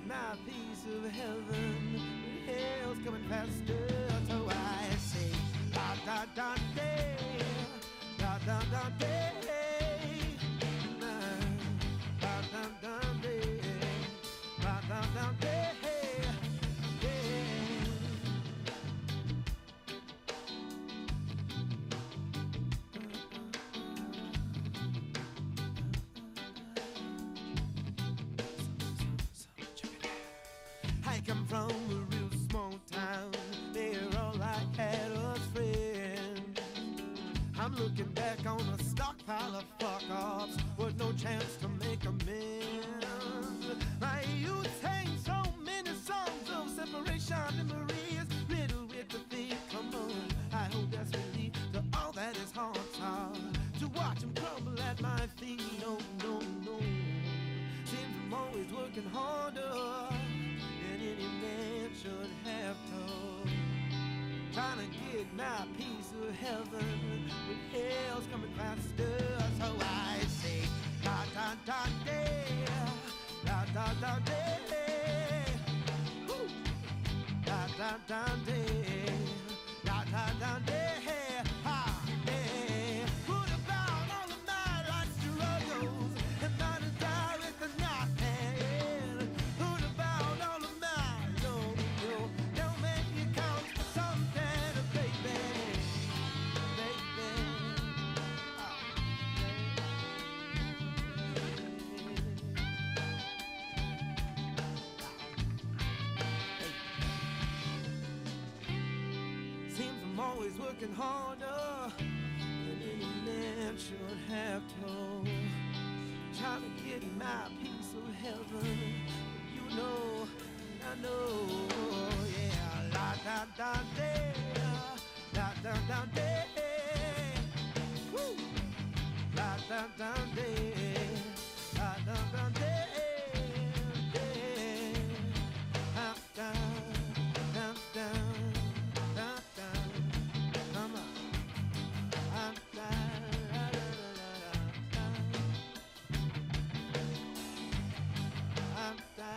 my piece of heaven, but hell's coming faster. So I say, da da da day, da da da day, da da da day, da da da day. I come from a real small town, there all I had was friends. I'm looking back on a stockpile of fuck-ups with no chance to make amends. My youth sang so many songs of separation memories, riddled with the theme, come on. I hope that's relief to all that is hard to watch them crumble at my feet. No, no, no. Seems I'm always working harder than any man should have to. Trying to get my piece of heaven, but hell's coming faster. So I say, da da da day, da da da day, woo, da da da day, da da da day, ha, yeah. What about all of my life's struggles and not to die with a knife hand? What about all of my low, don't make me count something, baby, baby. Seems I'm always working harder than any man should have to. Trying to get my piece of heaven, you know, I know, yeah. La da da day, la da da day, woo. La da da day, la da da day, da da da da da da. Come on, da da da da da da.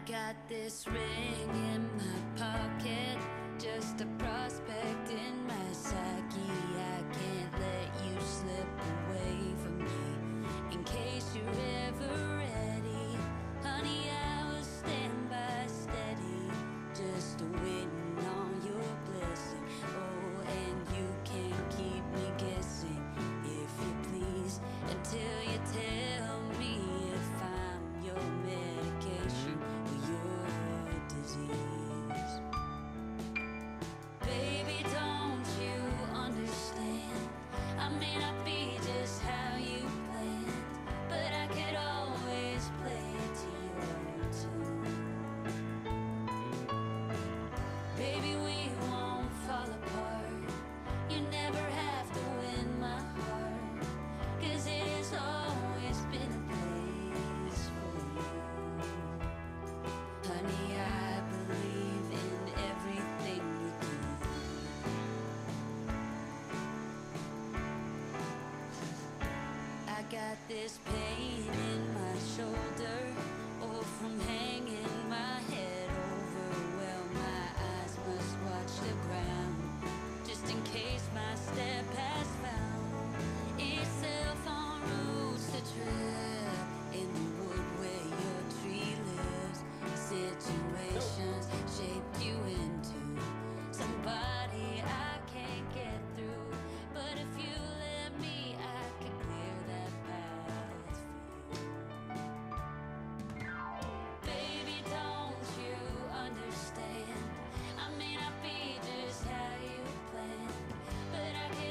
got this ring in my pocket, just a prospect in my psyche. I can't let you slip away from me in case you're ever ready. Honey, I will stand by steady, just waiting on your blessing. Oh, and you can't keep me guessing, if you please, until you tell me if I'm your medication or your disease. Baby, don't you understand? I may not be just how you planned, but I could always play it to your tune. Baby, we won't fall apart. You never have to win my heart, 'cause it has always been a place for you. Honey, I believe in everything you do. I got this pain in my shoulder, oh, from hanging my head over. Well, my eyes must watch the ground, just in case my step has found itself on roots to trip in the wood where your tree lives. Situations shaped you into somebody I can't get through, but if you let me, I can clear that path for you. Baby, don't you understand? I may not be just how you planned, but I can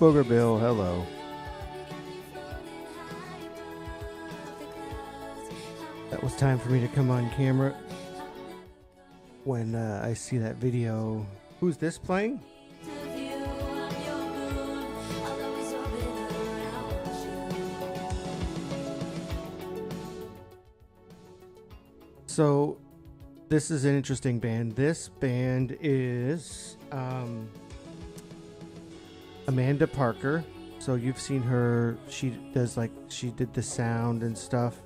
Booger Bill, hello. That was time for me to come on camera when I see that video. Who's this playing? So, this is an interesting band. This band is Amanda Parker. So you've seen her. She did the sound and stuff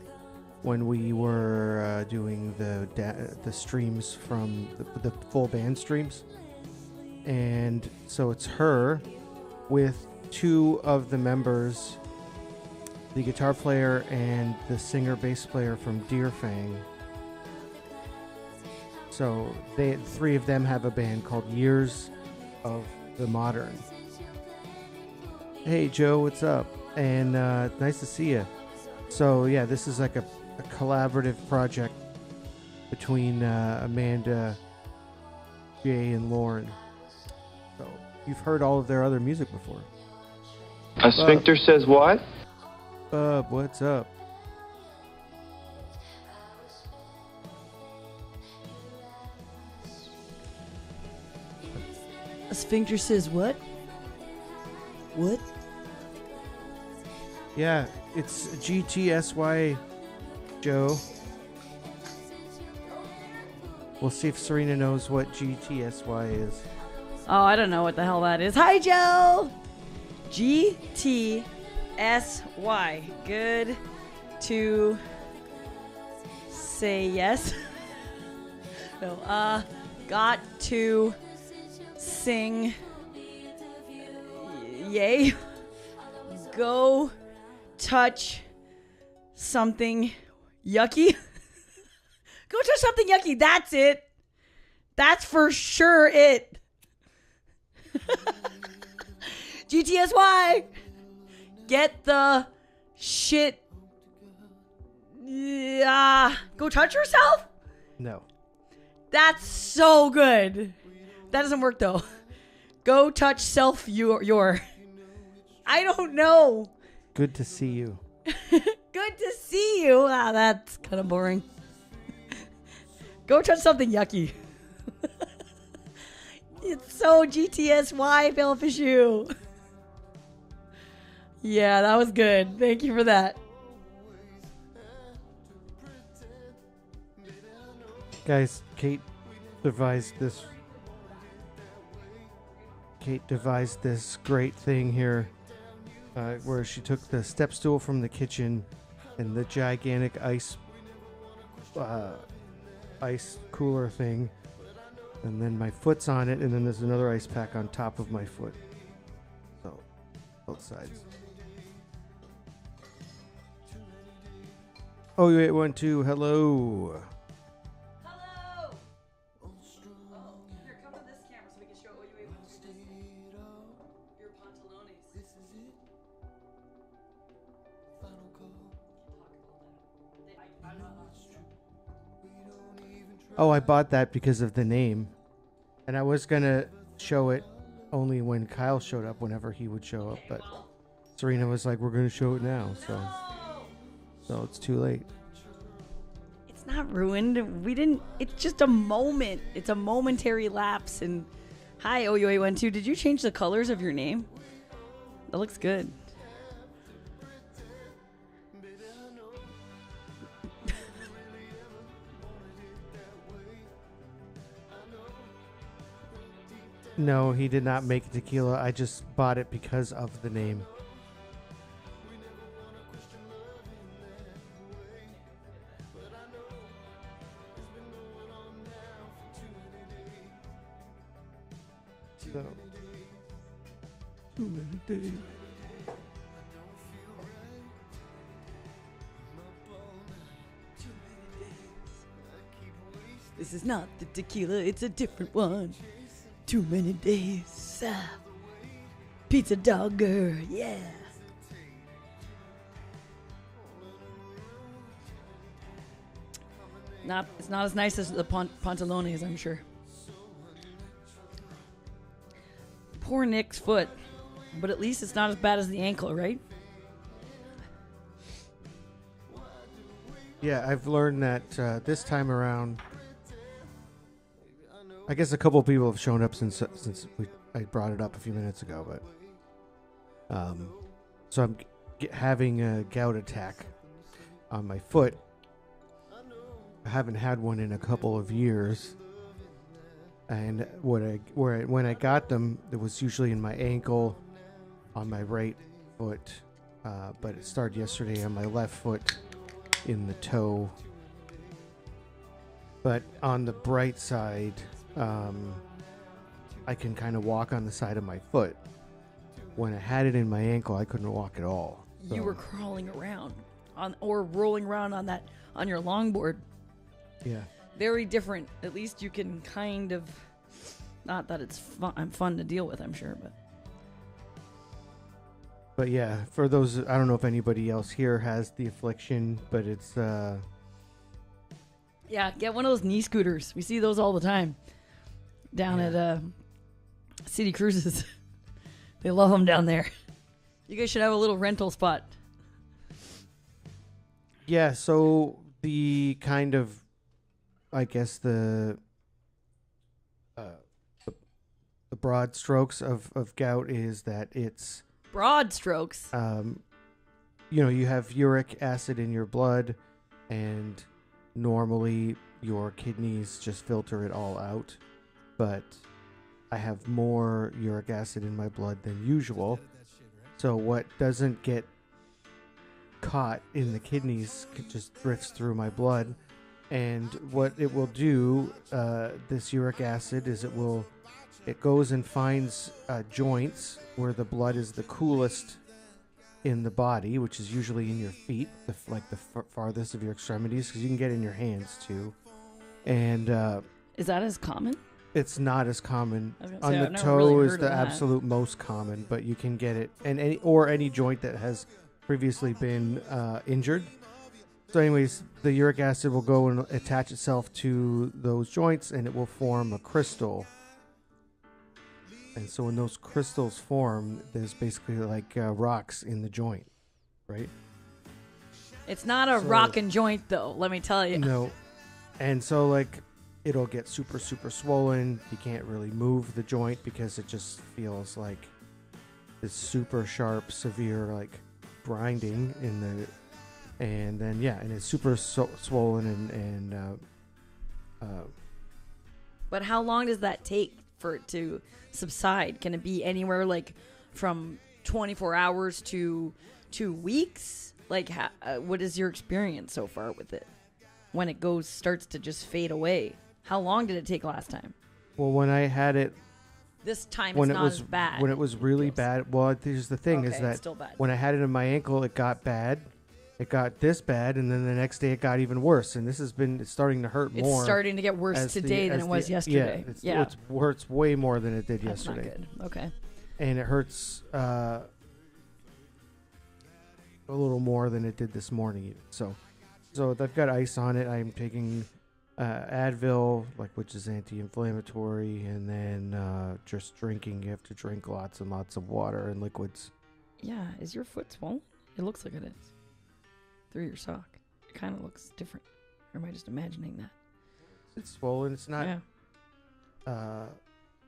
when we were doing the streams from the full band streams. And so it's her with two of the members, the guitar player and the singer bass player from Deer Fang. So three of them have a band called Years of the Modern. Hey Joe, what's up? And nice to see you. So yeah, this is like a collaborative project between Amanda, Jay, and Lauren. So you've heard all of their other music before. A sphincter says what? What's up? A sphincter says what? What? Yeah, it's GTSY, Joe. We'll see if Serena knows what GTSY is. Oh, I don't know what the hell that is. Hi, Joe! GTSY. Good to say yes. No, got to sing yay. Go touch something yucky. Go touch something yucky. That's it. That's for sure it. GTSY. Get the shit. Go touch yourself? No. That's so good. That doesn't work though. Go touch self your. I don't know. Good to see you. Good to see you. Ah, that's kind of boring. Go touch something yucky. It's so GTSY, Philfishu. Yeah, that was good. Thank you for that. Guys, Kate devised this great thing here where she took the step stool from the kitchen and the gigantic ice cooler thing, and then my foot's on it, and then there's another ice pack on top of my foot. So, both sides. Oh, you 812, hello. Hello. Oh, here, come to this camera so we can show you your pantalones. Oh, I bought that because of the name. And I was going to show it only when Kyle showed up, whenever he would show up. But Serena was like, we're going to show it now. So it's too late. It's not ruined. We didn't. It's just a moment. It's a momentary lapse. And hi, OU812. Did you change the colors of your name? That looks good. No, he did not make tequila. I just bought it because of the name. So. This is not the tequila. It's a different one. Too many days. Pizza dogger. Yeah. It's not as nice as the pantalones, I'm sure. Poor Nick's foot. But at least it's not as bad as the ankle, right? Yeah, I've learned that this time around, I guess a couple of people have shown up since I brought it up a few minutes ago, but so I'm having a gout attack on my foot. I haven't had one in a couple of years, and when I got them, it was usually in my ankle, on my right foot, but it started yesterday on my left foot, in the toe. But on the bright side, I can kind of walk on the side of my foot. When I had it in my ankle, I couldn't walk at all. So. You were crawling around or rolling around on your longboard. Yeah. Very different. At least you can kind of, not that it's fun to deal with, I'm sure, But yeah, for those, I don't know if anybody else here has the affliction, but it's yeah, get one of those knee scooters. We see those all the time down at City Cruises. They love them down there. You guys should have a little rental spot. Yeah, so the kind of, I guess the broad strokes of gout is that it's broad strokes. You have uric acid in your blood, and normally your kidneys just filter it all out, but I have more uric acid in my blood than usual. So what doesn't get caught in the kidneys just drifts through my blood. And what it will do, this uric acid, is it goes and finds joints where the blood is the coolest in the body, which is usually in your feet, the farthest of your extremities, because you can get in your hands too. And is that as common? It's not as common. On the toe is the absolute most common, but you can get it, and any joint that has previously been injured. So anyways, the uric acid will go and attach itself to those joints, and it will form a crystal. And so when those crystals form, there's basically like rocks in the joint, right? It's not a rockin' joint, though, let me tell you. No. And so, like, it'll get super, super swollen. You can't really move the joint because it just feels like this super sharp, severe, like, grinding in the... And then, yeah, and it's super swollen and But how long does that take for it to subside? Can it be anywhere, like, from 24 hours to 2 weeks? Like, what is your experience so far with it? When it starts to just fade away. How long did it take last time? Well, when I had it... This time it's not as bad. When it was really bad... Well, here's the thing, is that when I had it in my ankle, it got bad. It got this bad, and then the next day it got even worse. And this it's starting to hurt more. It's starting to get worse today than it was yesterday. Yeah, it hurts way more than it did yesterday. That's not good. Okay. And it hurts a little more than it did this morning even. So I've got ice on it. I'm taking Advil, which is anti-inflammatory, and then just drinking. You have to drink lots and lots of water and liquids. Yeah, is your foot swollen? It looks like it is. Through your sock. It kind of looks different. Or am I just imagining that? It's swollen. It's not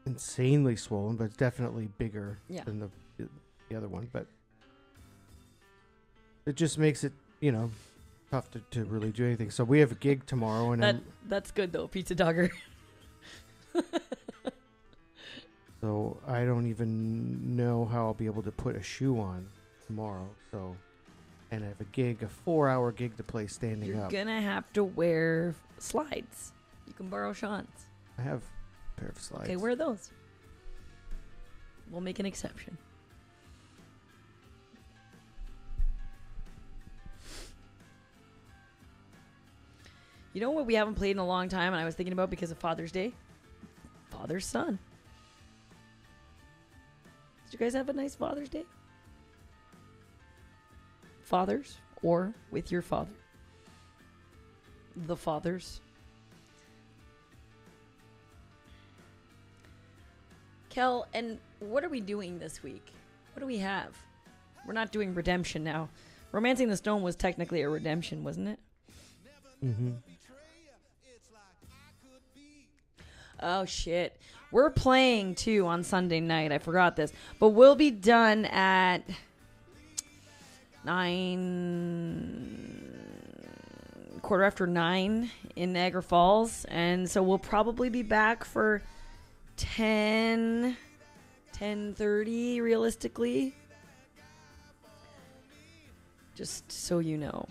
insanely swollen, but it's definitely bigger than the other one. But it just makes it, tough to really do anything. So we have a gig tomorrow, and that's good though, Pizza Dogger. So I don't even know how I'll be able to put a shoe on tomorrow. So, and I have a 4-hour gig to play standing up. You're gonna have to wear slides. You can borrow Sean's. I have a pair of slides. Okay, wear those. We'll make an exception. You know what we haven't played in a long time, and I was thinking about because of Father's Day? Father's Son. Did you guys have a nice Father's Day? Fathers, or with your father? The fathers. Kel, and what are we doing this week? What do we have? We're not doing redemption now. Romancing the Stone was technically a redemption, wasn't it? Mm-hmm. Oh, shit. We're playing, too, on Sunday night. I forgot this. But we'll be done at 9:15 in Niagara Falls. And so we'll probably be back for 10:30, realistically. Just so you know.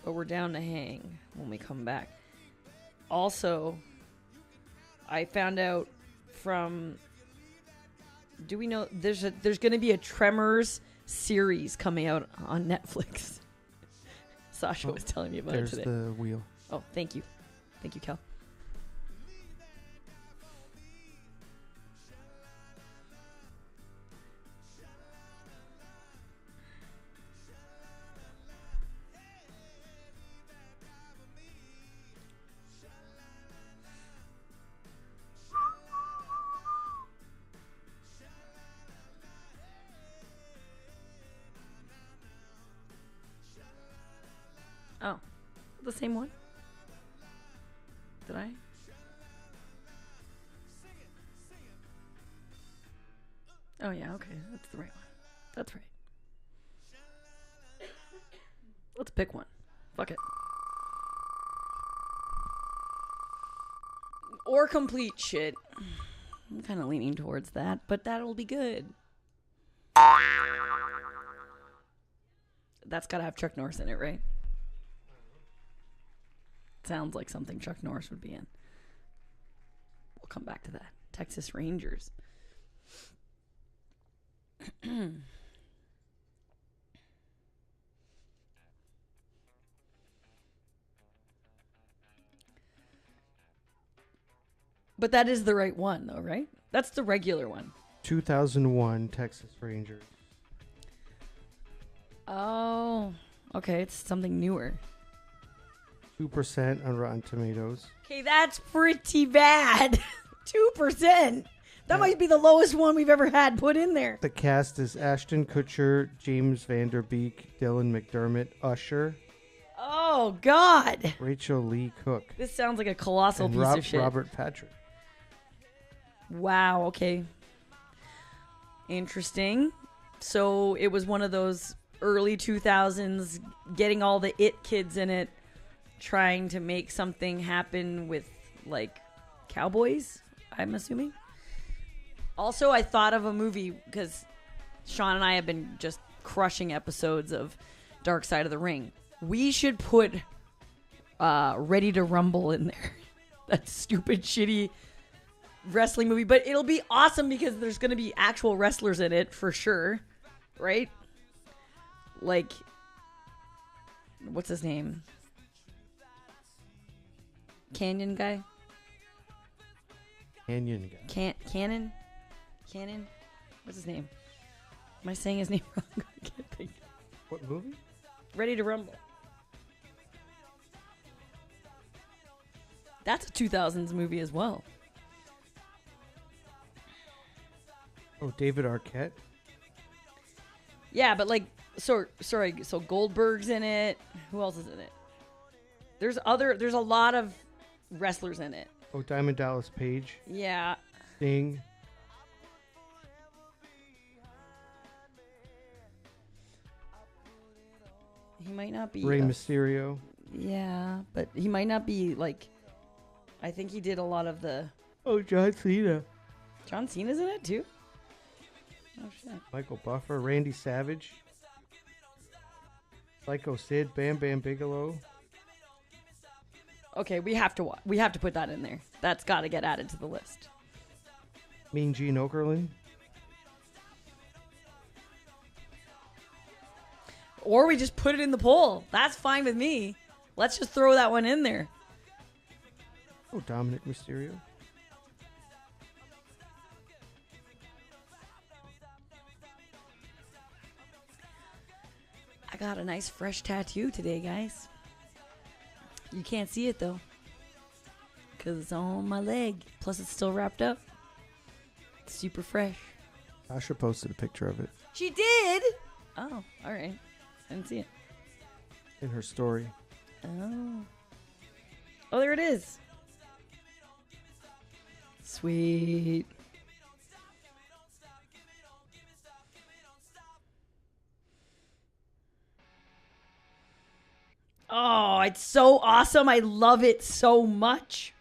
But we're down to hang when we come back. Also, I found out from... Do we know... There's going to be a Tremors series coming out on Netflix. Sasha was telling me about it today. There's the wheel. Oh, thank you. Thank you, Kel. Oh, the same one? Did I? Oh, yeah, okay. That's the right one. That's right. Let's pick one. Fuck it. Or complete shit. I'm kind of leaning towards that, but that'll be good. That's got to have Chuck Norris in it, right? Sounds like something Chuck Norris would be in. We'll come back to that. Texas Rangers. But that is the right one, though, right? That's the regular one. 2001 Texas Rangers. Oh, okay. It's something newer. 2% on Rotten Tomatoes. Okay, that's pretty bad. 2%. That might be the lowest one we've ever had put in there. The cast is Ashton Kutcher, James Van Der Beek, Dylan McDermott, Usher, Oh, God. Rachel Lee Cook, This sounds like a colossal and piece of shit. Robert Patrick. Wow, okay. Interesting. So it was one of those early 2000s, getting all the it kids in it, trying to make something happen with, like, cowboys, I'm assuming. Also, I thought of a movie, because Sean and I have been just crushing episodes of Dark Side of the Ring. We should put Ready to Rumble in there. That stupid, shitty wrestling movie. But it'll be awesome because there's going to be actual wrestlers in it for sure. Right? Like, what's his name? Canyon guy? Canyon guy. Cannon? What's his name? Am I saying his name wrong? I can't think. What movie? Ready to Rumble. That's a 2000s movie as well. Oh, David Arquette. Yeah, but like, so Goldberg's in it. Who else is in it? There's a lot of wrestlers in it. Oh, Diamond Dallas Page. Yeah. Sting. He might not be. Rey Mysterio. Yeah, but he might not be like. I think he did a lot of the. Oh, John Cena. John Cena's in it too? Oh, shit. Michael Buffer. Randy Savage. Psycho Sid. Bam Bam Bigelow. Okay, we have to put that in there. That's got to get added to the list. Mean Gene Okerlund. Or we just put it in the poll. That's fine with me. Let's just throw that one in there. Oh, Dominic Mysterio. I got a nice fresh tattoo today, guys. You can't see it, though. Because it's on my leg. Plus, it's still wrapped up. It's super fresh. Tasha posted a picture of it She did? Oh, all right. I didn't see it. in her story. Oh. Oh, there it is. Sweet. Oh, it's so awesome. I love it so much.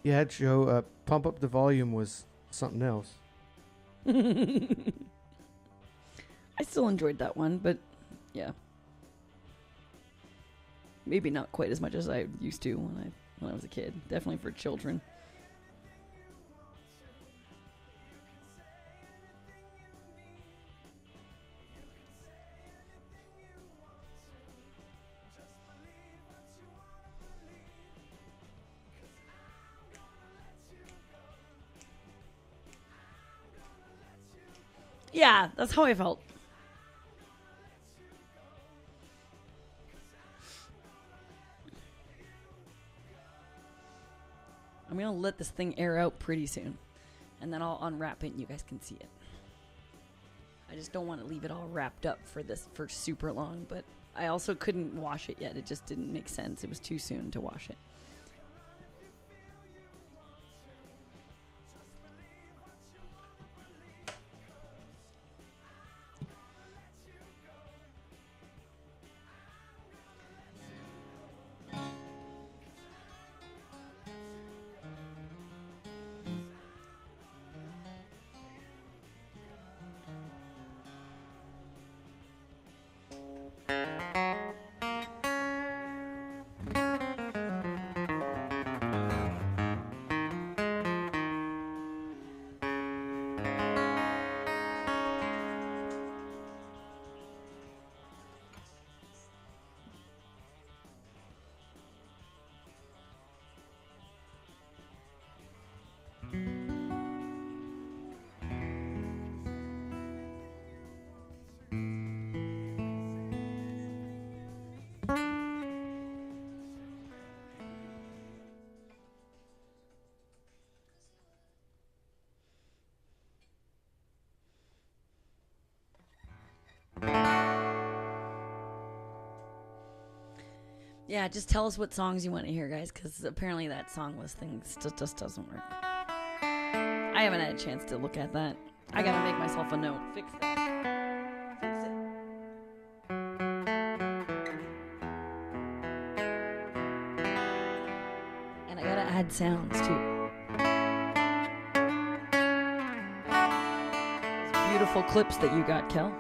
Yeah, Joe, Pump Up the Volume was something else. I still enjoyed that one, but yeah. Maybe not quite as much as I used to when I was a kid. Definitely for children. Yeah, that's how I felt. I'm going to let this thing air out pretty soon. And then I'll unwrap it and you guys can see it. I just don't want to leave it all wrapped up for super long. But I also couldn't wash it yet. It just didn't make sense. It was too soon to wash it. Yeah, just tell us what songs you want to hear, guys, because apparently that song list thing just doesn't work. I haven't had a chance to look at that. I gotta make myself a note. Fix that. Fix it. And I gotta add sounds, too. Those beautiful clips that you got, Kel.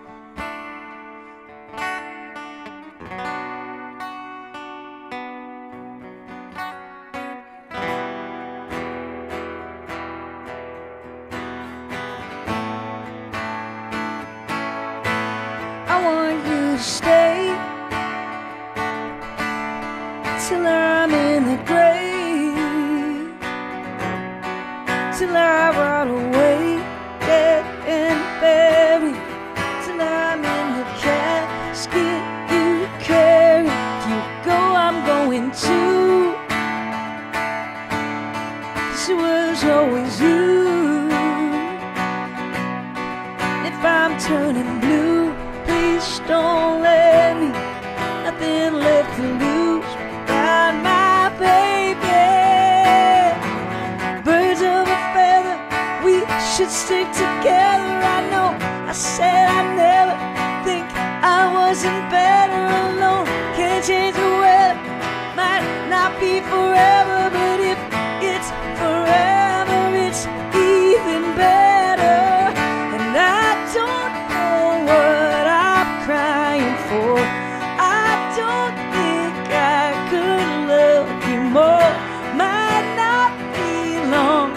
Till I'm in the grave, till I rot away, dead and buried, till I'm in the casket you carry. If you go, I'm going too, 'cause it was always you. If I'm turning blue, please don't let me, nothing left to lose. My baby, birds of a feather, we should stick together. I know I said I'd never think I wasn't better alone. Can't change the weather, might not be forever, but if it's forever, it's even better. And I don't know what I'm crying for. I don't think I could love you more. Might not be long,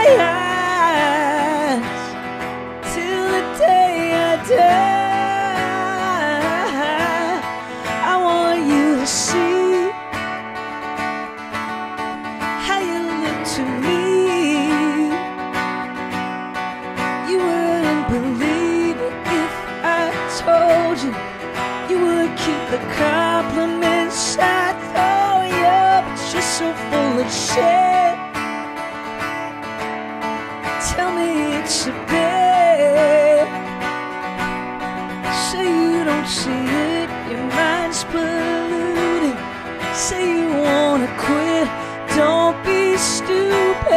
my eyes till the day I die. I want you to see how you look to me. You wouldn't believe it if I told you. You would keep the compliments I throw you, but you're so full of shit. Tell me it's a bit. Say you don't see it, your mind's polluted. Say you wanna quit, don't be stupid.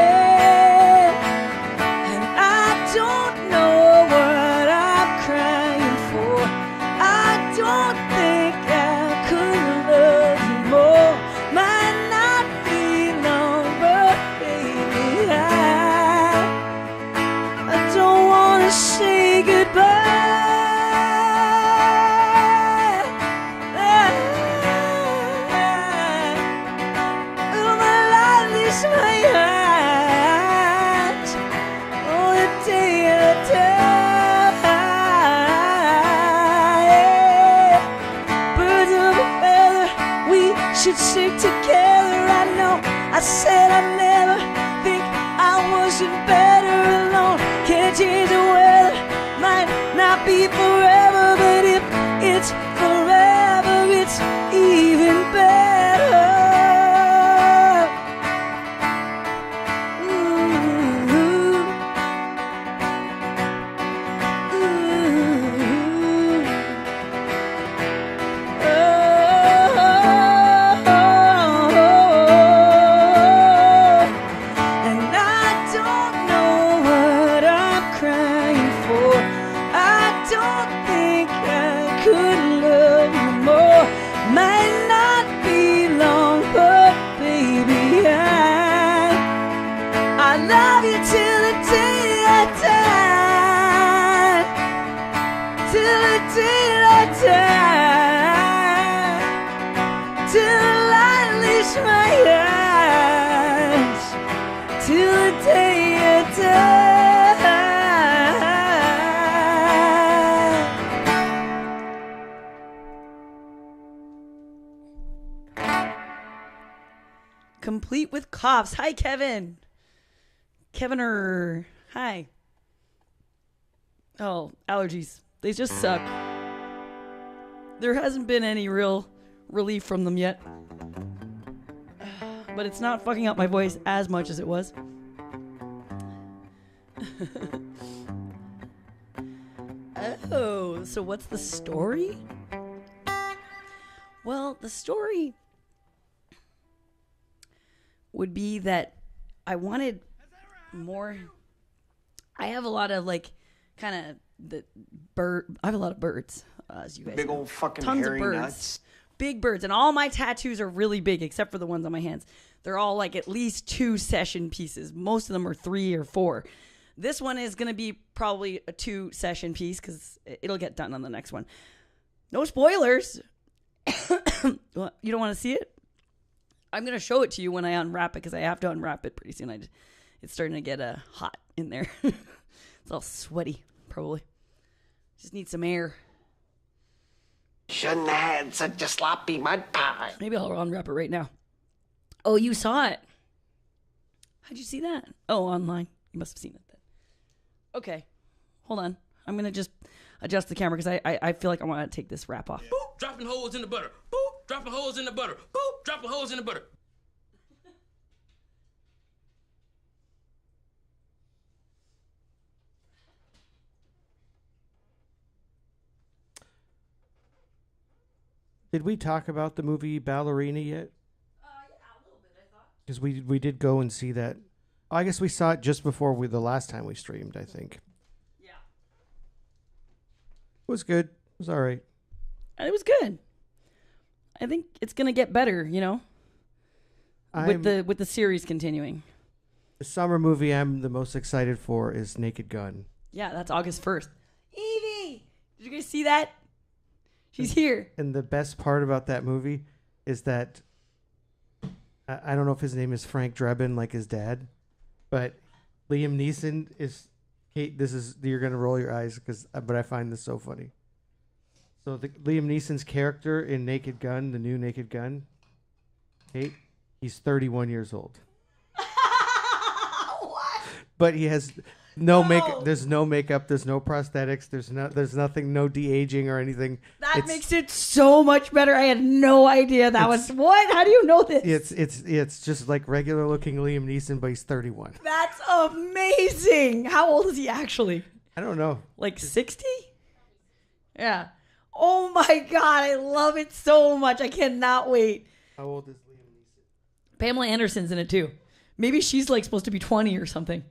And I don't know what I'm crying for. I don't think I could love you more. Might not be long, but baby, I don't wanna say goodbye. Oh, my light is my eyes. Oh, the day I die. Birds of a feather, we should stick together. I know I said I never think I wasn't better alone. Can't change the weather, might not be forever, but if it's forever, it's even better. Ooh. Ooh. And I don't know what I'm crying for. I don't think I could love you more. Might not be long, but baby, I love you till the day I die. Till the day I die. Till the light leaves my eyes. Till the day I die. Complete with coughs. Hi, Kevin. Keviner. Hi. Oh, allergies. They just suck. There hasn't been any real relief from them yet. But it's not fucking up my voice as much as it was. Oh, so what's the story? Well, the story would be that I wanted more. I have a lot of like kind of the bird. I have a lot of birds, as you guys Big know. old fucking Tons hairy of birds. nuts. Big birds, and all my tattoos are really big, except for the ones on my hands. They're all like at least 2 session pieces. Most of them are 3 or 4. This one is going to be probably a 2 session piece because it'll get done on the next one. No spoilers. What, you don't want to see it? I'm going to show it to you when I unwrap it because I have to unwrap it pretty soon. It's starting to get hot in there. It's all sweaty, probably. Just need some air. Shouldn't have had such a sloppy mud pie. Maybe I'll unwrap it right now. Oh, you saw it. How'd you see that? Oh, online. You must have seen it then. Okay. Hold on. I'm going to just adjust the camera because I feel like I want to take this wrap off. Boop, dropping holes in the butter. Boop, dropping holes in the butter. Boop, dropping holes in the butter. Did we talk about the movie Ballerina yet? Yeah, a little bit, I thought. Because we did go and see that. I guess we saw it just before the last time we streamed, I think. Yeah. It was good. It was all right. It was good. I think it's going to get better, you know, with the series continuing. The summer movie I'm the most excited for is Naked Gun. Yeah, that's August 1st. Evie! Did you guys see that? She's here. And the best part about that movie is that I don't know if his name is Frank Drebin like his dad, but Liam Neeson is Kate. This is you're gonna roll your eyes but I find this so funny. So Liam Neeson's character in Naked Gun, the new Naked Gun, Kate, he's 31 years old. What? But he has no makeup. There's no makeup. There's no prosthetics. There's nothing. No de-aging or anything. That makes it so much better. I had no idea that was what. How do you know this? It's just like regular looking Liam Neeson, but he's 31. That's amazing. How old is he actually? I don't know. Like 60? Yeah. Oh my God, I love it so much. I cannot wait. How old is Liam Neeson? Pamela Anderson's in it too. Maybe she's like supposed to be 20 or something.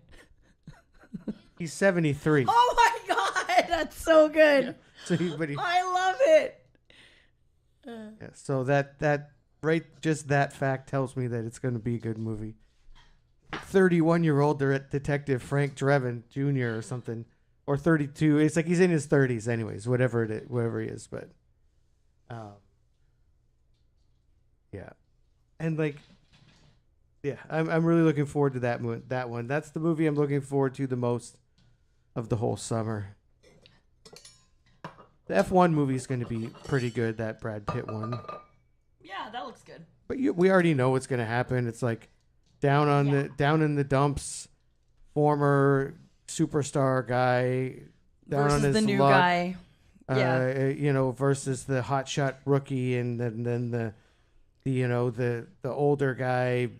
He's 73. Oh my God, that's so good. Yeah. So I love it. Yeah, so that right, just that fact tells me that it's going to be a good movie. 31-year-old detective Frank Drebin Jr. or something, or 32. It's like he's in his 30s, anyways. Whatever he is, but, yeah, and like, yeah, I'm really looking forward to that one. That's the movie I'm looking forward to the most of the whole summer. The F1 movie is going to be pretty good. That Brad Pitt one. Yeah, that looks good. But we already know what's going to happen. It's like down in the dumps, former superstar guy down versus on his the new luck, guy. Yeah, versus the hotshot rookie, and then the older guy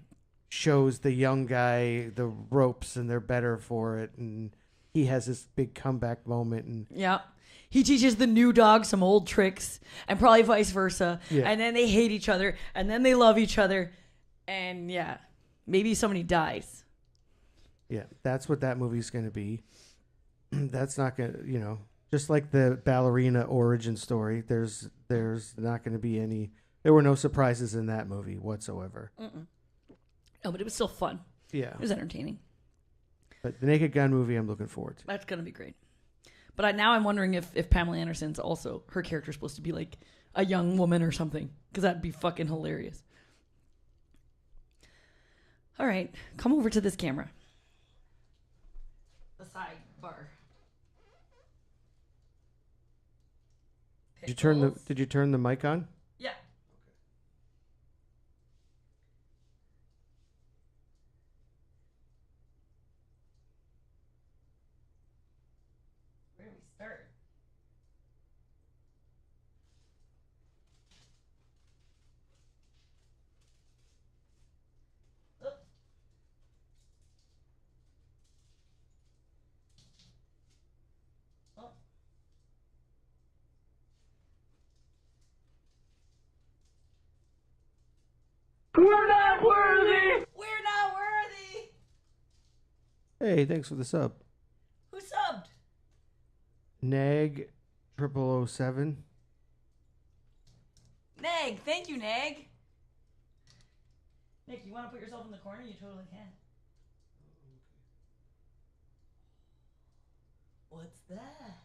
shows the young guy the ropes, and they're better for it, and he has this big comeback moment, and yeah. He teaches the new dog some old tricks, and probably vice versa. Yeah. And then they hate each other, and then they love each other, and yeah, maybe somebody dies. yeah, that's what that movie's going to be. That's not going to, just like the ballerina origin story, there's not going to be any, there were no surprises in that movie whatsoever. No, but it was still fun. Yeah. It was entertaining. But the Naked Gun movie I'm looking forward to. That's going to be great. But now I'm wondering if Pamela Anderson's also, her character's supposed to be like a young woman or something, because that'd be fucking hilarious. All right, come over to this camera. The side bar. Did you turn the mic on? Yeah. Where do we start? We're not worthy! We're not worthy. Hey, thanks for the sub. Who subbed? Nag 0007. Nag. Thank you, Nag. Nick, you want to put yourself in the corner? You totally can. What's that?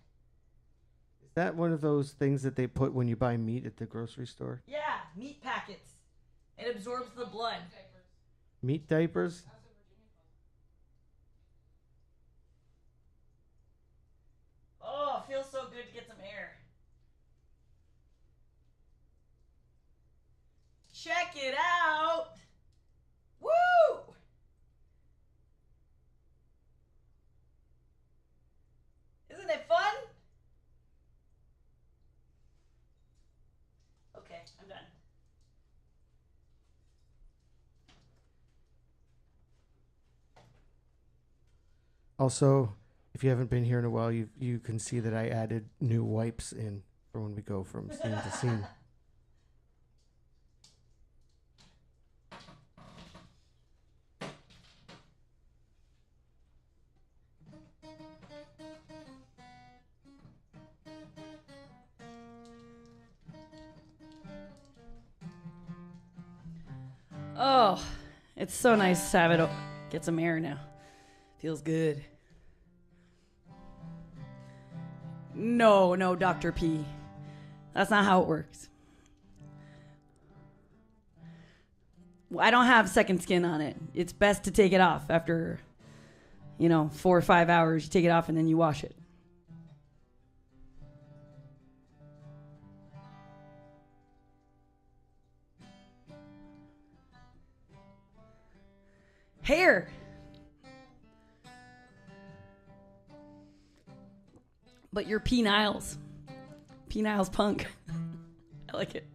Is that one of those things that they put when you buy meat at the grocery store? Yeah, meat packets. It absorbs the blood. Meat diapers? Oh, it feels so good to get some air. Check it out. Woo! Isn't it fun? Okay, I'm done. Also, if you haven't been here in a while, you can see that I added new wipes in for when we go from scene to scene. Oh, it's so nice to have it. Get some air now. Feels good. No, Dr. P. That's not how it works. I don't have second skin on it. It's best to take it off after, 4 or 5 hours. You take it off and then you wash it. Hair. But you're P. Niles. P. Niles punk. I like it.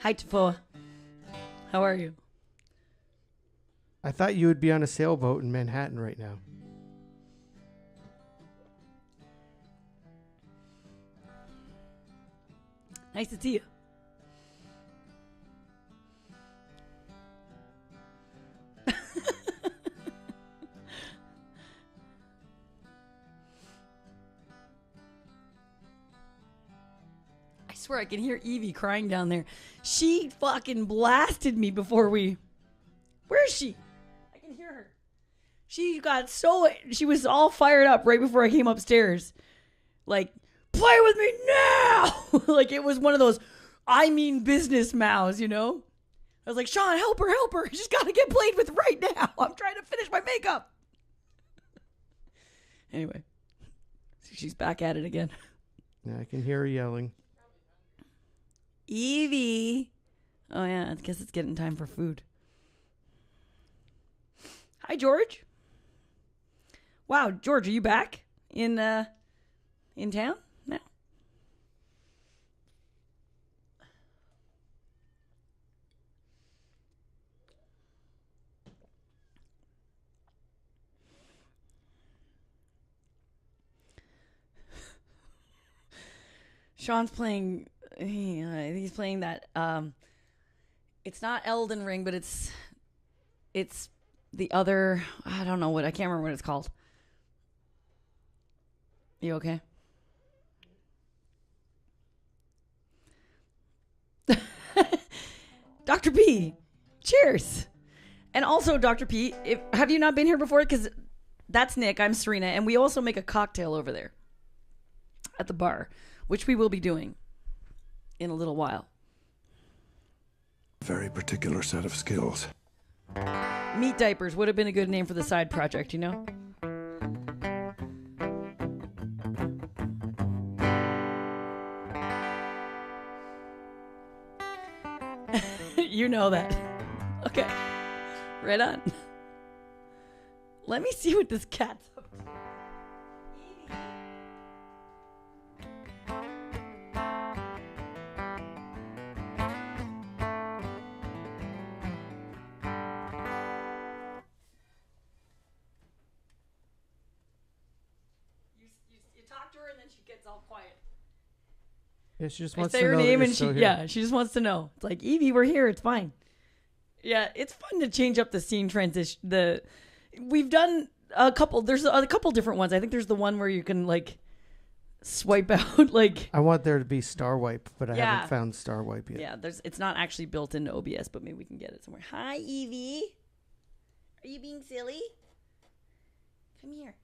Hi, Tafoa. How are you? I thought you would be on a sailboat in Manhattan right now. Nice to see you. I swear I can hear Evie crying down there. She fucking blasted me before we... Where is she? I can hear her. She was all fired up right before I came upstairs. Like, play with me now! Like, it was one of those, I mean business mouths, I was like, Sean, help her. She's got to get played with right now. I'm trying to finish my makeup. Anyway, she's back at it again. Yeah, I can hear her yelling. Evie. Oh, yeah, I guess it's getting time for food. Hi, George. Wow, George, are you back in town now? Sean's playing. He's playing that. It's not Elden Ring, but it's the other. I don't know what. I can't remember what it's called. You okay? Dr. P, cheers. And also, Dr. P, have you not been here before? Because that's Nick, I'm Serena, and we also make a cocktail over there at the bar, which we will be doing in a little while. Very particular set of skills. Meat diapers would have been a good name for the side project, You know that. Okay. Right on. Let me see what this cat's up to. You talk to her and then she gets all quiet. Yeah, she just I wants say to her know name that and you're still here. she just wants to know. It's like, Evie, we're here. It's fine. Yeah, it's fun to change up the scene transition. We've done a couple. There's a couple different ones. I think there's the one where you can swipe out I want there to be Star Wipe, but I Yeah. haven't found Star Wipe yet. Yeah, it's not actually built into OBS, but maybe we can get it somewhere. Hi, Evie. Are you being silly? Come here.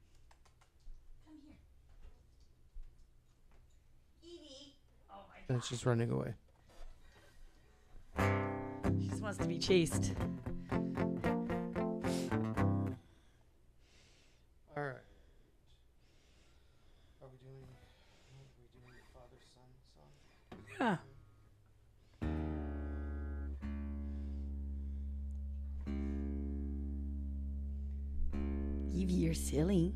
Evie. Oh my God. And she's running away. She just wants to be chased. All right. Are we doing the father-son song? Yeah. Evie, you're silly.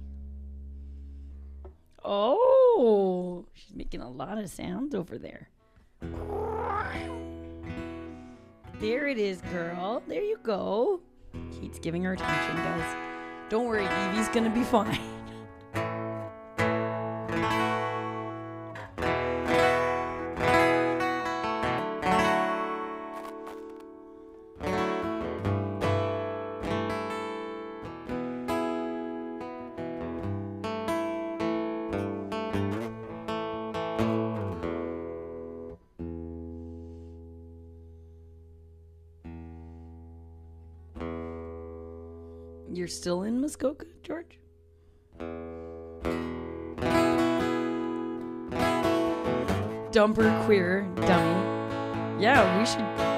Oh, she's making a lot of sounds over there. There it is, girl. There you go. Kate's giving her attention, guys. Don't worry, Evie's gonna be fine. You're still in Muskoka, George? dumper queer dummy. Yeah,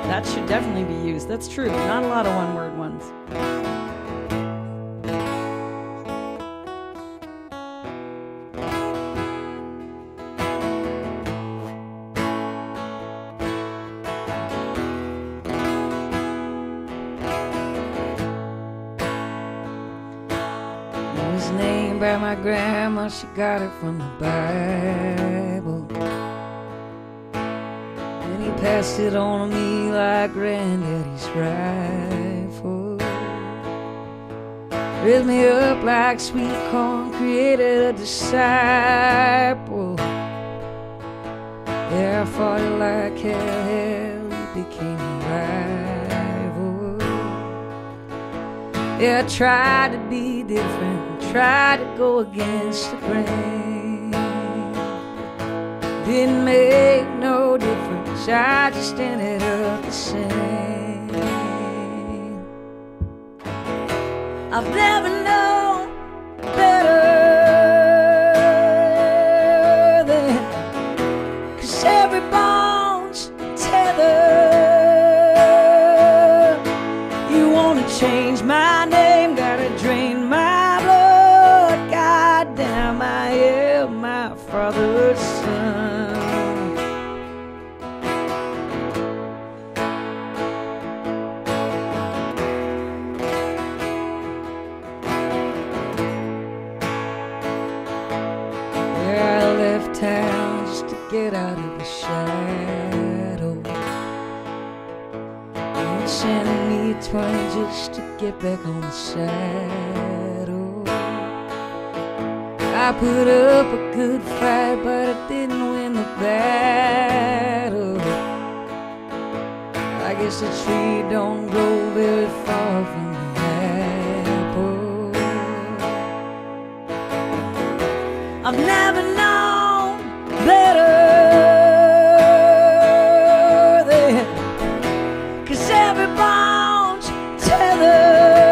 that should definitely be used. That's true. Not a lot of one-word ones. It was named by my grandma, she got it from the Bible. And he passed it on to me like granddaddy's rifle. Raised me up like sweet corn, created a disciple. Yeah, I fought it like hell, he became a rival. Yeah, I tried to be different, tried to go against the grain. Didn't make no difference, I just ended up the same. I've never known better than, 'cause every bone's tethered. You wanna change my name, gotta drain my blood. Goddamn, I am my father's son. Yeah, I left town just to get out of the shadow. And sending me a 20 just to get back on the saddle. I put up a good fight, but I didn't win the battle. I guess a tree don't grow very far from the apple. I've never known better than, 'cause every bone's tethered.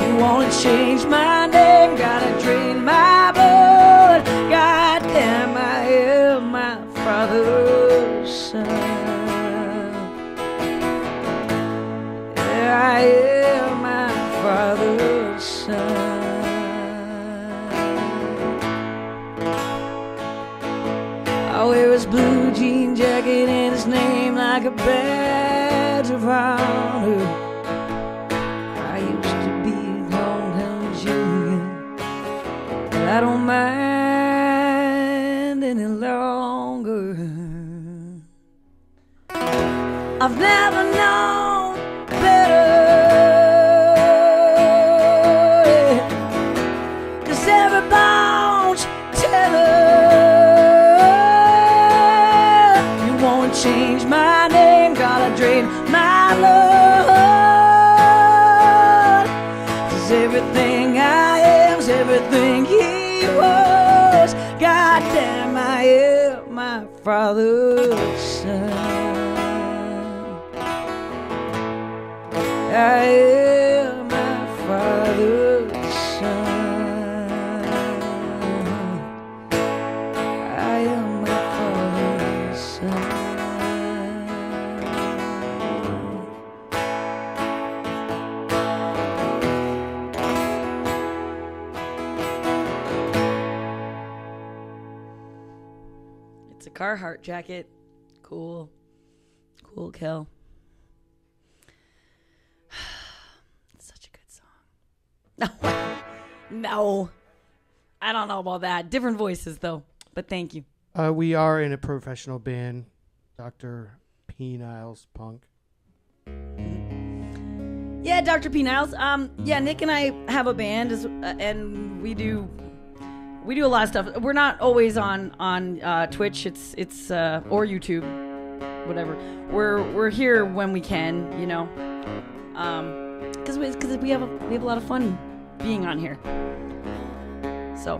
You wanna change my name, gotta drain my blood. Goddamn, I am my father's son. Yeah, I am my father's son. I wear his blue jean jacket and his name like a badge of honor. I used to be hometown junior, but I don't mind any longer. I've never known better, 'cause every bone's tethered. You won't change my name, gotta drain my blood. 'Cause everything I am's everything he was. Goddamn, I am my father's son. I am my father's son. I am my father's son. It's a Carhartt jacket. Cool. Cool kill. Such a good song. No. I don't know about that. Different voices, though. But thank you. We are in a professional band, Dr. P. Niles Punk. Yeah, Dr. P. Niles. Yeah, Nick and I have a band, and we do a lot of stuff. We're not always on Twitch. It's or YouTube, whatever. We're here when we can, you know, because we have a lot of fun being on here. So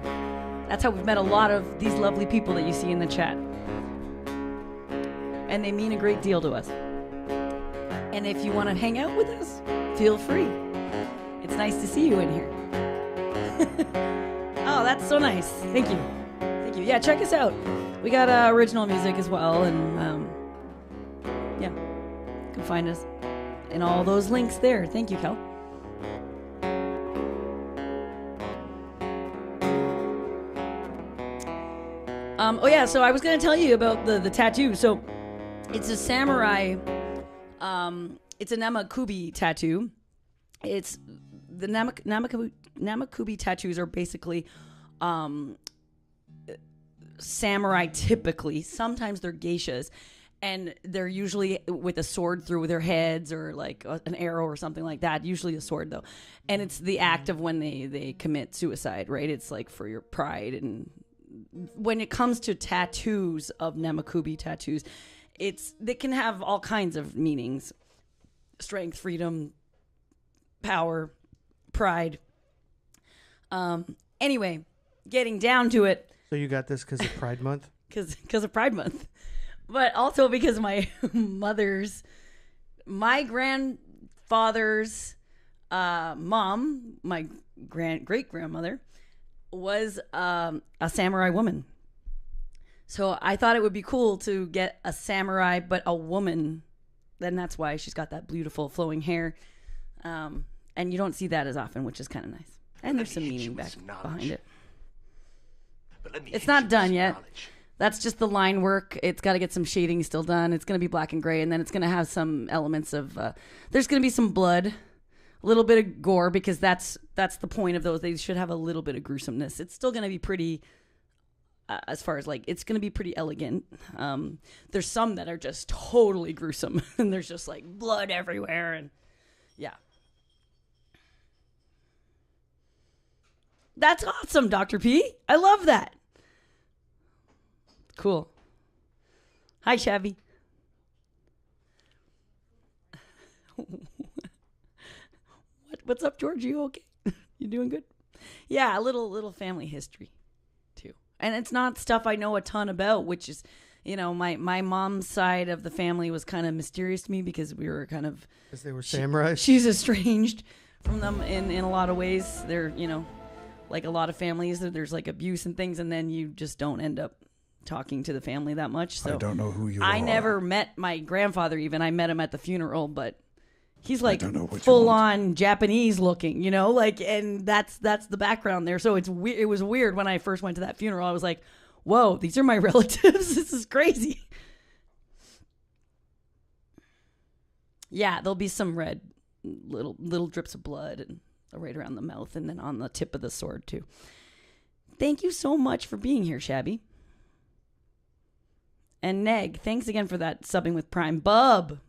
that's how we've met a lot of these lovely people that you see in the chat, and they mean a great deal to us. And if you want to hang out with us, feel free. It's nice to see you in here. Oh, that's so nice. Thank you. Thank you. Yeah, check us out. We got original music as well, and yeah, you can find us in all those links there. Thank you, Kel. Oh yeah, so I was gonna tell you about the tattoo. So it's a samurai. It's a Namakubi tattoo. It's the Namakubi tattoos are basically samurai typically. Sometimes they're geishas, and they're usually with a sword through their heads or like an arrow or something like that. Usually a sword though, and it's the act of when they commit suicide, right? It's like for your pride. And when it comes to tattoos of Namakubi tattoos, they can have all kinds of meanings: strength, freedom, power, pride. Anyway, getting down to it. So you got this because of Pride Month? Because of Pride Month. But also because my grandfather's mom, my great-grandmother, was a samurai woman. So I thought it would be cool to get a samurai, but a woman. Then that's why she's got that beautiful flowing hair. And you don't see that as often, which is kind of nice. And there's some meaning behind it. It's not done yet. That's just the line work. It's got to get some shading still done. It's going to be black and gray, and then it's going to have some elements of there's going to be some blood, a little bit of gore, because that's the point of those. They should have a little bit of gruesomeness. It's still going to be pretty as far as like, it's going to be pretty elegant. There's some that are just totally gruesome, and there's just like blood everywhere, and yeah. That's awesome, Dr. P. I love that. Cool. Hi, Shabby. What's up, George? You okay? You doing good? Yeah, a little family history, too. And it's not stuff I know a ton about, which is, you know, my mom's side of the family was kind of mysterious to me because we were kind of... Because they were samurais? She's estranged from them in a lot of ways. They're, you know, like a lot of families, there's like abuse and things, and then you just don't end up talking to the family that much. So I don't know who you are. I never met my grandfather even. I met him at the funeral, but he's like full on Japanese looking, you know, like, and that's the background there. So it was weird when I first went to that funeral. I was like, whoa, these are my relatives. This is crazy. Yeah, there'll be some red little drips of blood and right around the mouth, and then on the tip of the sword too. Thank you so much for being here, Shabby. And Neg, thanks again for that subbing with Prime. Bub,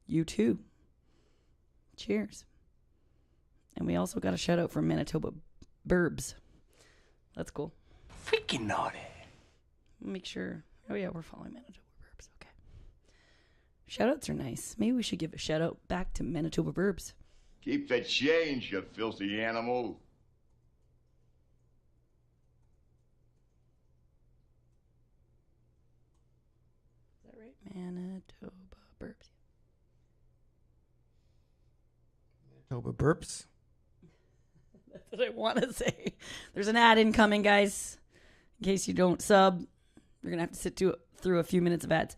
you too. Cheers. And we also got a shout out from Manitoba Burbs. That's cool. Freaking naughty. Make sure. Oh yeah, we're following Manitoba Burbs. Okay. Shout outs are nice. Maybe we should give a shout out back to Manitoba Burbs. Keep the change, you filthy animal. Is that right? Manitoba Burps. Manitoba Burps? That's what I want to say. There's an ad incoming, guys. In case you don't sub, you're going to have to sit through a few minutes of ads.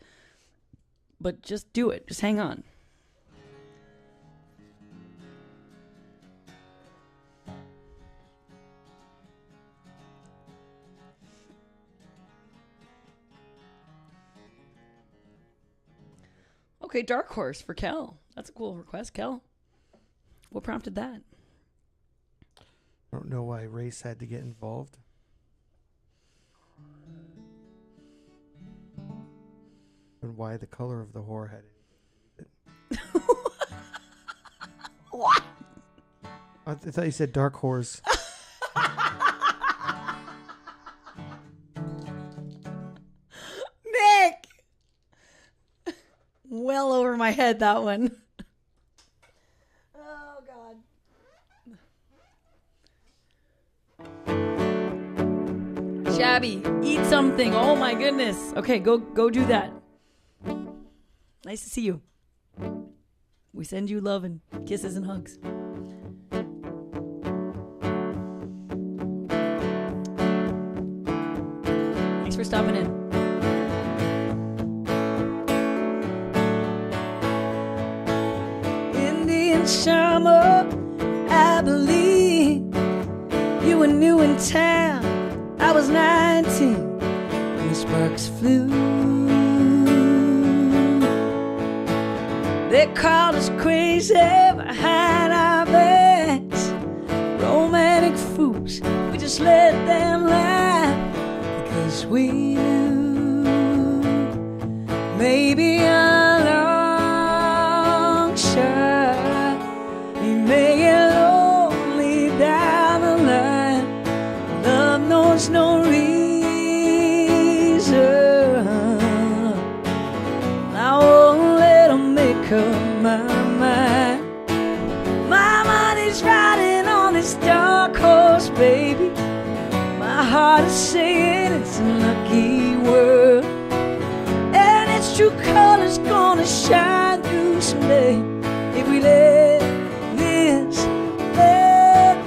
But just do it. Just hang on. Okay, Dark Horse for Kel. That's a cool request, Kel. What prompted that? I don't know why race had to get involved. And why the color of the whore had it. What? I thought you said Dark Horse. Nick! Well over my head, that one. Oh, God. Shabby, eat something. Oh, my goodness. Okay, go do that. Nice to see you. We send you love and kisses and hugs. Thanks for stopping in. Indian summer, I believe you were new in town. I was 19 when the sparks flew. They called us crazy behind our backs, romantic fools. We just let them laugh because we knew maybe a long shot we may get lonely down the line. Love knows no reason. I won't let them make up my mind. My money's riding on this dark horse, baby. My heart is saying it's a lucky world, and its true colors gonna shine through someday if we let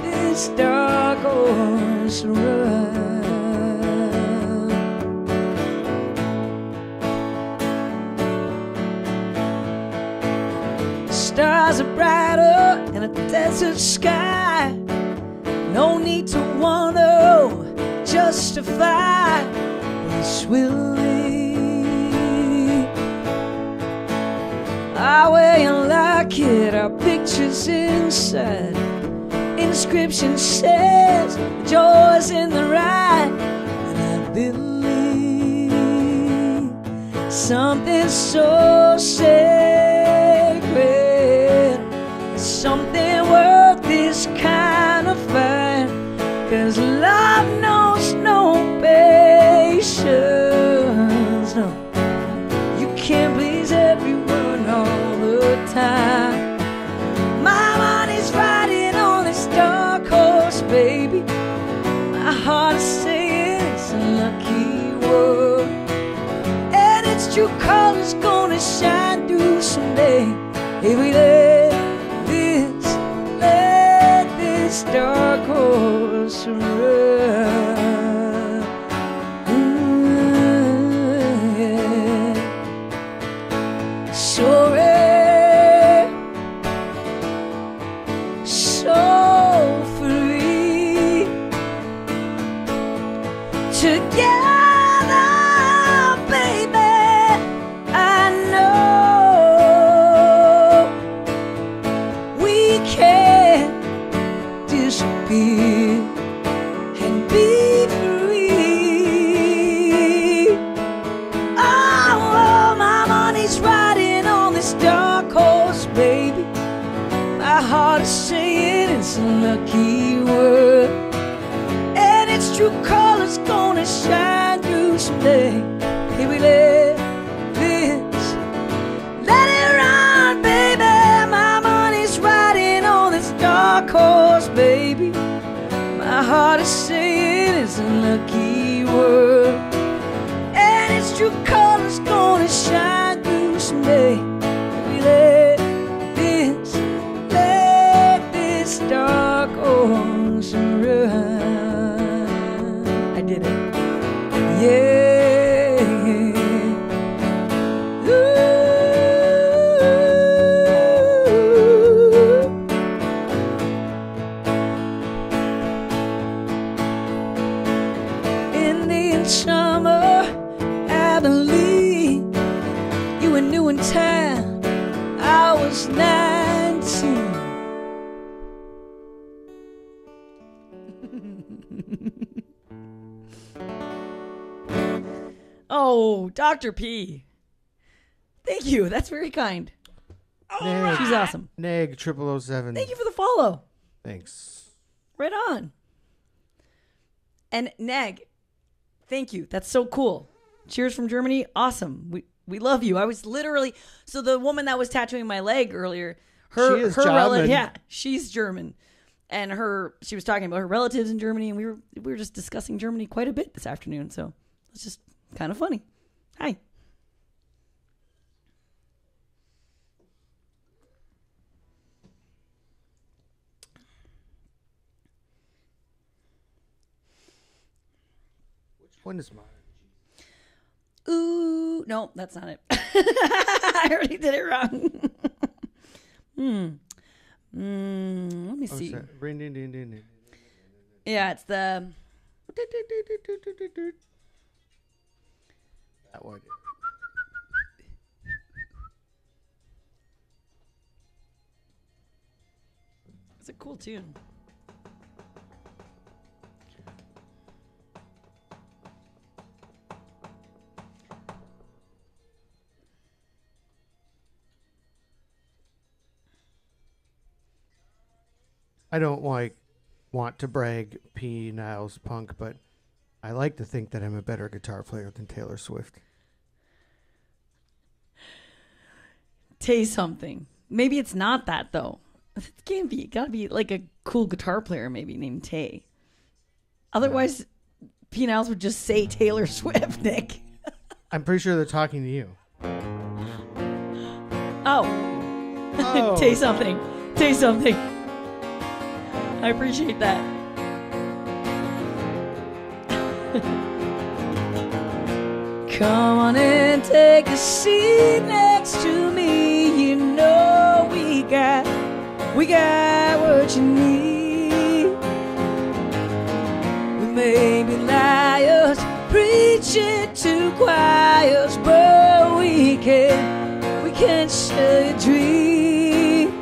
this dark horse run. Stars are brighter in a desert sky. No need to wonder, justify this will lead. Our way you like it, our pictures inside. Inscription says the joy's in the ride. And I believe something so sacred, something worth this kind of fight. 'Cause love knows no patience. No, you can't please everyone all the time. My money's riding on this dark horse, baby. My heart is saying it's a lucky world, and its true colors gonna shine through someday if we let this dark horse run. Yeah. So rare, so free, together, baby. I know we can disappear and be free. Oh, my money's riding on this dark horse, baby. My heart is saying it's a lucky world, and its true colors gonna shine through someday. Here we let it run, baby. My money's riding on this dark horse, baby. My heart is saying it's a lucky world, and its true colors gonna shine through someday. We let this dark horse run. I did it. Yeah. Indian summer, I believe you were new in town. I was 19. Oh, Dr. P. Thank you. That's very kind. Neg, She's awesome. Neg 0007. Thank you for the follow. Thanks. Right on. And Neg, thank you. That's so cool. Cheers from Germany. Awesome. We love you. I was literally, so the woman that was tattooing my leg earlier, She is German. yeah, she's German. And she was talking about her relatives in Germany, and we were just discussing Germany quite a bit this afternoon. So it's just kind of funny. Hi. Which one is mine? Ooh, no, that's not it. I already did it wrong. Let me see. Yeah, it's the. That one. It's a cool tune. I don't want to brag P. Niles Punk, but I like to think that I'm a better guitar player than Taylor Swift. Tay something. Maybe it's not that though. It can't be. It gotta be like a cool guitar player maybe named Tay. Otherwise, P. Niles would just say Taylor Swift, Nick. I'm pretty sure they're talking to you. Oh. Tay something. Tay something. I appreciate that. Come on and take a seat next to me. You know we got what you need. We may be liars, preaching to choirs, but we can share your dreams.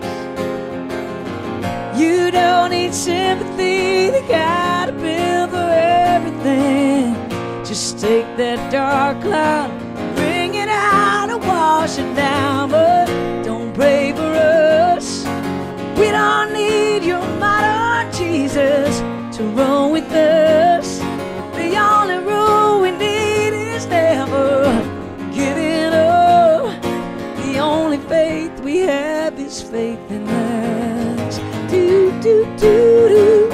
You don't need sympathy, they got a bill for everything. Just take that dark cloud, bring it out and wash it down. But don't pray for us. We don't need your modern Jesus to roll with us. The only rule we need is never giving up. The only faith we have is faith in us. Do do do do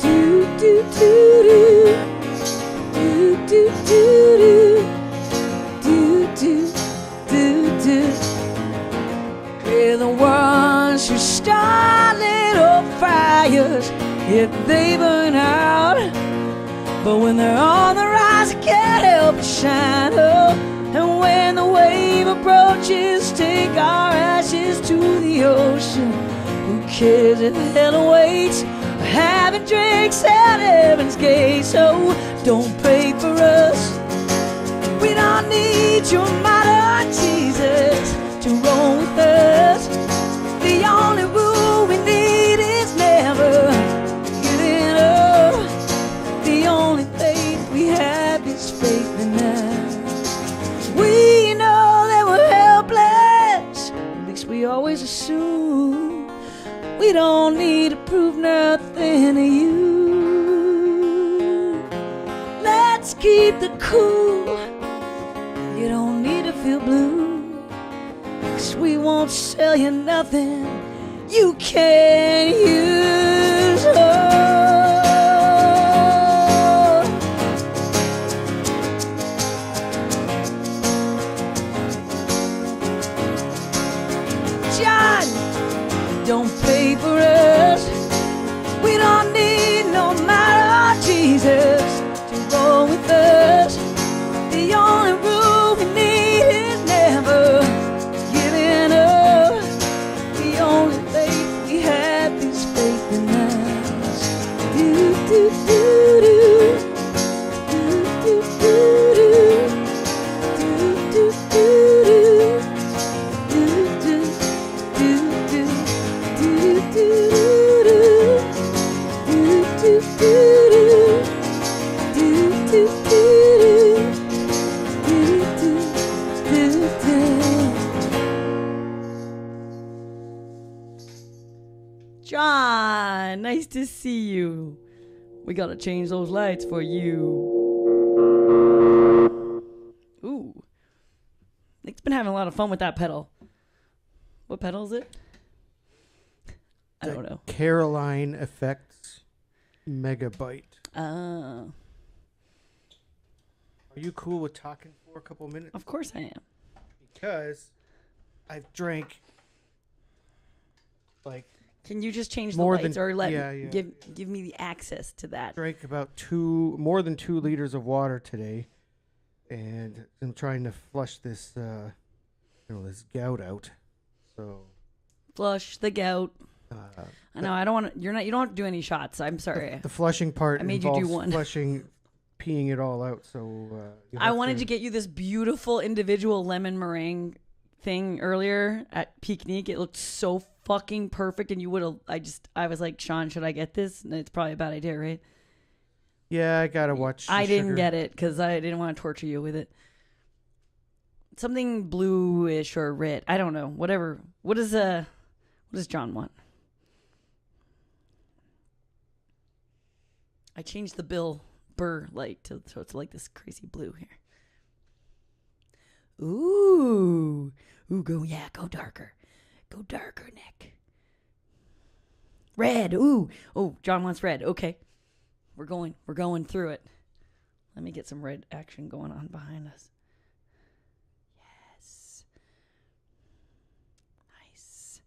do do do do do do do do do do. We're the ones who start little fires if they burn out. But when they're on the rise, I can't help but shine up. And when the wave approaches, take our ashes to the ocean. Who cares if hell awaits? We're having drinks at heaven's gate. So don't pray for us. We don't need your modern Jesus to roll with us. The only rule we need is never giving up. The only faith we have is faith in us. We know that we're helpless, at least we always assume. We don't need to prove nothing to you. Let's keep the cool. You don't need to feel blue, 'cause we won't sell you nothing you can't use. John, don't pay for us. We don't need no matter Jesus to roll with us. The only rule we need is never giving up. The only faith we have is faith in us. Do do do do do do do do do do John, nice to see you. We gotta change those lights for you. Ooh. Nick's been having a lot of fun with that pedal. What pedal is it? I don't know. Caroline Effects Megabyte. Ah. Are you cool with talking for a couple minutes? Of course I am. Because I've drank like. Can you just change the more lights than, or let yeah, yeah. give me the access to that? Drank about more than 2 liters of water today, and I'm trying to flush this, this gout out. So Flush the gout. I know. I don't want to. You don't have to do any shots. I'm sorry. The flushing part I made you involves do one. flushing, peeing it all out. So I wanted to get you this beautiful individual lemon meringue thing earlier at Picnic. It looked so fucking perfect, and you would have. I was like, Sean, should I get this? And it's probably a bad idea, right? Yeah, I gotta watch. I didn't get it because I didn't want to torture you with it. Something bluish or red. I don't know. Whatever. What does John want? I changed the Bill Burr light so it's like this crazy blue here. Ooh, go darker. Go darker, Nick. Red. Ooh. Oh, John wants red. Okay. We're going through it. Let me get some red action going on behind us. Yes. Nice.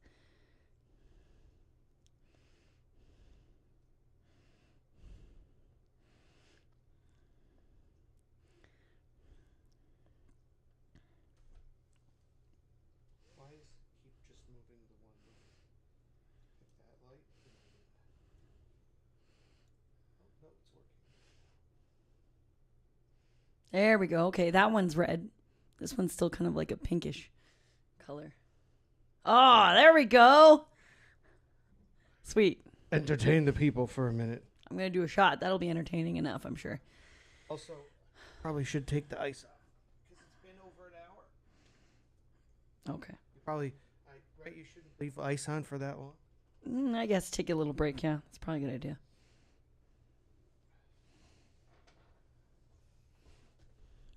Why is keep just moving the one with that light? Oh, no, it's working. There we go. Okay, that one's red. This one's still kind of like a pinkish color. Oh, there we go. Sweet. Entertain the people for a minute. I'm going to do a shot. That'll be entertaining enough, I'm sure. Also, probably should take the ice off because it's been over an hour. Okay. Right? You shouldn't leave ice on for that long. I guess take a little break, yeah. That's probably a good idea.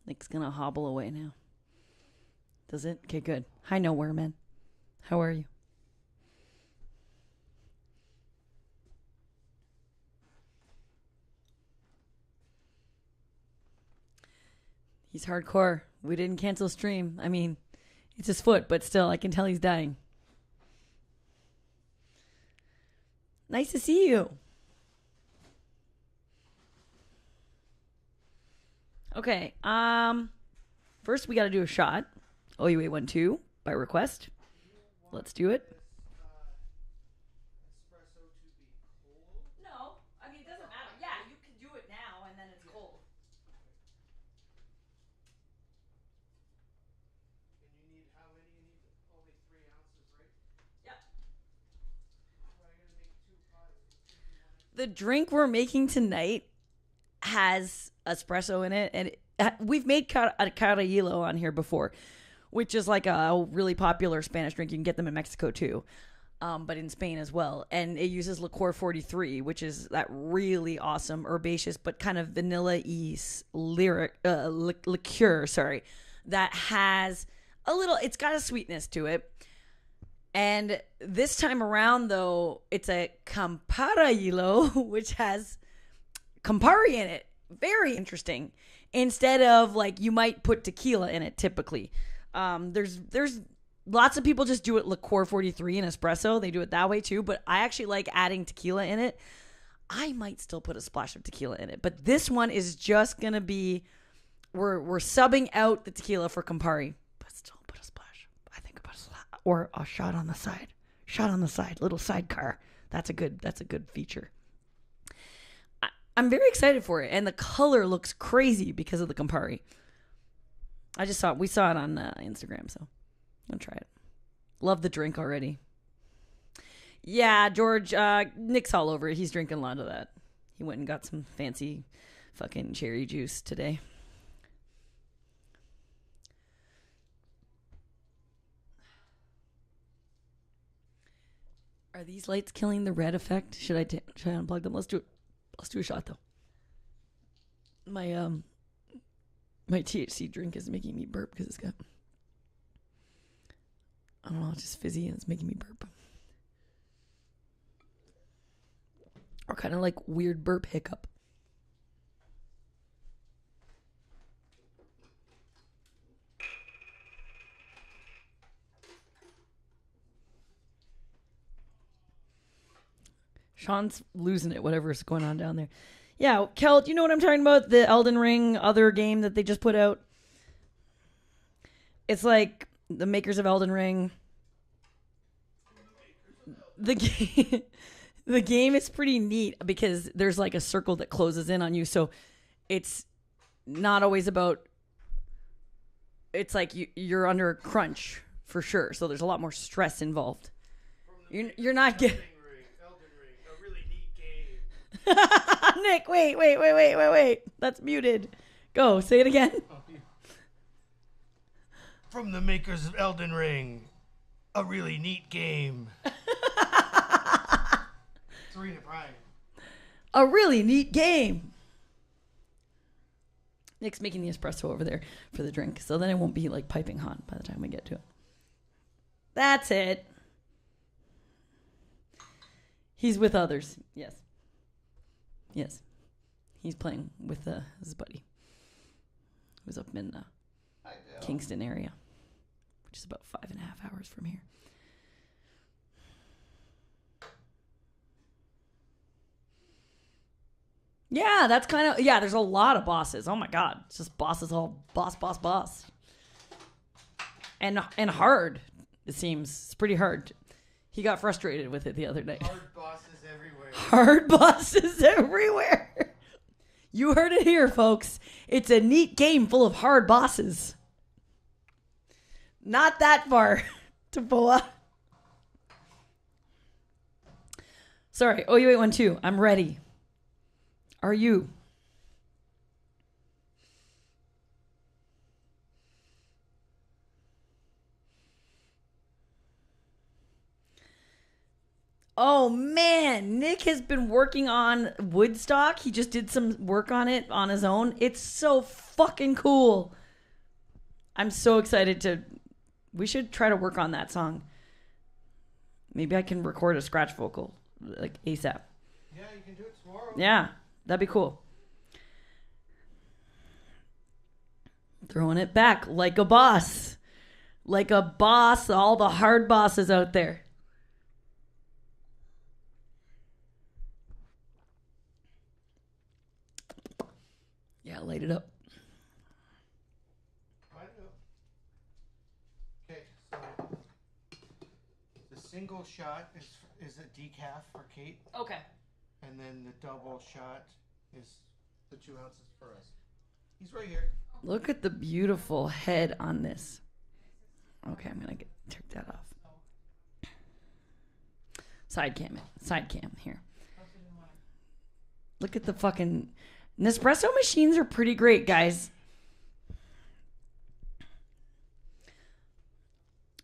Nick's going to hobble away now. Does it? Okay, good. Hi, Nowhere Man. How are you? He's hardcore. We didn't cancel stream. I mean, it's his foot, but still, I can tell he's dying. Nice to see you. Okay. First we got to do a shot. OUA12 by request. Let's do it. No, I mean it doesn't matter. Yeah, you can do it now and then it's cold. And you need how many? You need only 3 ounces, right? Yep. Well, I'm gonna make 2 pots. The drink we're making tonight has espresso in it, and we've made carajillo on here before, which is like a really popular Spanish drink. You can get them in Mexico too, but in Spain as well. And it uses liqueur 43, which is that really awesome herbaceous but kind of vanilla-y liqueur. Sorry, that has a little. It's got a sweetness to it. And this time around, though, it's a Camparajillo, which has Campari in it. Very interesting. Instead of, like, you might put tequila in it typically. There's lots of people just do it liqueur 43 and espresso. They do it that way too. But I actually like adding tequila in it. I might still put a splash of tequila in it. But this one is just going to be, we're subbing out the tequila for Campari. But still put a splash. I think about a splash. Or a shot on the side. Shot on the side. Little sidecar. That's a good feature. I'm very excited for it. And the color looks crazy because of the Campari. We saw it on Instagram, so I'm going to try it. Love the drink already. Yeah, George, Nick's all over it. He's drinking a lot of that. He went and got some fancy fucking cherry juice today. Are these lights killing the red effect? Should I unplug them? Let's do it. Let's do a shot, though. My THC drink is making me burp because it's got, I don't know, it's just fizzy and it's making me burp. Or kind of like weird burp hiccup. Sean's losing it, whatever's going on down there. Yeah, Kelt, you know what I'm talking about? The Elden Ring other game that they just put out? It's like the makers of Elden Ring. The game, the game is pretty neat because there's like a circle that closes in on you. So it's not always about. It's like you're under a crunch for sure. So there's a lot more stress involved. You're not getting. Elden Ring, a really neat game. Nick, wait. That's muted. Go, say it again. From the makers of Elden Ring, a really neat game. Serena Bryan. A really neat game. Nick's making the espresso over there for the drink, so then it won't be like piping hot by the time we get to it. That's it. He's with others. Yes. He's playing with his buddy, who's up in Kingston area, which is about 5.5 hours from here. Yeah, that's kind of, there's a lot of bosses. Oh my God. It's just bosses, all boss. And hard, it seems. It's pretty hard. He got frustrated with it the other day. Hard bosses everywhere. You heard it here, folks. It's a neat game full of hard bosses. Not that far, Tapoa. Sorry, OU812, I'm ready. Are you? Oh man, Nick has been working on Woodstock. He just did some work on it on his own. It's so fucking cool. I'm so excited we should try to work on that song. Maybe I can record a scratch vocal like ASAP. Yeah, you can do it tomorrow. Yeah. That'd be cool. Throwing it back like a boss. Like a boss, all the hard bosses out there. Yeah, light it up. Okay, so the single shot is a decaf for Kate. Okay. And then the double shot is the 2 ounces for us. He's right here. Look at the beautiful head on this. Okay, I'm going to take that off. Side cam here. Look at the fucking... Nespresso machines are pretty great, guys.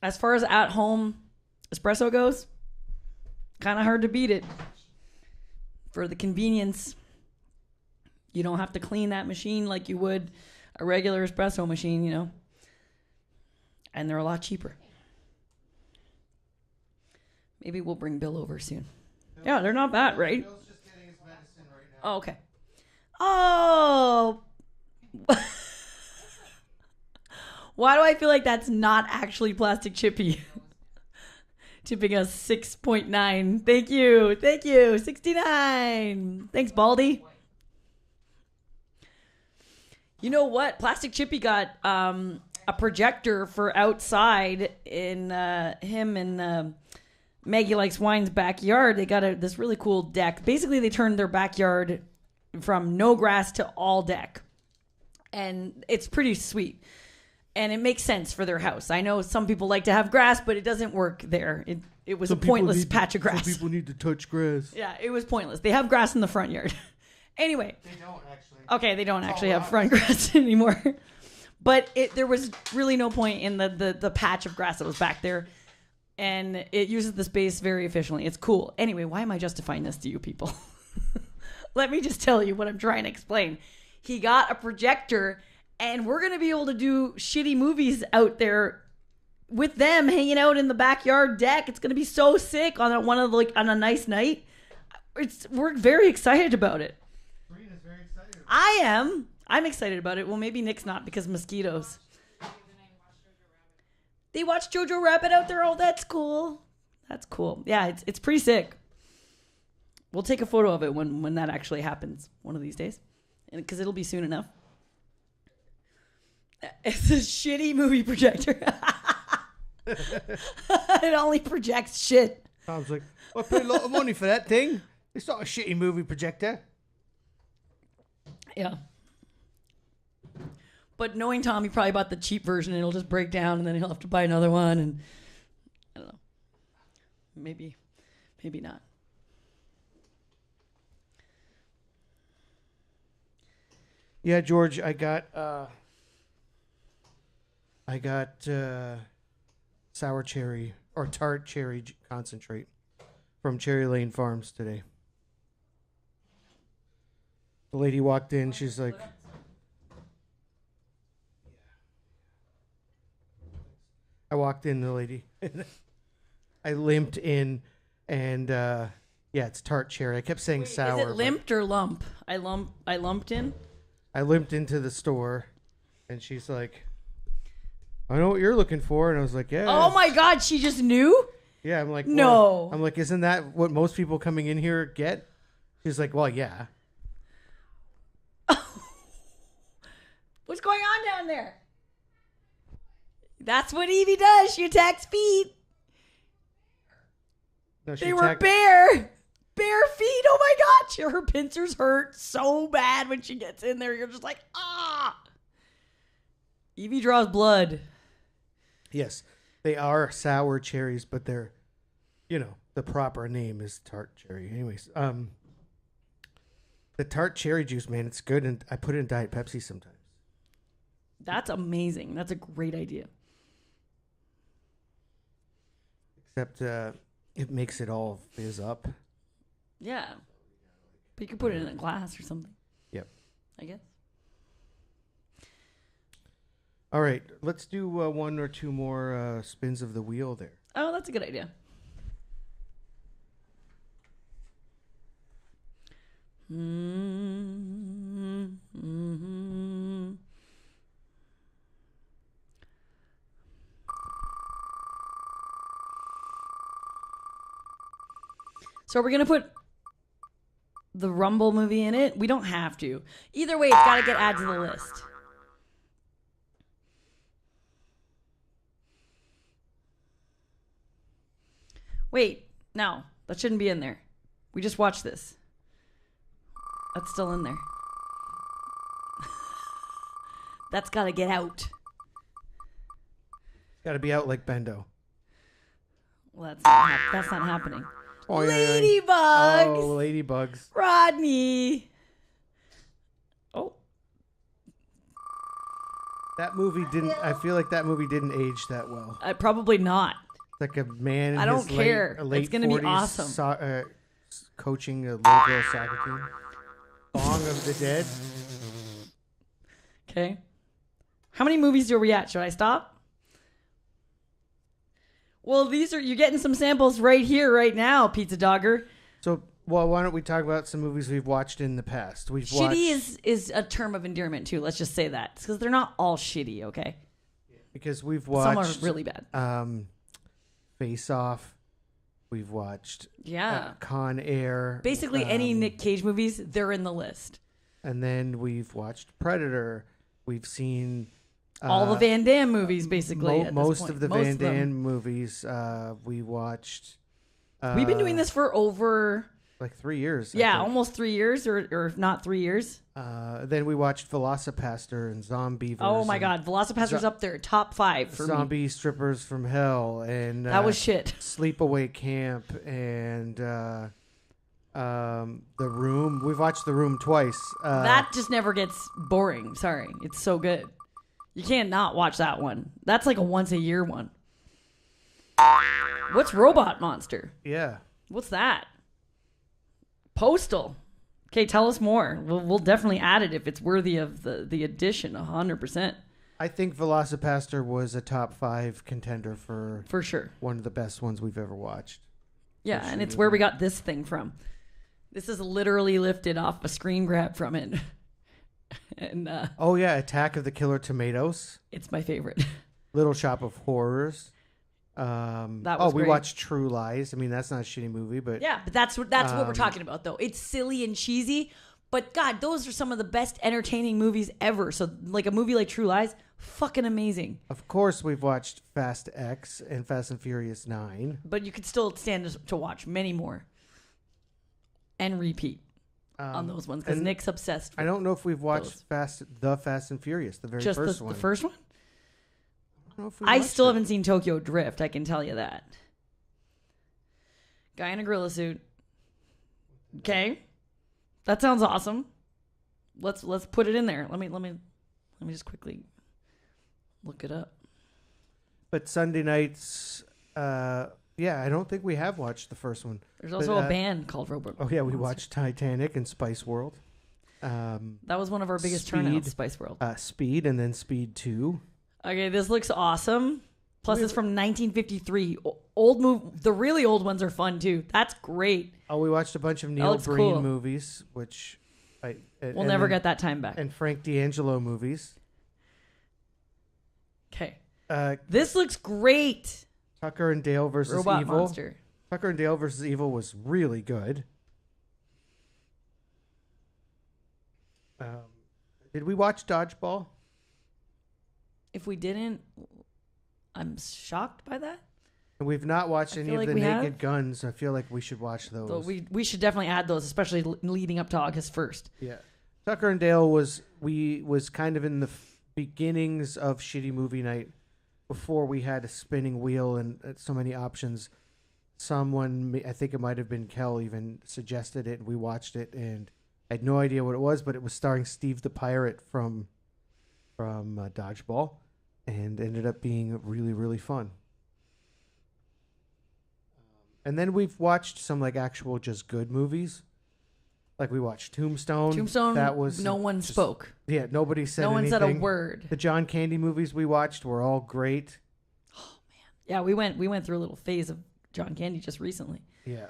As far as at-home espresso goes, kind of hard to beat it. For the convenience, you don't have to clean that machine like you would a regular espresso machine, and they're a lot cheaper. Maybe we'll bring Bill over soon. Yeah, they're not bad, right? Bill's just getting his medicine right now. Oh, okay. Oh. Why do I feel like that's not actually Plastic Chippy? Tipping us 6.9. Thank you. 69. Thanks, Baldy. You know what? Plastic Chippy got a projector for outside in him and Maggie Likes Wine's backyard. They got this really cool deck. Basically, they turned their backyard from no grass to all deck. And it's pretty sweet. And it makes sense for their house. I know some people like to have grass, but it doesn't work there. It was a pointless patch of grass. Some people need to touch grass. Yeah, it was pointless. They have grass in the front yard. Anyway. They don't actually. Okay, they don't actually have front grass anymore. But there was really no point in the patch of grass that was back there. And it uses the space very efficiently. It's cool. Anyway, why am I justifying this to you people? Let me just tell you what I'm trying to explain. He got a projector, and we're going to be able to do shitty movies out there with them hanging out in the backyard deck. It's going to be so sick on on a nice night. We're very excited about it. Serena's very excited. I am. I'm excited about it. Well, maybe Nick's not because mosquitoes. They watch Jojo Rabbit out there. Oh, that's cool. That's cool. Yeah, it's pretty sick. We'll take a photo of it when that actually happens one of these days, because it'll be soon enough. It's a shitty movie projector. It only projects shit. Tom's like, I paid a lot of money for that thing. It's not a shitty movie projector. Yeah. But knowing Tom, he probably bought the cheap version and it'll just break down and then he'll have to buy another one. And I don't know. Maybe not. Yeah, George, I got sour cherry or tart cherry concentrate from Cherry Lane Farms today. The lady walked in. She's like, I walked in, the lady. I limped in, and yeah, it's tart cherry. I kept saying sour. Is it limped or lump? I lumped in. I limped into the store, and she's like, I know what you're looking for. And I was like, yeah. Oh my God, she just knew? Yeah, I'm like, no. Well, I'm like, isn't that what most people coming in here get? She's like, well, yeah. What's going on down there? That's what Evie does. She attacks feet. No, they were bare feet. Oh my God. Her pincers hurt so bad when she gets in there. You're just like, ah. Evie draws blood. Yes, they are sour cherries, but they're, the proper name is tart cherry. Anyways, the tart cherry juice, man, it's good, and I put it in Diet Pepsi sometimes. That's amazing. That's a great idea. Except it makes it all fizz up. Yeah. But you could put it in a glass or something. Yep. I guess. All right. Let's do one or two more spins of the wheel there. Oh, that's a good idea. Mm-hmm. So we're going to put the Rumble movie in it? We don't have to. Either way, it's got to get added to the list. Wait, no. That shouldn't be in there. We just watched this. That's still in there. That's got to get out. Got to be out like Bendo. Well, that's not happening. Oh, Ladybugs. Oh, ladybugs. Rodney. Oh. That movie didn't. I feel like that movie didn't age that well. Probably not. Like a man. In I don't his care. Late it's gonna be 40s awesome. Coaching a little girl soccer team. Song of the Dead. Okay. How many movies are we at? Should I stop? Well, you're getting some samples right here, right now, Pizza Dogger. So, why don't we talk about some movies we've watched in the past? Shitty is a term of endearment, too. Let's just say that. Because they're not all shitty, okay? Because we've watched... Some are really bad. Face Off. We've watched... Yeah. Con Air. Basically, any Nick Cage movies, they're in the list. And then we've watched Predator. We've seen... all the Van Damme movies, basically. Most of the Van Damme movies we watched. We've been doing this for over... like 3 years. Yeah, almost 3 years, or if not 3 years. Then we watched Velocipaster and Zombie. Oh my God, Velocipaster's up there, top 5 for Zombie Strippers from Hell, and that was shit. Sleepaway Camp and The Room. We've watched The Room twice. That just never gets boring. Sorry, it's so good. You can't not watch that one. That's like a once a year one. What's Robot Monster? Yeah. What's that? Postal. Okay, tell us more. We'll definitely add it if it's worthy of the addition, 100%. I think Velocipaster was a top 5 contender for sure. One of the best ones we've ever watched. Yeah, and it's where we got this thing from. This is literally lifted off a screen grab from it. And oh yeah, Attack of the Killer Tomatoes. It's my favorite. Little Shop of Horrors. That was we great. watched True Lies. I mean, that's not a shitty movie, but yeah, but that's what we're talking about, though. It's silly and cheesy, but God, those are some of the best entertaining movies ever. So, like a movie like True Lies, fucking amazing. Of course, we've watched Fast X and Fast and Furious 9. But you could still stand to watch many more and repeat on those ones because Nick's obsessed with I don't know if we've watched those. Fast and Furious, the very Just first one. the first one? I don't know if we I watched still it. haven't seen Tokyo Drift, I can tell you that. Guy in a gorilla suit. Okay. That sounds awesome. Let's put it in there. Let me just quickly look it up. But Sunday nights, I don't think we have watched the first one. There's also a band called Robot. Oh yeah, we watched Titanic and Spice World. That was one of our biggest Speed, turnouts, Spice World. Speed and then Speed 2. Okay, this looks awesome. Plus, it's from 1953. Old the really old ones are fun too. That's great. Oh, we watched a bunch of Neil looks Breen cool. movies, which We'll never get that time back. And Frank D'Angelo movies. Okay. This looks great. Tucker and Dale versus Robot Evil. Monster. Tucker and Dale versus Evil was really good. Did we watch Dodgeball? If we didn't, I'm shocked by that. And we've not watched any feel of like the we Naked have. Guns. I feel like we should watch those. So we should definitely add those, especially leading up to August 1st. Yeah. Tucker and Dale was kind of in the beginnings of Shitty Movie Night before we had a spinning wheel and so many options. Someone, I think it might have been Kel, even suggested it, and we watched it, and I had no idea what it was, but it was starring Steve the Pirate from Dodgeball, and ended up being really, really fun. And then we've watched some like actual just good movies. Like we watched Tombstone. Tombstone, that was no one just- spoke. Yeah, nobody said No one anything. said a word. The John Candy movies we watched were all great. Yeah, we went through a little phase of John Candy just recently. Yeah.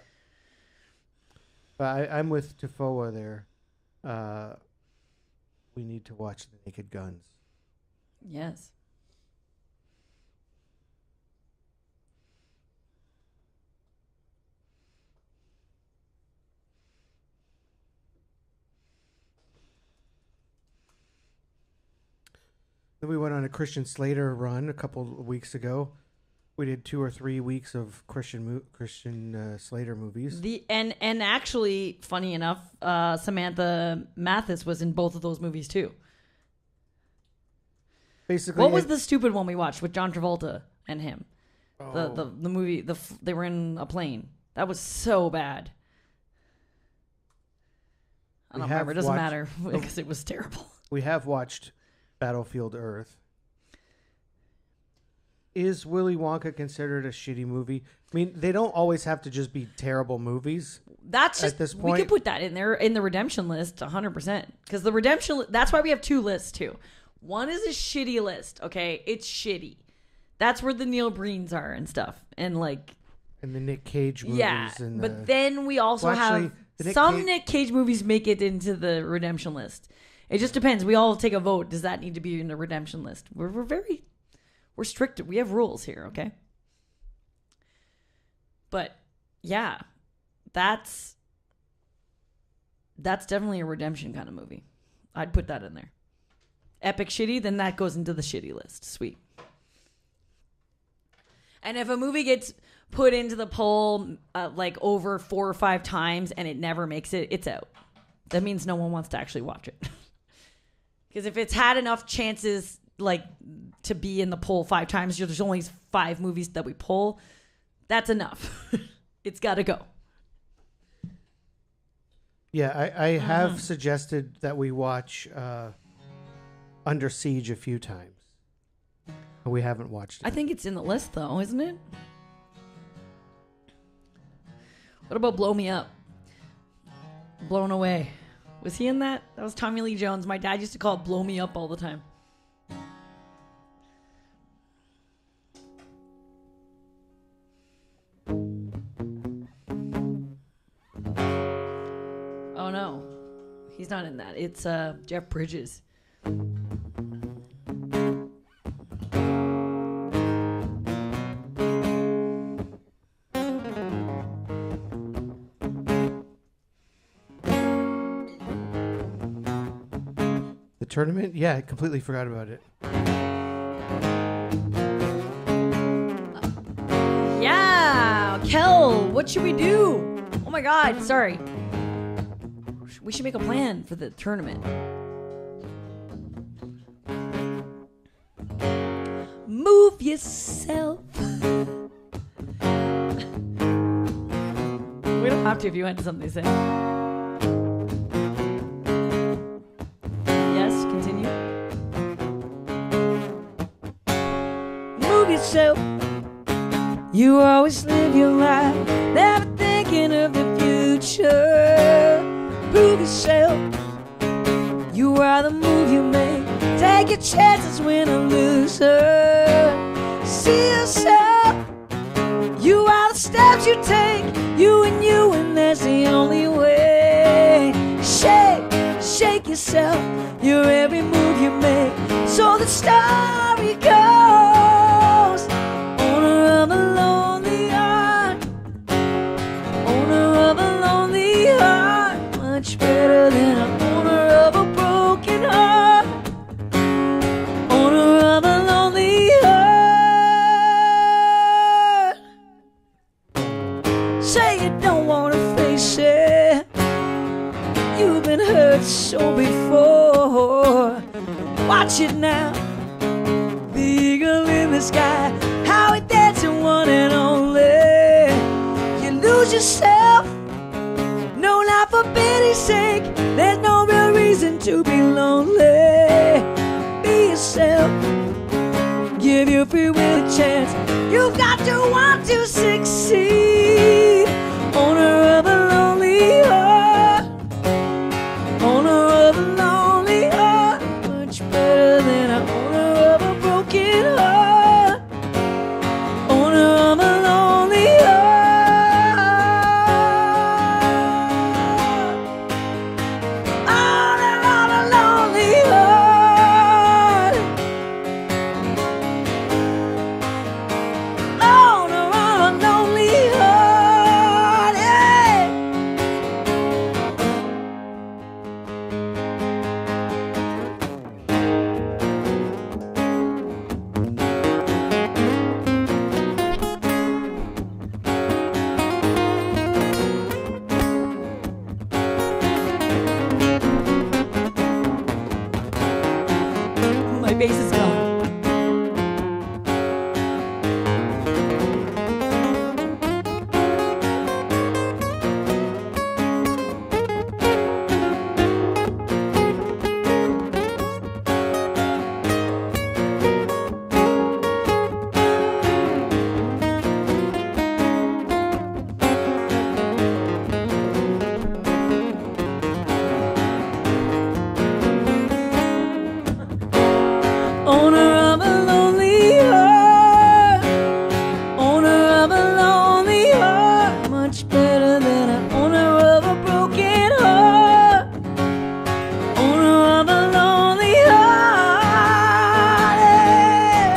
But I'm with Tafoa there. We need to watch The Naked Guns. Yes. Then we went on a Christian Slater run a couple of weeks ago. We did 2 or 3 weeks of Christian Slater movies. And actually, funny enough, Samantha Mathis was in both of those movies too. Basically, what was the stupid one we watched with John Travolta and him? Oh. The movie they were in a plane. That was so bad. I don't remember. It doesn't matter because it was terrible. We have watched Battlefield Earth. Is Willy Wonka considered a shitty movie? I mean, they don't always have to just be terrible movies. That's just, at this point. we could put that in there in the redemption list 100%. Because the redemption, that's why we have 2 lists too. One is a shitty list, okay? It's shitty. That's where the Neil Breens are and stuff. And like... And the Nick Cage movies. Yeah, and but then we also have... Nick Cage movies make it into the redemption list. It just depends. We all take a vote. Does that need to be in the redemption list? We're strict. We have rules here, okay? But yeah, that's definitely a redemption kind of movie. I'd put that in there. Epic shitty, then that goes into the shitty list. Sweet. And if a movie gets put into the poll like over 4 or 5 times and it never makes it, it's out. That means no one wants to actually watch it. Because if it's had enough chances like to be in the poll 5 times, there's only 5 movies that we pull, that's enough. It's got to go. Yeah, I have suggested that we watch Under Siege a few times. We haven't watched it. I think it's in the list though, isn't it? What about Blow Me Up? Blown Away. Was he in that? That was Tommy Lee Jones. My dad used to call it Blow Me Up all the time. Oh no. He's not in that. It's Jeff Bridges. The tournament? Yeah, I completely forgot about it. What should we do? Oh my God, sorry. We should make a plan for the tournament. Move yourself. We don't have to if you had something to say. Yes, continue. Move yourself. You always live your life, never thinking of the future. Prove yourself. You are the move you make. Take your chances, win or lose her. See yourself. You are the steps you take. You, and that's the only way. Shake yourself. Your every move you make. So the story goes. Owner of a lonely heart. Owner of a lonely heart. Much better than an owner of a broken heart. Owner of a lonely heart. Say you don't wanna face it. You've been hurt so before. Watch it now. The eagle in the sky, how it dancing one and only. You lose yourself. No, not for pity's sake. There's no real reason to be lonely. Be yourself. Give your free will a chance. You've got to want to succeed. Owner of a lonely heart. Owner of a lonely heart. Much better than an owner of a broken heart. Owner of a lonely heart. Owner of a lonely heart. Owner of a lonely heart. Yeah. My base is gone. Owner of a lonely heart. Owner of a lonely heart. Much better than an owner of a broken heart. Owner of a lonely heart. Yeah.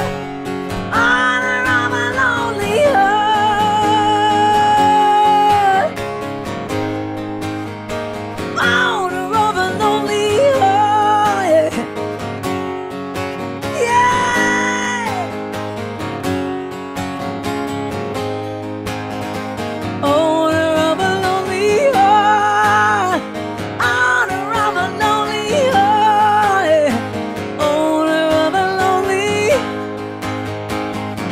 Owner of a lonely heart. Owner of a lonely heart. Yeah. Yeah. Owner of a lonely heart. Owner of a lonely heart. Yeah. Owner of a lonely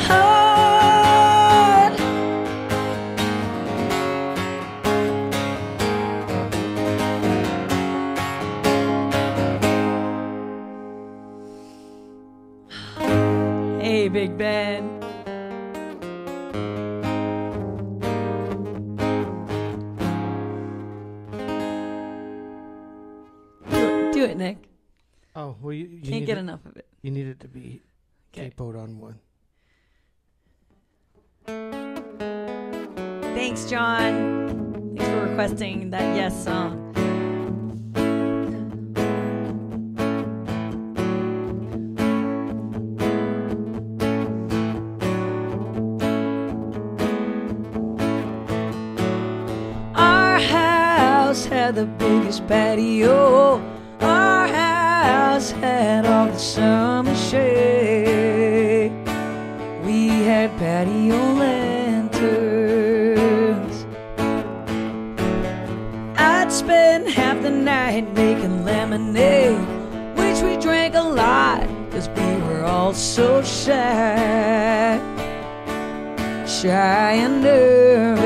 heart. Hey, Big Ben. Do it, Nick. Oh, well, you Can't need get it- enough of it. You need it to be Okay. capoed on one. Thanks, John. Thanks for requesting that yes song. Our house had the biggest patio. Our house had all the summer shade. We had patio lanterns. lemonade, which we drank a lot, 'cause we were all so shy, shy and nervous.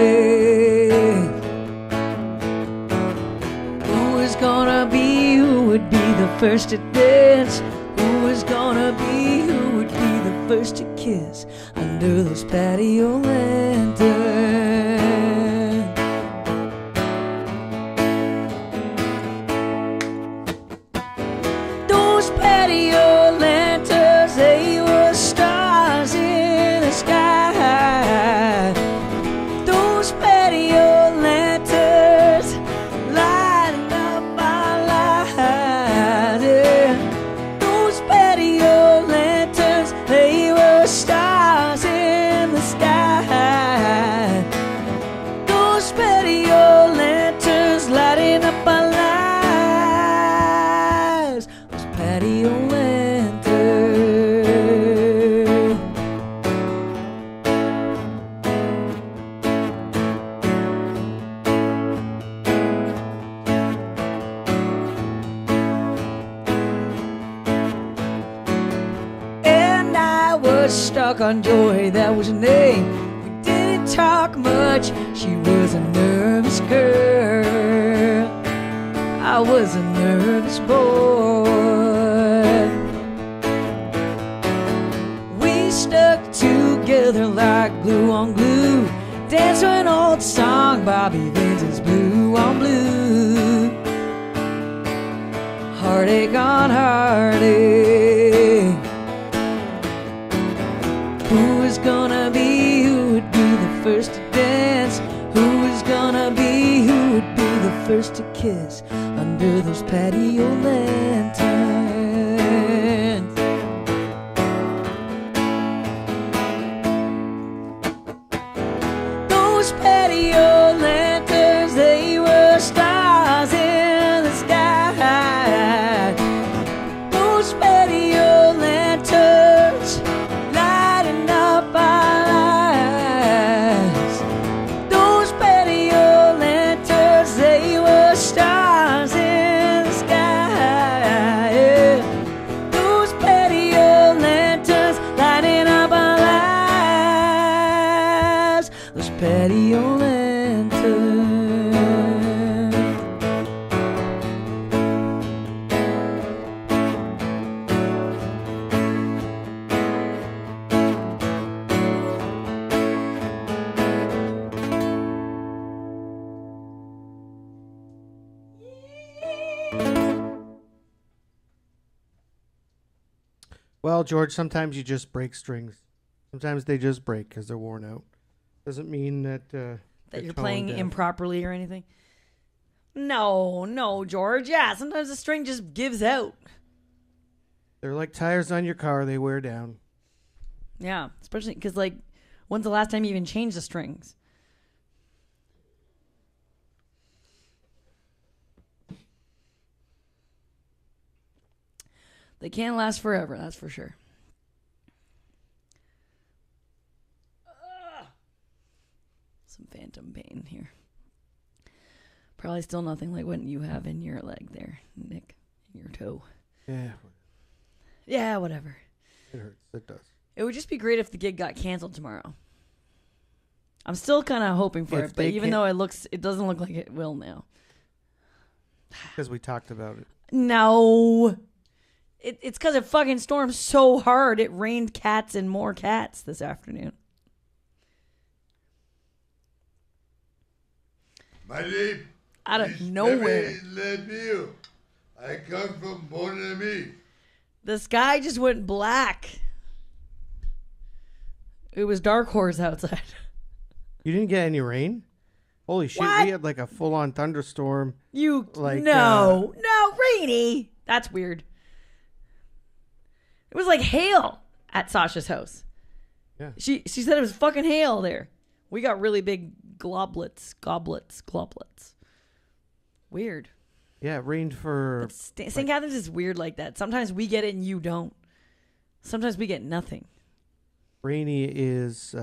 Who was gonna be, who would be the first to dance? Who was gonna be, who would be the first to kiss under those patio lanterns? Those patio lanterns, they were stars in the sky. Those patio lanterns lighting up our lives. Yeah. Those patio lanterns, they were stars in the sky. Those patio lanterns lighting up our lives. Those patio lanterns. And I was stuck on Joy, that was her name. We didn't talk much, she was a nervous girl. I was a nervous boy. We stuck together like glue on glue. Danced to an old song, Bobby Vinton's Blue on Blue. Heartache on heartache. Who is gonna be, who would be the first to dance? Who is gonna be, who would be the first to kiss under those patio lanterns? Those patio lanterns, they were stars in the sky. Those patio lanterns lighting up our lives. Those patio lanterns, they were stars in the sky. Yeah. Those patio lanterns lighting up our lives. Those patio lanterns. Well, George, sometimes you just break strings. Sometimes they just break because they're worn out. Doesn't mean that That they're you're tone playing deaf. improperly or anything? No, George. Yeah, sometimes the string just gives out. They're like tires on your car; they wear down. Yeah, especially because, like, when's the last time you even changed the strings? They can't last forever, that's for sure. Some phantom pain here. Probably still nothing like what you have in your leg there, Nick, in your toe. Yeah, Yeah, whatever. it hurts. It does. It would just be great if the gig got canceled tomorrow. I'm still kind of hoping for If it, but they even can't- though it doesn't look like it will now. Because we talked about it. No. It's because it fucking stormed so hard it rained cats and more cats this afternoon. My name Out of is nowhere. Lemire. I come from Mon Ami. The sky just went black. It was dark horse outside. You didn't get any rain? Holy shit! What? We had like a full-on thunderstorm. You Like, no rainy. That's weird. It was like hail at Sasha's house. Yeah. She said it was fucking hail there. We got really big goblets. Weird. Yeah, it rained for. St. Catharines is weird like that. Sometimes we get it and you don't. Sometimes we get nothing. Rainy is.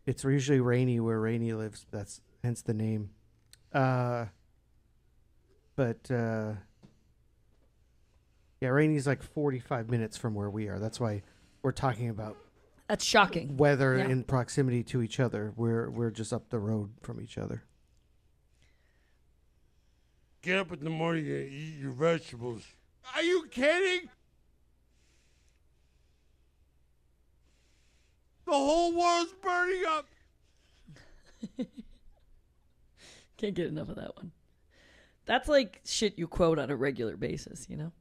It's usually rainy where Rainy lives. That's hence the name. But Yeah, Rainey's like 45 minutes from where we are. That's why we're talking about That's shocking. weather Yeah. in proximity to each other. We're just up the road from each other. Get up in the morning and eat your vegetables. Are you kidding? The whole world's burning up. Can't get enough of that one. That's like shit you quote on a regular basis, you know?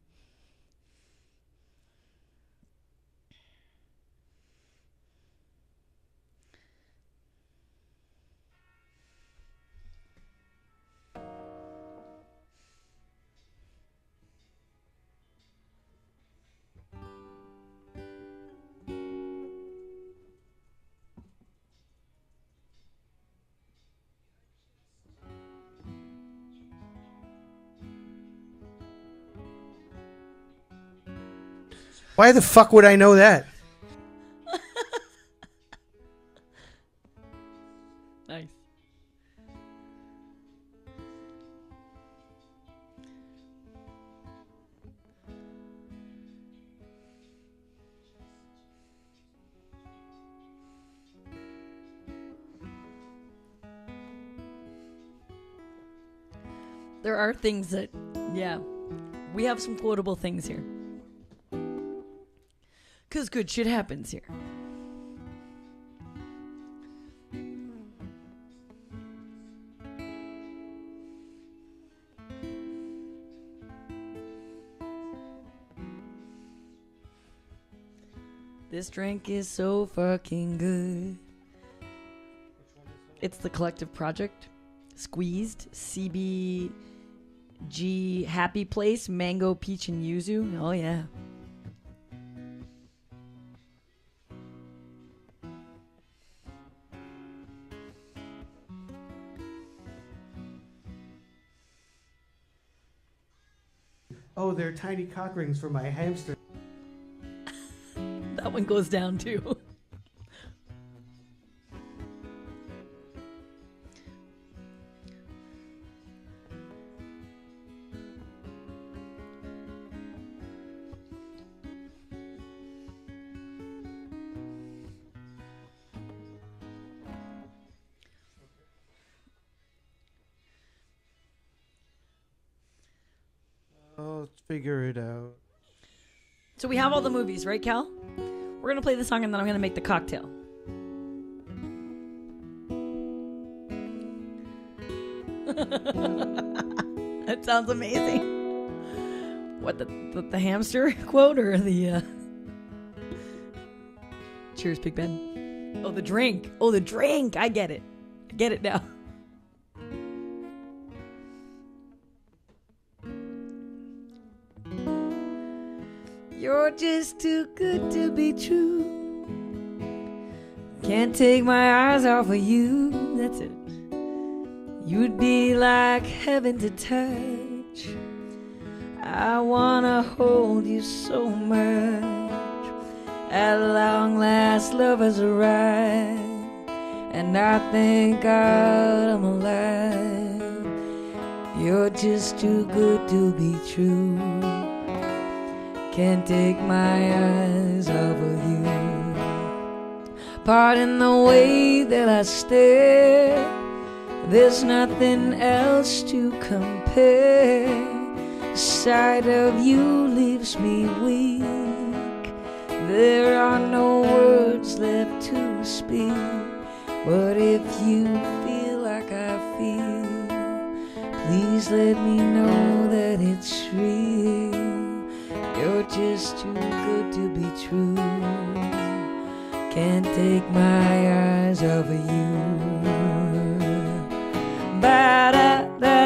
Why the fuck would I know that? Nice. There are things that, yeah, we have some quotable things here. Because good shit happens here. This drink is so fucking good. It's the Collective Project. Squeezed. CBG Happy Place. Mango, peach, and yuzu. Oh, yeah. Oh, they're tiny cock rings for my hamster. That one goes down too. I'll figure it out. So we have all the movies, right, Cal? We're going to play the song and then I'm going to make the cocktail. That sounds amazing. What, the hamster quote or the... Cheers, Big Ben. Oh, the drink. Oh, the drink. I get it. I get it now. You're just too good to be true. Can't take my eyes off of you. That's it. You'd be like heaven to touch. I wanna hold you so much. At long last, love has arrived, and I thank God I'm alive. You're just too good to be true. Can't take my eyes off of you. Pardon the way that I stare. There's nothing else to compare. The sight of you leaves me weak. There are no words left to speak. But if you feel like I feel, please let me know that it's real. You're just too good to be true. Can't take my eyes off of you. Ba-da-da-da.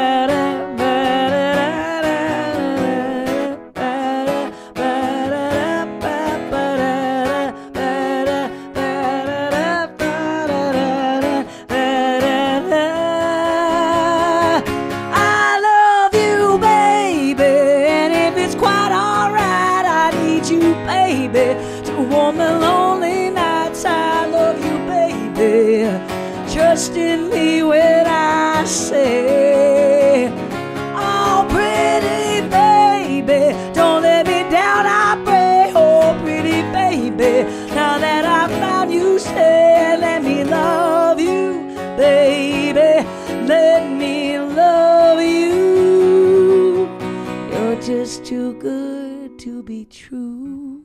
Trust in me when I say, oh, pretty baby, don't let me just too good to be true.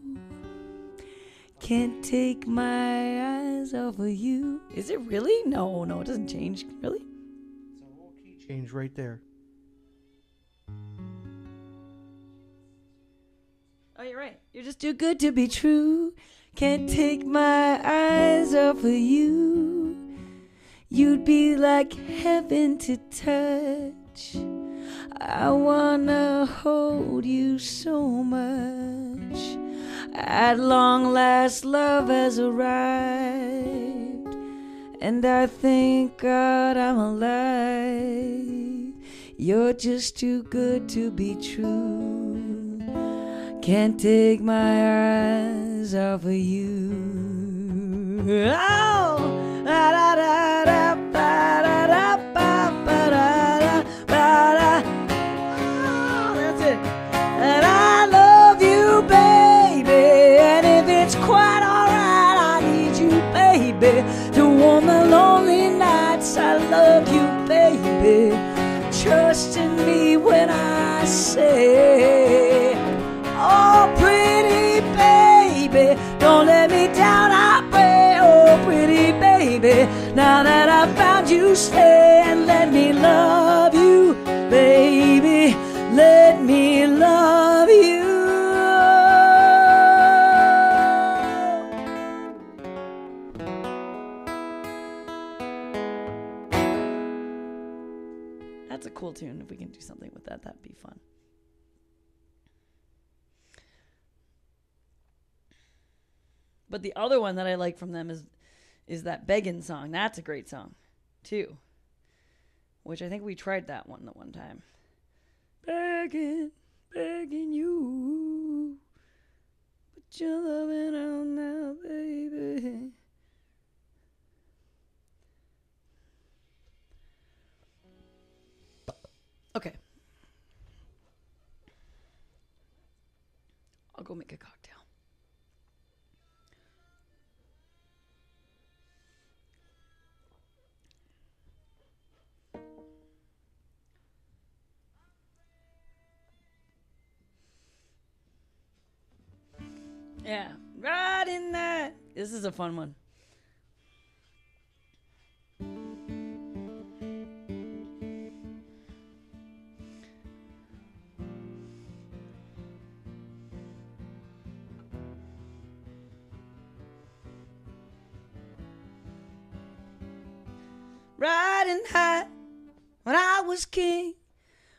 Can't take my eyes off of you. Is it really? No, it doesn't change. Really? It's a whole key change right there. Oh, you're right. You're just too good to be true. Can't take my eyes off of you. You'd be like heaven to touch. I wanna hold you so much. At long last, love has arrived, and I thank God I'm alive. You're just too good to be true. Can't take my eyes off of you. Oh, da da da da ba da da ba ba da da ba da. Oh, that's it. And I love you, baby. And if it's quite alright, I need you, baby, to warm the lonely nights. I love you, baby. Trust in me when I say, oh, pretty baby, don't let me down, I pray. Oh, pretty baby, now that I found you, stay and let me love you, baby. Let me love you. That's a cool tune. If we can do something with that, that'd be fun. But the other one that I like from them is that Beggin' song. That's a great song, too. Which I think we tried that one the one time. Begging you. Put your loving on now, baby. Okay. I'll go make a cocktail. Yeah, right in that. This is a fun one. Riding high when I was king.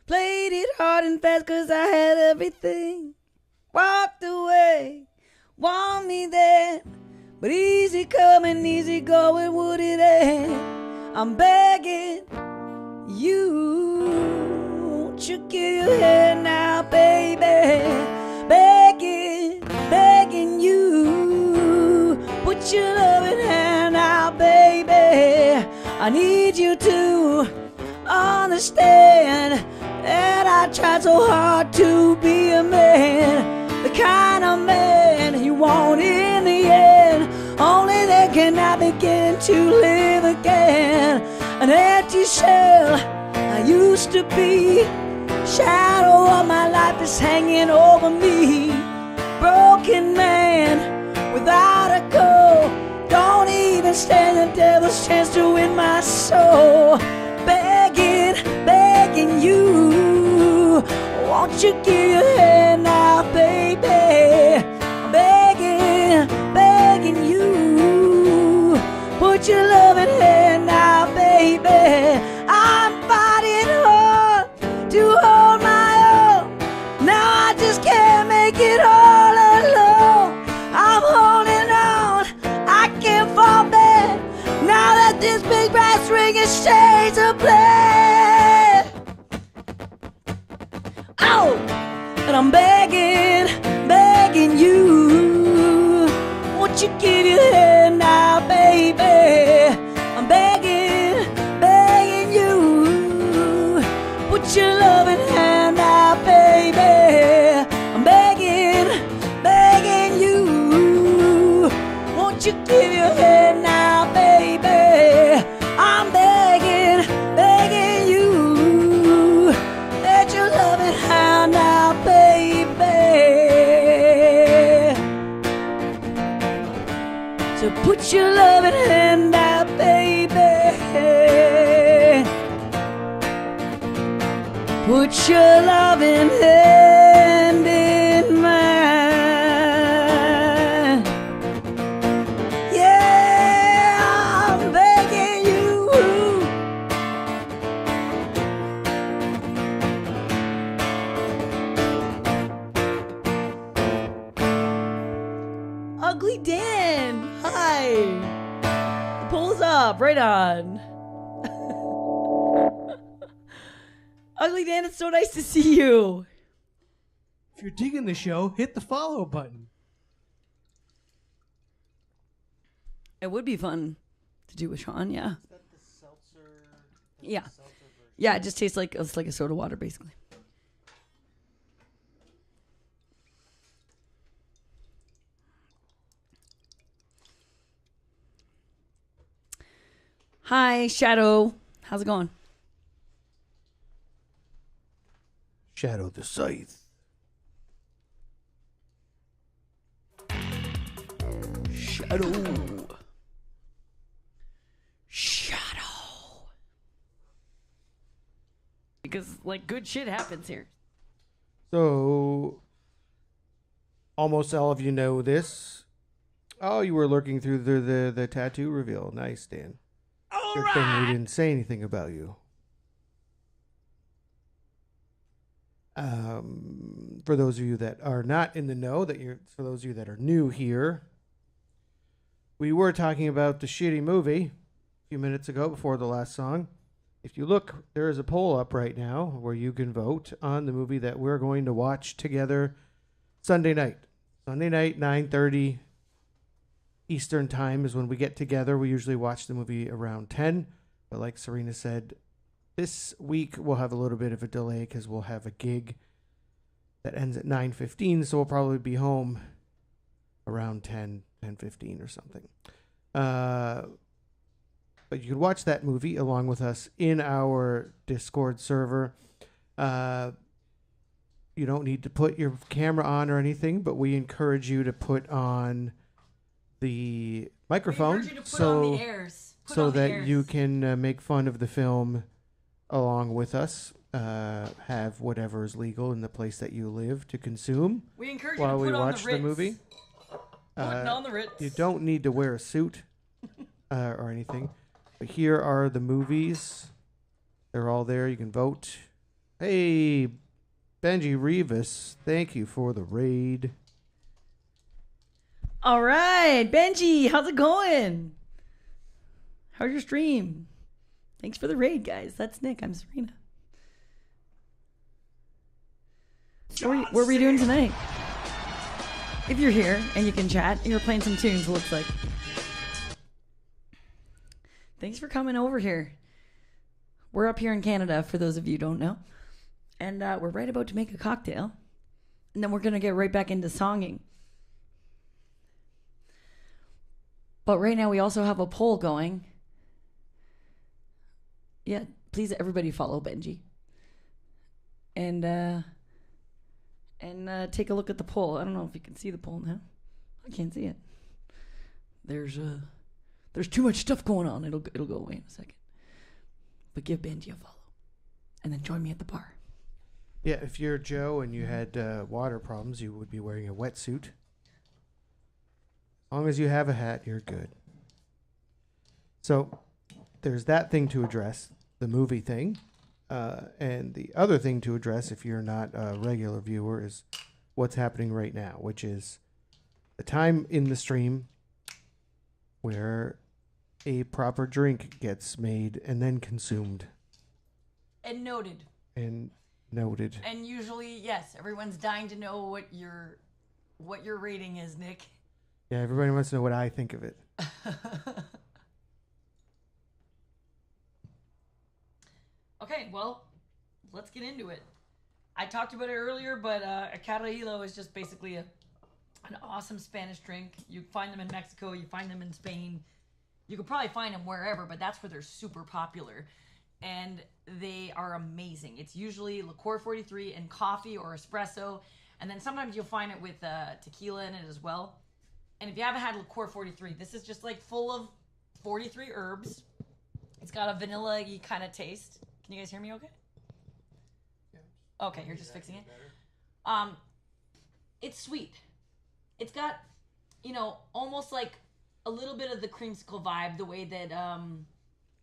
Played it hard and fast 'cause I had everything. Walked away, want me then, but easy coming, easy going, would it end? I'm begging you, won't you give your hand now, baby? Begging you, put your loving hand out, baby. I need you to understand that I tried so hard to be a man, the kind of man you want in the end. Only then can I begin to live again. An empty shell I used to be, shadow of my life is hanging over me. Broken man without a goal, don't even stand the devil's chance to win my soul. Begging you, won't you give your hand now, baby? Begging you, put your loving hand now, baby. I'm fighting hard to hold my own. Now I just can't make it all alone. I'm holding on, I can't fall back. Now that this big brass ring is shades of black. Oh, and I'm begging you, won't you give your hand now, baby? I'm begging you, put your loving hand now, baby. I'm begging you, won't you give your hand now, baby? I'm begging you, let your loving hand now, baby. Put your loving hand out, baby. Put your loving hand in mine. Yeah, I'm begging you. Ugly Dan, hi. The poll's up, right on. Ugly Dan, it's so nice to see you. If you're digging the show, hit the follow button. It would be fun to do with Sean, yeah. Yeah. Yeah, it just tastes like it's like a soda water, basically. Hi, Shadow. How's it going? Shadow the Scythe. Shadow. Shadow. Because, like, good shit happens here. So, almost all of you know this. Oh, you were lurking through the tattoo reveal. Nice, Dan. Good thing we didn't say anything about you. For those of you that are not in the know, for those of you that are new here, we were talking about the shitty movie a few minutes ago before the last song. If you look, there is a poll up right now where you can vote on the movie that we're going to watch together Sunday night. Sunday night, 9:30 Eastern time is when we get together. We usually watch the movie around 10, but like Serena said, this week we'll have a little bit of a delay because we'll have a gig that ends at 9:15, so we'll probably be home around 10:15 or something. But you can watch that movie along with us in our Discord server. You don't need to put your camera on or anything, but we encourage you to put on the microphone so that you can make fun of the film along with us. Have whatever is legal in the place that you live to consume. We encourage while you to we put on watch the the movie. Putting on the Ritz. You don't need to wear a suit or anything. But here are the movies. They're all there. You can vote. Hey, Benji Rivas, thank you for the raid. All right, Benji, how's it going? How's your stream? Thanks for the raid, guys. That's Nick. I'm Serena. What were we doing tonight? If you're here and you can chat, you're playing some tunes, it looks like. Thanks for coming over here. We're up here in Canada, for those of you who don't know. And we're right about to make a cocktail. And then we're going to get right back into songing. But right now we also have a poll going. Yeah, please everybody follow Benji. And take a look at the poll. I don't know if you can see the poll now. I can't see it. There's too much stuff going on. It'll go away in a second. But give Benji a follow. And then join me at the bar. Yeah, if you're Joe and you had water problems, you would be wearing a wetsuit. As long as you have a hat, you're good. So there's that thing to address, the movie thing. And the other thing to address, if you're not a regular viewer, is what's happening right now, which is the time in the stream where a proper drink gets made and then consumed. And noted. And noted. And usually, yes, everyone's dying to know what your rating is, Nick. Yeah, everybody wants to know what I think of it. Okay, well, let's get into it. I talked about it earlier, but a carajillo is just basically an awesome Spanish drink. You find them in Mexico, you find them in Spain. You could probably find them wherever, but that's where they're super popular. And they are amazing. It's usually liqueur 43 and coffee or espresso. And then sometimes you'll find it with tequila in it as well. And if you haven't had liqueur 43, this is just like full of 43 herbs. It's got a vanilla-y kind of taste. Can you guys hear me okay? Okay, you're just fixing it. It's sweet. It's got, almost like a little bit of the creamsicle vibe, the way that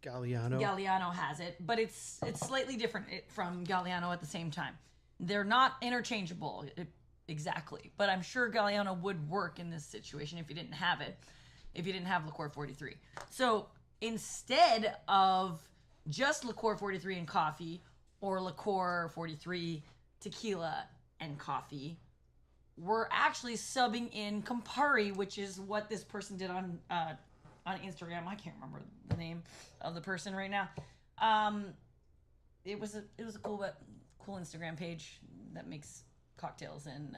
Galliano has it, but it's slightly different from Galliano at the same time. They're not interchangeable exactly, but I'm sure Galliano would work in this situation if you didn't have it, if you didn't have liqueur 43. So instead of just liqueur 43 and coffee, or liqueur 43 tequila and coffee, we're actually subbing in Campari, which is what this person did on Instagram. I can't remember the name of the person right now. It was a cool Instagram page that makes cocktails, and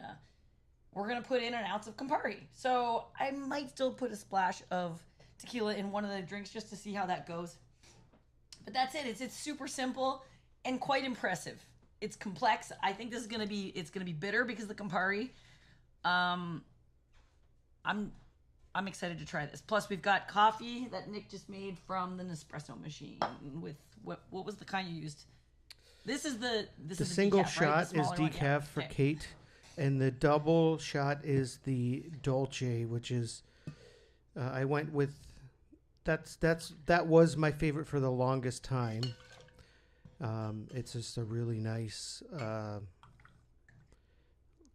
we're gonna put in an ounce of Campari. So I might still put a splash of tequila in one of the drinks just to see how that goes. But that's it. It's super simple and quite impressive. It's complex. I think this is gonna be bitter because of the Campari. I'm excited to try this. Plus, we've got coffee that Nick just made from the Nespresso machine with what was the kind you used? This is the single decaf, shot right? is decaf for Kate, and the double shot is the Dolce, which is I went with that was my favorite for the longest time. It's just a really nice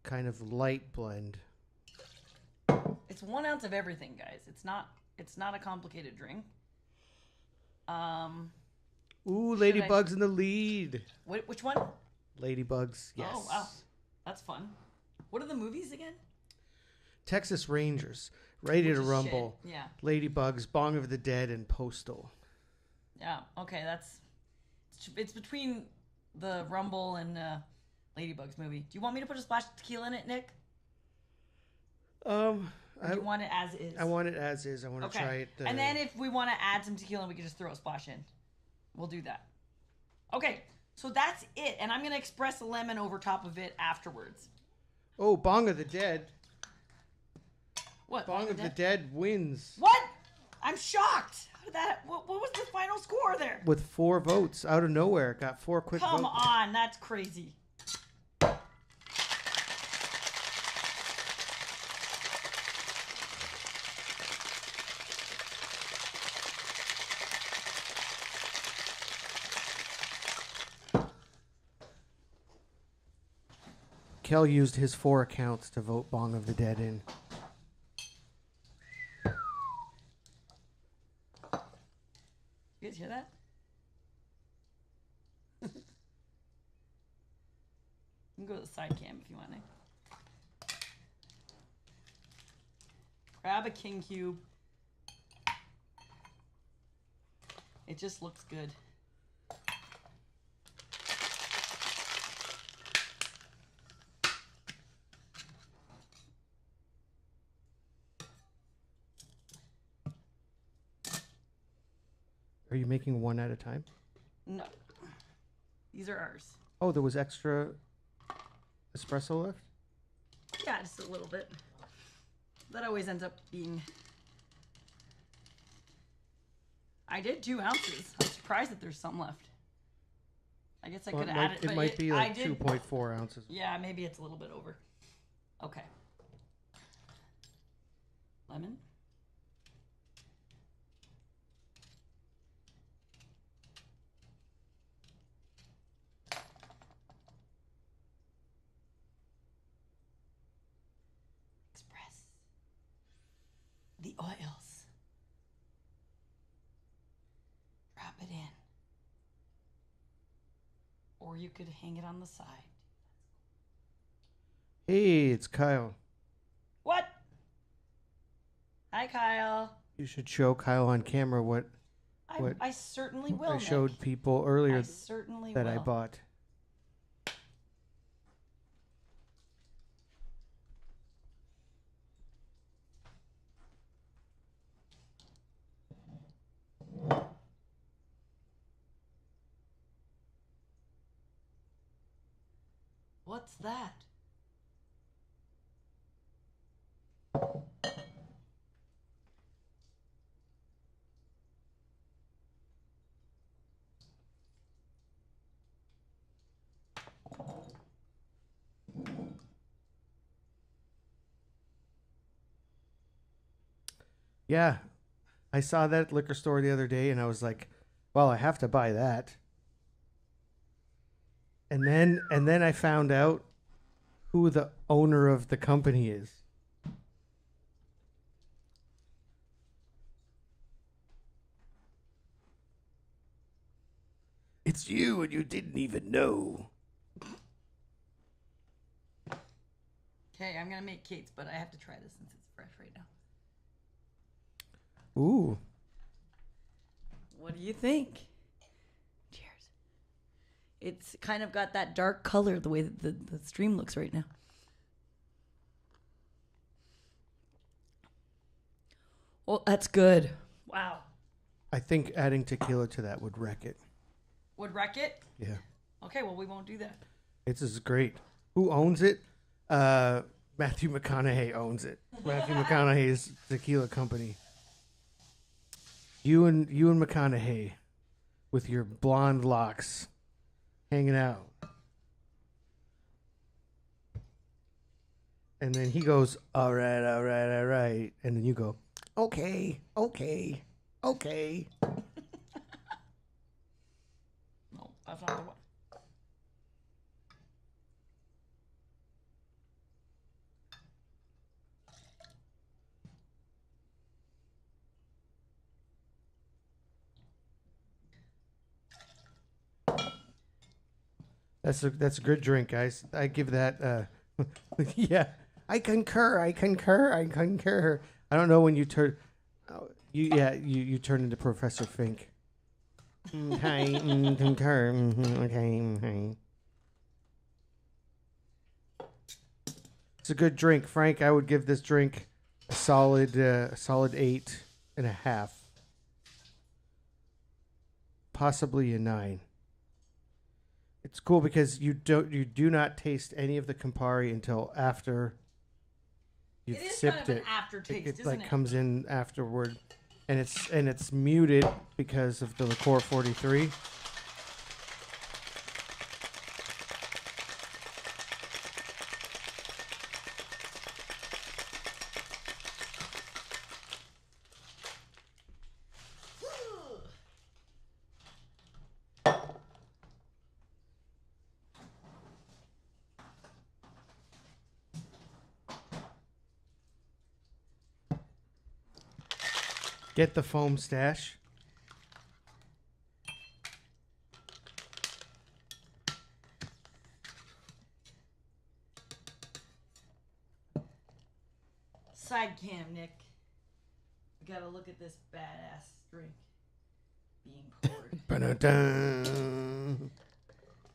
kind of light blend. It's 1 ounce of everything, guys. It's not a complicated drink. Ooh, Ladybug's in the lead. Which one? Ladybugs, yes. Oh, wow. That's fun. What are the movies again? Texas Rangers, Ready to Rumble, shit. Yeah. Ladybugs, Bong of the Dead, and Postal. Yeah, okay, it's between the Rumble and Ladybugs movie. Do you want me to put a splash of tequila in it, Nick? Or do you want it as is? I want it as is. I want to try it. And then if we want to add some tequila, we can just throw a splash in. We'll do that. Okay, so that's it. And I'm going to express a lemon over top of it afterwards. Oh, Bong of the Dead. What? Bong of the Dead wins. What? I'm shocked. How did that? What was the final score there? With 4 votes out of nowhere. Got 4 quick votes. Come on, that's crazy. Kel used his 4 accounts to vote Bong of the Dead in. You guys hear that? You can go to the side cam if you want to. Grab a king cube. It just looks good. Are you making one at a time? No. These are ours. Oh, there was extra espresso left? Yeah, just a little bit. That always ends up being... I did 2 ounces. I'm surprised that there's some left. I guess I could add it. It might be like 2.4 ounces. Yeah, maybe it's a little bit over. Okay. Lemon. The oils. Drop it in. Or you could hang it on the side. Hey, it's Kyle. What? Hi, Kyle. You should show Kyle on camera what I certainly will. I showed people earlier I certainly that will. I bought. What's that? Yeah. I saw that at the liquor store the other day, and I was like, well, I have to buy that. And then I found out who the owner of the company is. It's you, and you didn't even know. Okay, I'm gonna make Kate's, but I have to try this since it's fresh right now. Ooh. What do you think? Cheers. It's kind of got that dark color the way that the stream looks right now. Well, that's good. Wow. I think adding tequila to that would wreck it. Would wreck it? Yeah. Okay, well, we won't do that. It's just great. Who owns it? Matthew McConaughey owns it. Matthew McConaughey's tequila company. You and McConaughey with your blonde locks hanging out. And then he goes, all right, all right, all right. And then you go, okay, okay, okay. No, that's not the one. That's a good drink, guys. I give that. Yeah, I concur. I concur. I concur. I don't know when you turn. You turn into Professor Fink. Hi, concur. Okay. It's a good drink, Frank. I would give this drink a solid 8.5, possibly a 9. It's cool because you do not taste any of the Campari until after you've sipped kind of it. an aftertaste, it isn't like it? comes in afterward, and it's muted because of the liqueur 43. Get the foam stash. Side cam, Nick. We gotta look at this badass drink being poured. Ba-da-dun.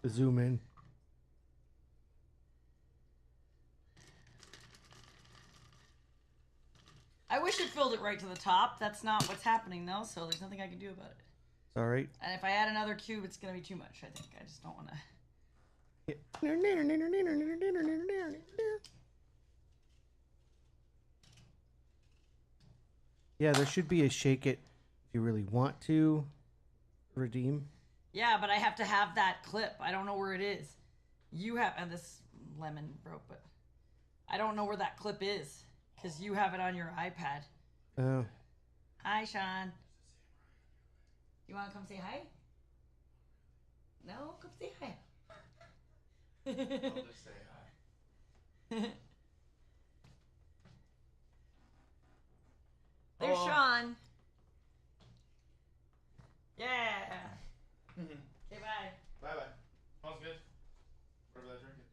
Zoom in. I wish it filled it right to the top. That's not what's happening though, so there's nothing I can do about it. It's all right. And if I add another cube, it's gonna be too much. I think I just don't want to. Yeah, there should be a shake it if you really want to redeem. Yeah, but I have to have that clip. I don't know where it is. You have, and this lemon broke, but I don't know where that clip is because you have it on your iPad. Oh. Hi, Sean. You want to come say hi? No, come say hi. I'll just say hi. There's Sean. Yeah. Okay, bye. Bye bye. Smells good. Whatever that drink is.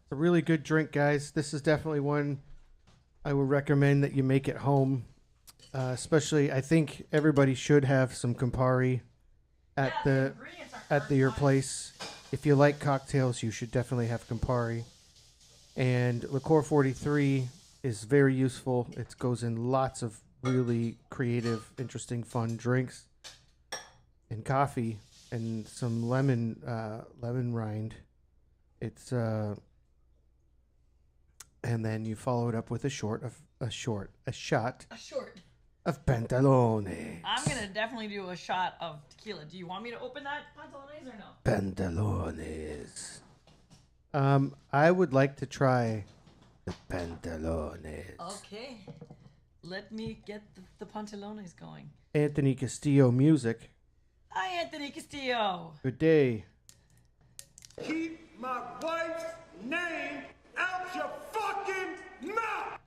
It's a really good drink, guys. This is definitely one I would recommend that you make at home. Especially, I think everybody should have some Campari at your place. If you like cocktails, you should definitely have Campari. And liqueur 43 is very useful. It goes in lots of really creative, interesting, fun drinks and coffee and some lemon rind. It's and then you follow it up with a shot of Pantalones. I'm gonna definitely do a shot of tequila. Do you want me to open that Pantalones or no? Pantalones. I would like to try The pantalones. Okay. Let me get the pantalones going. Anthony Castillo music. Hi, Anthony Castillo. Good day. Keep my wife's name out your fucking mouth!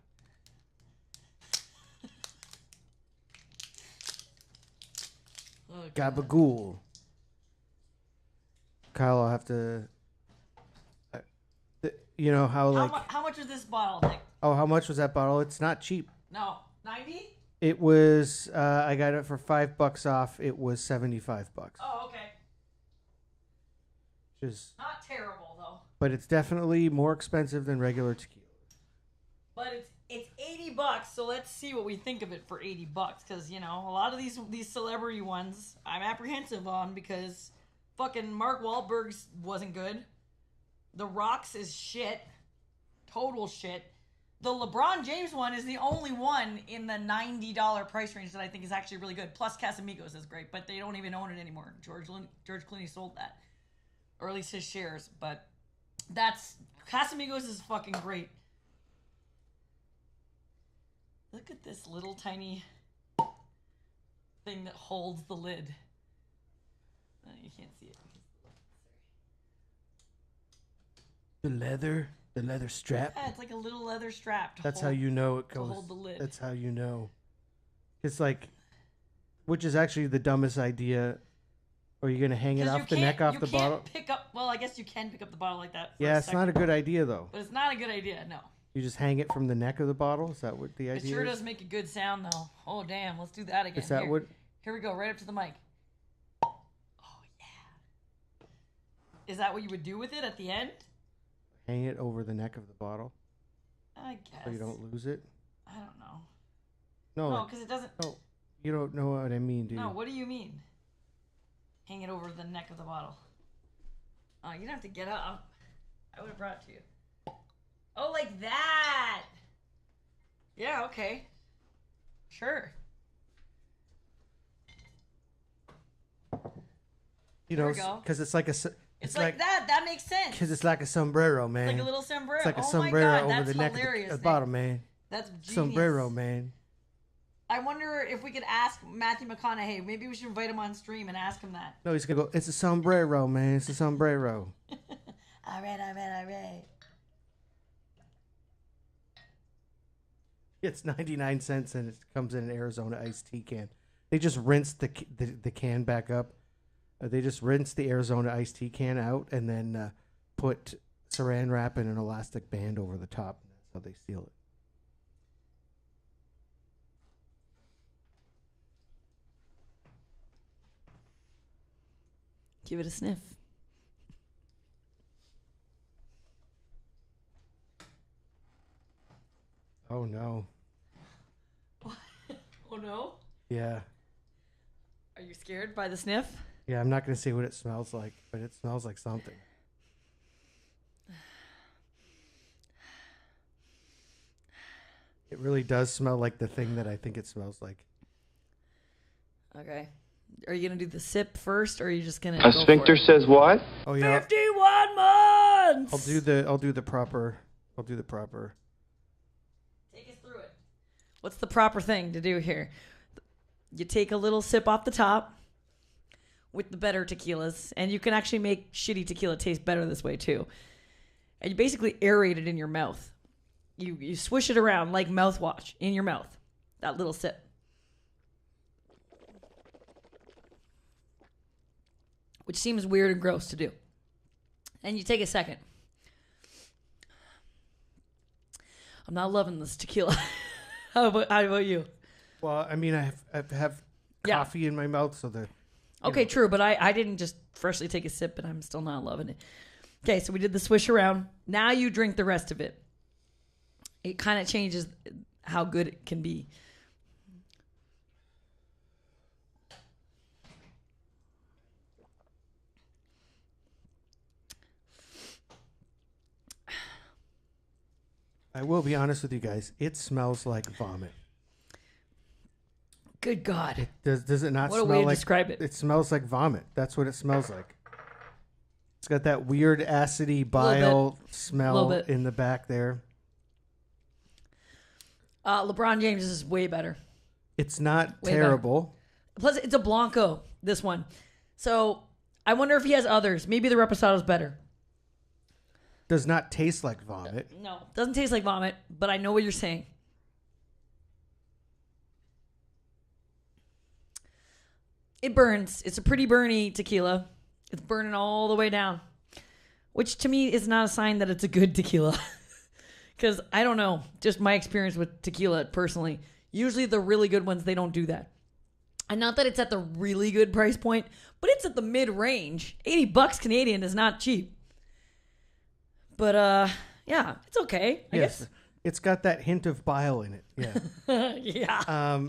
Gabagool. Kyle, I'll have to. You know how like. How much was this bottle, Nick? Oh, how much was that bottle? It's not cheap. No, 90. It was. I got it for $5 off. It was $75. Oh, okay. Which is not terrible though. But it's definitely more expensive than regular tequila. But it's $80, so let's see what we think of it for $80. Because you know, a lot of these celebrity ones, I'm apprehensive on because fucking Mark Wahlberg's wasn't good. The Rock's is shit, total shit. The LeBron James one is the only one in the $90 price range that I think is actually really good. Plus Casamigos is great, but they don't even own it anymore. George Clooney sold that, or at least his shares. But Casamigos is fucking great. Look at this little tiny thing that holds the lid. Oh, you can't see it. The leather strap. Yeah, it's like a little leather strap. That's how you know it goes. To hold the lid. That's how you know. It's like, which is actually the dumbest idea. Or you're gonna hang it off the neck off the bottle. Well, I guess you can pick up the bottle like that. Yeah, it's not a good idea though. But it's not a good idea, no. You just hang it from the neck of the bottle. Is that what the idea is? It sure does make a good sound though. Oh damn, let's do that again. Is that what? Here we go, right up to the mic. Oh yeah. Is that what you would do with it at the end? Hang it over the neck of the bottle. I guess. So you don't lose it. I don't know. No, because it doesn't. No, you don't know what I mean, do you? No, what do you mean? Hang it over the neck of the bottle. Oh, you don't have to get up. I would have brought it to you. Oh, like that. Yeah, okay. Sure. You know, because it's like a. It's like that. That makes sense. Because it's like a sombrero, man. It's like a little sombrero. It's like a oh sombrero my God, over that's the neck hilarious, of the bottle, man. That's genius. Sombrero, man. I wonder if we could ask Matthew McConaughey. Maybe we should invite him on stream and ask him that. No, he's gonna go. It's a sombrero, man. It's a sombrero. All right. It's 99 cents and it comes in an Arizona iced tea can. They just rinse the can back up. They just rinse the Arizona iced tea can out and then put saran wrap and an elastic band over the top. That's how they seal it. Give it a sniff. Oh no. Oh no? Yeah. Are you scared by the sniff? Yeah, I'm not going to say what it smells like, but it smells like something. It really does smell like the thing that I think it smells like. Okay. Are you going to do the sip first, or are you just going to A sphincter says what? Oh yeah. 51 months! I'll do the proper. Take us through it. What's the proper thing to do here? You take a little sip off the top with the better tequilas, and you can actually make shitty tequila taste better this way too. And you basically aerate it in your mouth. You swish it around like mouthwash in your mouth. That little sip. Which seems weird and gross to do. And you take a second. I'm not loving this tequila. How about you? Well, I mean, I have coffee in my mouth, so the. Okay, true, but I didn't just freshly take a sip, and I'm still not loving it. Okay, so we did the swish around. Now you drink the rest of it. It kind of changes how good it can be. I will be honest with you guys. It smells like vomit. Good God. Does it not what a smell way to like describe it. It smells like vomit. That's what it smells like. It's got that weird acidy bile smell in the back there. LeBron James is way better. It's not Way terrible. Plus, it's a Blanco, this one. So I wonder if he has others. Maybe the Reposado's better. Does not taste like vomit. No, doesn't taste like vomit, but I know what you're saying. It burns. It's a pretty burny tequila. It's burning all the way down, which to me is not a sign that it's a good tequila. Because I don't know, just my experience with tequila personally. Usually the really good ones, they don't do that. And not that it's at the really good price point, but it's at the mid-range. $80 Canadian is not cheap. But yeah, it's okay, I guess. It's got that hint of bile in it. Yeah. Yeah.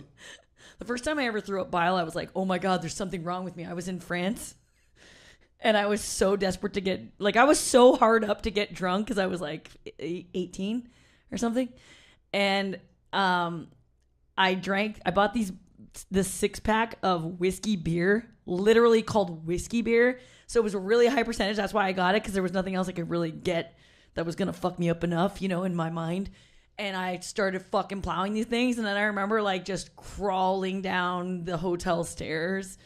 The first time I ever threw up bile, I was like, oh my God, there's something wrong with me. I was in France. And I was so desperate to get, like, I was so hard up to get drunk because I was like 18 or something. And I bought this 6-pack of whiskey beer, literally called whiskey beer. So it was a really high percentage. That's why I got it, because there was nothing else I could really get that was going to fuck me up enough, in my mind. And I started fucking plowing these things. And then I remember like just crawling down the hotel stairs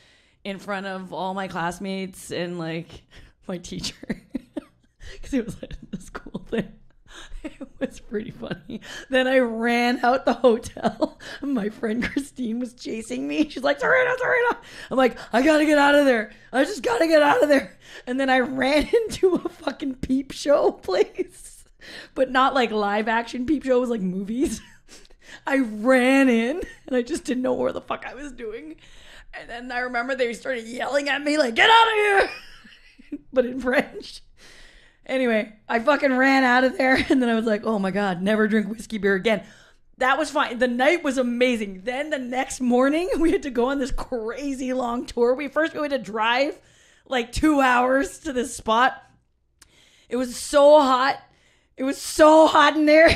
in front of all my classmates and like my teacher. Because it was like the school thing. It was pretty funny. Then I ran out the hotel. My friend Christine was chasing me. She's like, Serena. I'm like, I gotta get out of there. I just gotta get out of there. And then I ran into a fucking peep show place. But not like live action peep show. It was like movies. I ran in and I just didn't know where the fuck I was doing. And then I remember they started yelling at me like, get out of here. But in French. Anyway, I fucking ran out of there. And then I was like, oh my God, never drink whiskey beer again. That was fine. The night was amazing. Then the next morning, we had to go on this crazy long tour. We had to drive like 2 hours to this spot. It was so hot. It was so hot in there.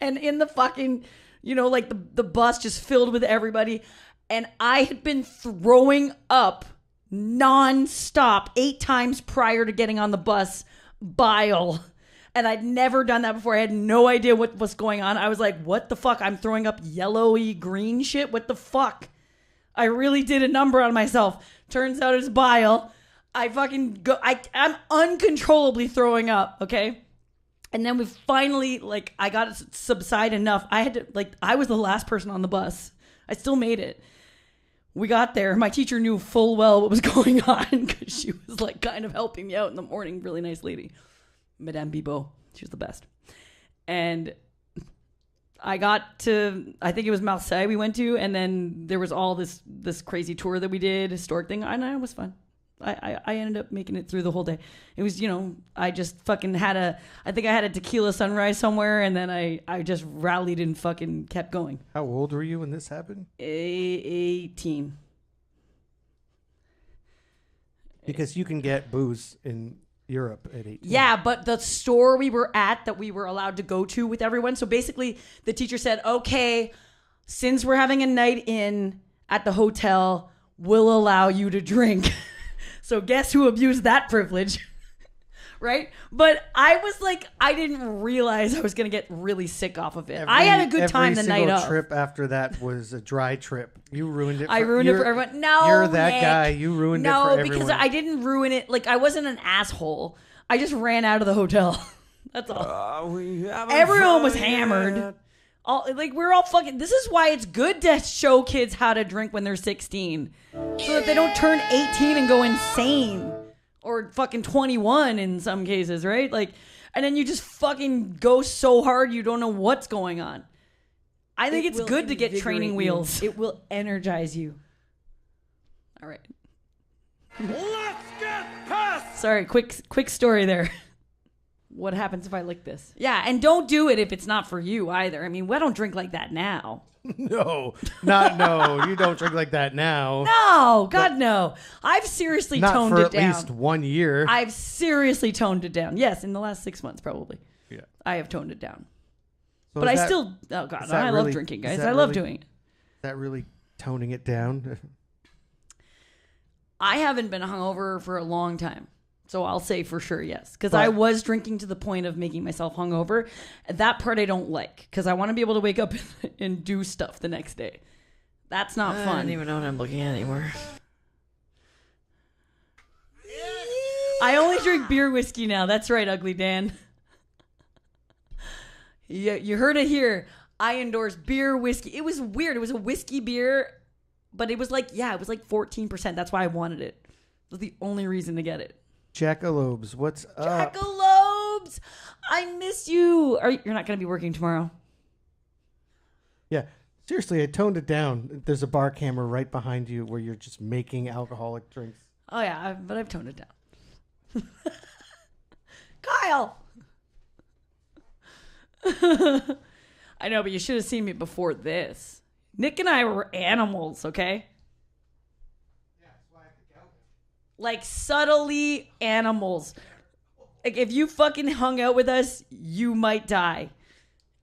And in the fucking, like the bus just filled with everybody. And I had been throwing up nonstop 8 times prior to getting on the bus. Bile. And I'd never done that before. I had no idea what was going on. I was like, what the fuck? I'm throwing up yellowy green shit? What the fuck? I really did a number on myself. Turns out it's bile. I fucking go. I'm uncontrollably throwing up, okay? And then we finally, I got it to subside enough. I was the last person on the bus. I still made it. We got there. My teacher knew full well what was going on because she was kind of helping me out in the morning. Really nice lady. Madame Bibot. She was the best. And I got to, I think it was Marseille we went to. And then there was all this crazy tour that we did, historic thing. And it was fun. I ended up making it through the whole day. It was, I just fucking I think I had a tequila sunrise somewhere, and then I just rallied and fucking kept going. How old were you when this happened? 18. Because you can get booze in Europe at 18. Yeah, but the store we were at that we were allowed to go to with everyone. So basically, the teacher said, okay, since we're having a night in at the hotel, we'll allow you to drink. So guess who abused that privilege, right? But I was like, I didn't realize I was going to get really sick off of it. I had a good time the night of. Every trip after that was a dry trip. You ruined it. I ruined it for everyone. No, you're that Nick. guy. You ruined it for everyone. No, because I didn't ruin it. I wasn't an asshole. I just ran out of the hotel. That's all. Everyone was hammered. We're all fucking. This is why it's good to show kids how to drink when they're 16, so that they don't turn 18 and go insane, or fucking 21 in some cases, right? And then you just fucking go so hard you don't know what's going on. I think it's good to get training wheels. It will energize you. All right. Let's get past. Sorry, quick story there. What happens if I lick this? Yeah, and don't do it if it's not for you either. I mean, I don't drink like that now. No, you don't drink like that now. No, God, no. I've seriously toned it down. Not for at least 1 year. I've seriously toned it down. Yes, in the last 6 months, probably. Yeah. I have toned it down. So but oh God, I love drinking, guys. I love doing it. Is that really toning it down? I haven't been hungover for a long time. So I'll say for sure yes. Because But- I was drinking to the point of making myself hungover. That part I don't like. Because I want to be able to wake up and do stuff the next day. That's not fun. I don't even know what I'm looking at anymore. I only drink beer whiskey now. That's right, Ugly Dan. You heard it here. I endorse beer whiskey. It was weird. It was a whiskey beer, but it was like, it was like 14%. That's why I wanted it. It was the only reason to get it. Jackalobes, what's up? Jackalobes! I miss you. You're not going to be working tomorrow? Yeah. Seriously, I toned it down. There's a bar camera right behind you where you're just making alcoholic drinks. Oh, yeah, but I've toned it down. Kyle! I know, but you should have seen me before this. Nick and I were animals, okay? Yeah, that's why I have to go. Like, subtly animals. Like, if you fucking hung out with us, you might die.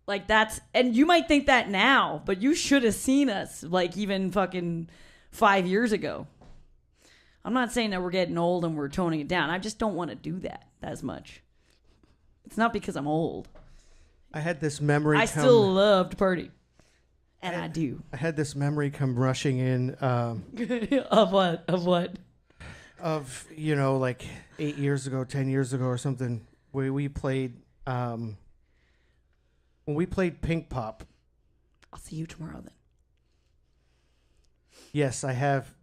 Like, and you might think that now, but you should have seen us, like, even fucking 5 years ago. I'm not saying that we're getting old and we're toning it down. I just don't want to do that as much. It's not because I'm old. I had this memory I still love to party. And I do. I had this memory come rushing in. Of what? Of what? Of, like 8 years ago, 10 years ago or something, where we played, when we played Pink Pop. I'll see you tomorrow then. Yes, I have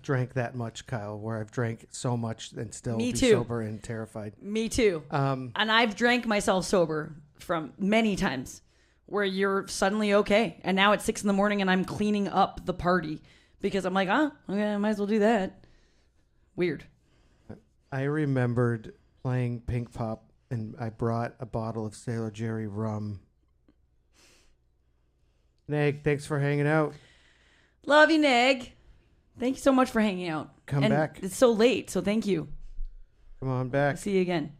drank that much, Kyle, where I've drank so much and still Me be too. sober and terrified. Me too. And I've drank myself sober from many times where you're suddenly okay. And now it's 6 a.m. and I'm cleaning up the party because I'm like, okay, I might as well do that. Weird. I remembered playing Pink Pop and I brought a bottle of Sailor Jerry rum. Neg, thanks for hanging out. Love you, Neg. Thank you so much for hanging out. Come and back. It's so late, so thank you. Come on back. I'll see you again.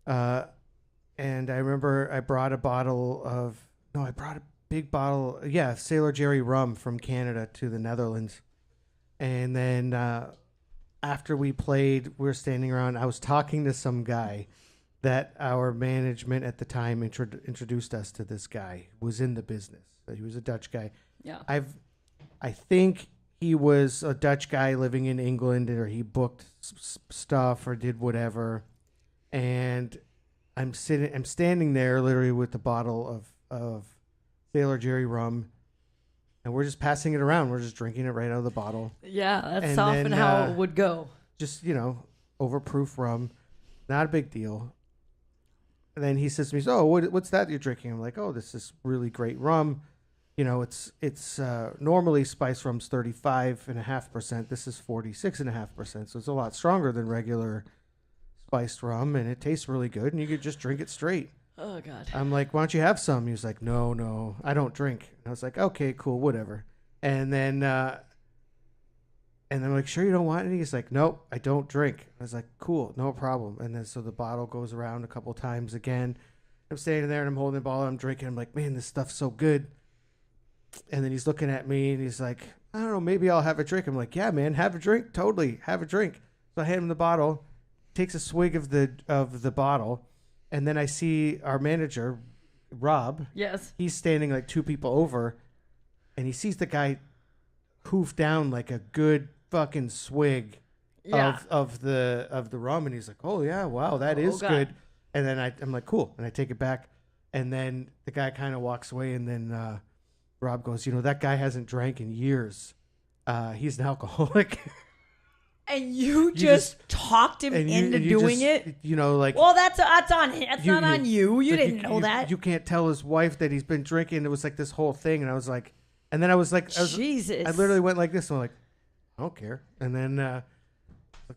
And I remember I brought a big bottle, Sailor Jerry rum from Canada to the Netherlands. And then after we played, we were standing around. I was talking to some guy that our management at the time introduced us to. This guy who was in the business. He was a Dutch guy. Yeah. I think he was a Dutch guy living in England, or he booked stuff or did whatever. And I'm standing there literally with the bottle of Sailor Jerry rum, and we're just passing it around. We're just drinking it right out of the bottle. Yeah, that's and often how it would go. Just, overproof rum. Not a big deal. And then he says to me, "Oh, what's that you're drinking?" I'm like, "Oh, this is really great rum. It's normally spice rum's 35.5%. This is 46.5%. So it's a lot stronger than regular spiced rum, and it tastes really good, and you could just drink it straight." Oh, God. I'm like, "Why don't you have some?" He was like, No, I don't drink. And I was like, "Okay, cool, whatever." And then I'm like, "Sure you don't want any?" He's like, "Nope, I don't drink." I was like, "Cool, no problem." And then so the bottle goes around a couple times again. I'm standing there and I'm holding the bottle and I'm drinking. I'm like, "Man, this stuff's so good." And then he's looking at me and he's like, "I don't know, maybe I'll have a drink." I'm like, "Yeah, man, have a drink. Totally, have a drink." So I hand him the bottle, takes a swig of the bottle, and then I see our manager, Rob. Yes. He's standing like two people over, and he sees the guy hoof down like a good fucking swig of the rum, and he's like, "Oh yeah, wow, that is good." And then I'm like, "Cool," and I take it back, and then the guy kind of walks away, and then Rob goes, "That guy hasn't drank in years. He's an alcoholic." And you just talked him into doing it? Well, that's on him. That's not on you. You didn't know that. You can't tell his wife that he's been drinking. It was like this whole thing. And I was like, Jesus. I literally went like this. And I'm like, I don't care. And then,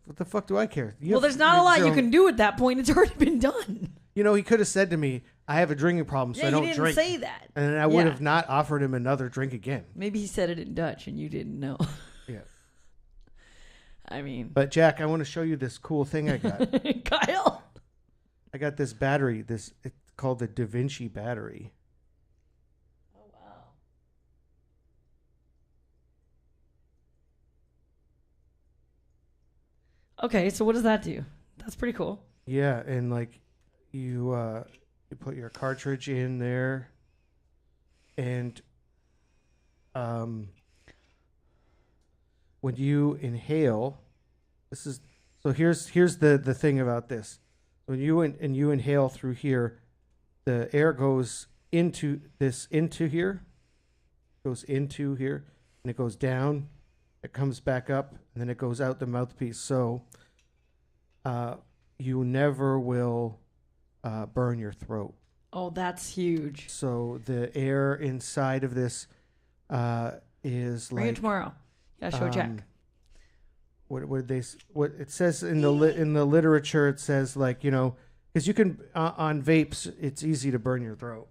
what the fuck do I care? There's not a lot you can do at that point. It's already been done. He could have said to me, "I have a drinking problem, so I don't drink." He didn't say that. And then I would have not offered him another drink again. Maybe he said it in Dutch and you didn't know. Yeah. I mean. But Jack, I want to show you this cool thing I got. Kyle. I got this battery. It's called the Da Vinci battery. Oh, wow. Okay, so what does that do? That's pretty cool. Yeah, and like you put your cartridge in there, and when you inhale, this is so. Here's the thing about this. When you inhale through here, the air goes into here, and it goes down. It comes back up, and then it goes out the mouthpiece. So, you never will burn your throat. Oh, that's huge. So the air inside of this is Bring like it tomorrow. Yeah, show Jack. What it says in the literature, it says like, you know, because you can on vapes, it's easy to burn your throat.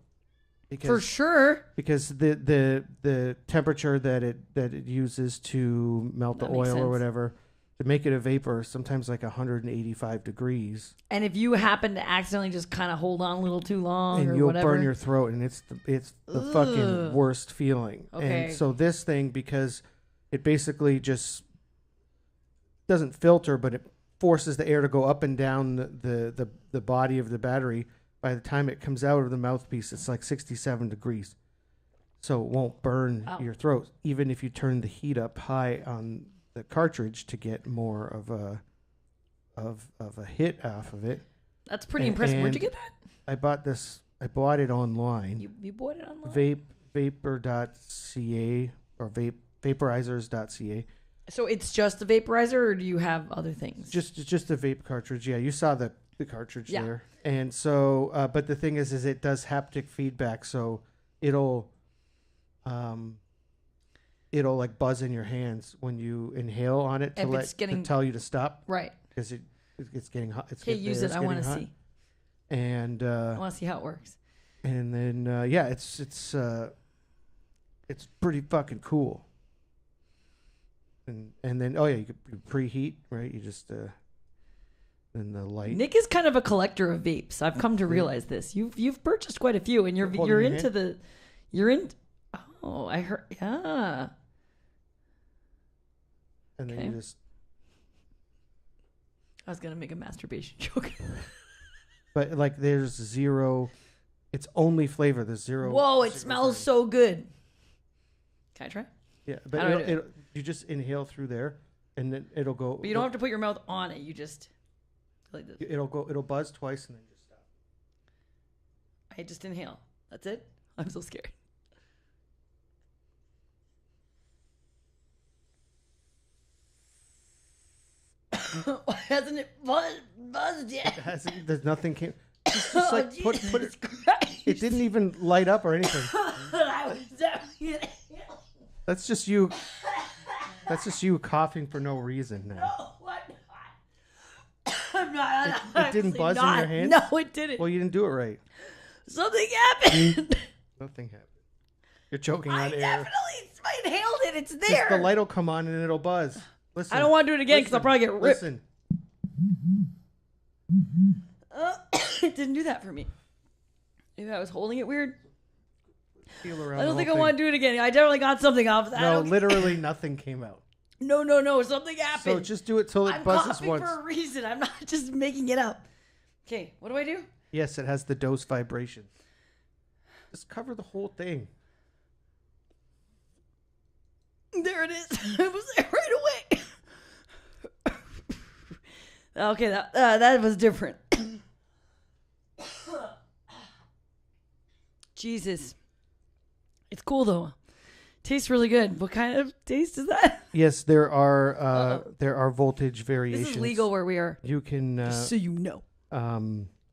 For sure. Because the temperature that it uses to melt the oil or whatever to make it a vapor, sometimes like 185 degrees. And if you happen to accidentally just kind of hold on a little too long, and or you'll whatever, burn your throat, and it's the fucking worst feeling. Okay. And so this thing, because it basically just doesn't filter, but it forces the air to go up and down the body of the battery. By the time it comes out of the mouthpiece, it's like 67 degrees. So it won't burn your throat, even if you turn the heat up high on the cartridge to get more of a hit off of it. That's pretty impressive. Where'd you get that? I bought it online. You bought it online? Vapor.ca or vaporizers.ca. So it's just the vaporizer, or do you have other things? Just a vape cartridge. Yeah, you saw the cartridge there. And so, but the thing is it does haptic feedback, so it'll like buzz in your hands when you inhale on it to tell you to stop. Right. Because it's getting hot. Okay, use it. I want to see. And I want to see how it works. And then it's pretty fucking cool. And then you preheat, right? You just then the light. Nick is kind of a collector of vapes. I've come to realize this. You've purchased quite a few, and you're into Oh, I heard. Yeah. And then you just. I was gonna make a masturbation joke. But like, there's zero. It's only flavor. There's zero. Whoa! It smells so good. Can I try? Yeah, but you just inhale through there, and then it'll go. But you don't have to put your mouth on it. You just like this. It'll buzz twice and then just stop. I just inhale. That's it. I'm so scared. Hasn't it buzzed yet? It hasn't. There's nothing came. Just like put it. It didn't even light up or anything. That's just you. That's just you coughing for no reason now. No, I'm not. It didn't buzz in your hand? No, it didn't. Well, you didn't do it right. Something happened. Nothing happened. You're choking on air. I inhaled it. It's there. Just the light will come on and it'll buzz. Listen. I don't want to do it again because I'll probably get ripped. Listen. It didn't do that for me. Maybe I was holding it weird. Feel around I don't think I thing. want to do it again. I definitely got something off of that. No, literally nothing came out. No. Something happened. So just do it till it buzzes coughing once. for a reason. I'm not just making it up. Okay, what do I do? Yes, it has the dose vibration. Just cover the whole thing. There it is. It was there right away. Okay, that was different. Jesus. It's cool though. Tastes really good. What kind of taste is that? Yes, there are voltage variations. This is legal where we are. You can just so you know.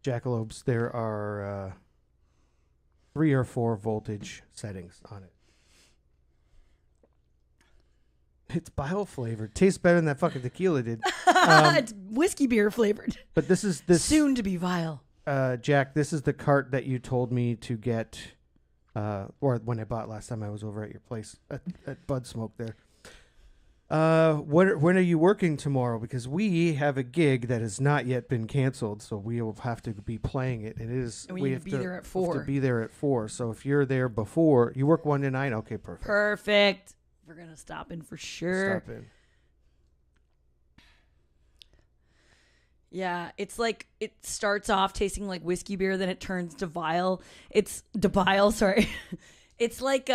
Jackalopes, there are 3 or 4 voltage settings on it. It's bio-flavored. Tastes better than that fucking tequila did. It's whiskey beer flavored. But this is soon to be vile. Jack, this is the cart that you told me to get, or when I bought last time I was over at your place at Bud Smoke there. When are you working tomorrow? Because we have a gig that has not yet been canceled, so we will have to be playing it. It is. And we have to be there at 4. Have to be there at 4. So if you're there before, you work 1 to 9. Okay, perfect. Perfect. We're gonna stop in for sure. Stop in. Yeah, it's like it starts off tasting like whiskey beer, then it turns to vile. It's to bile, sorry. It's like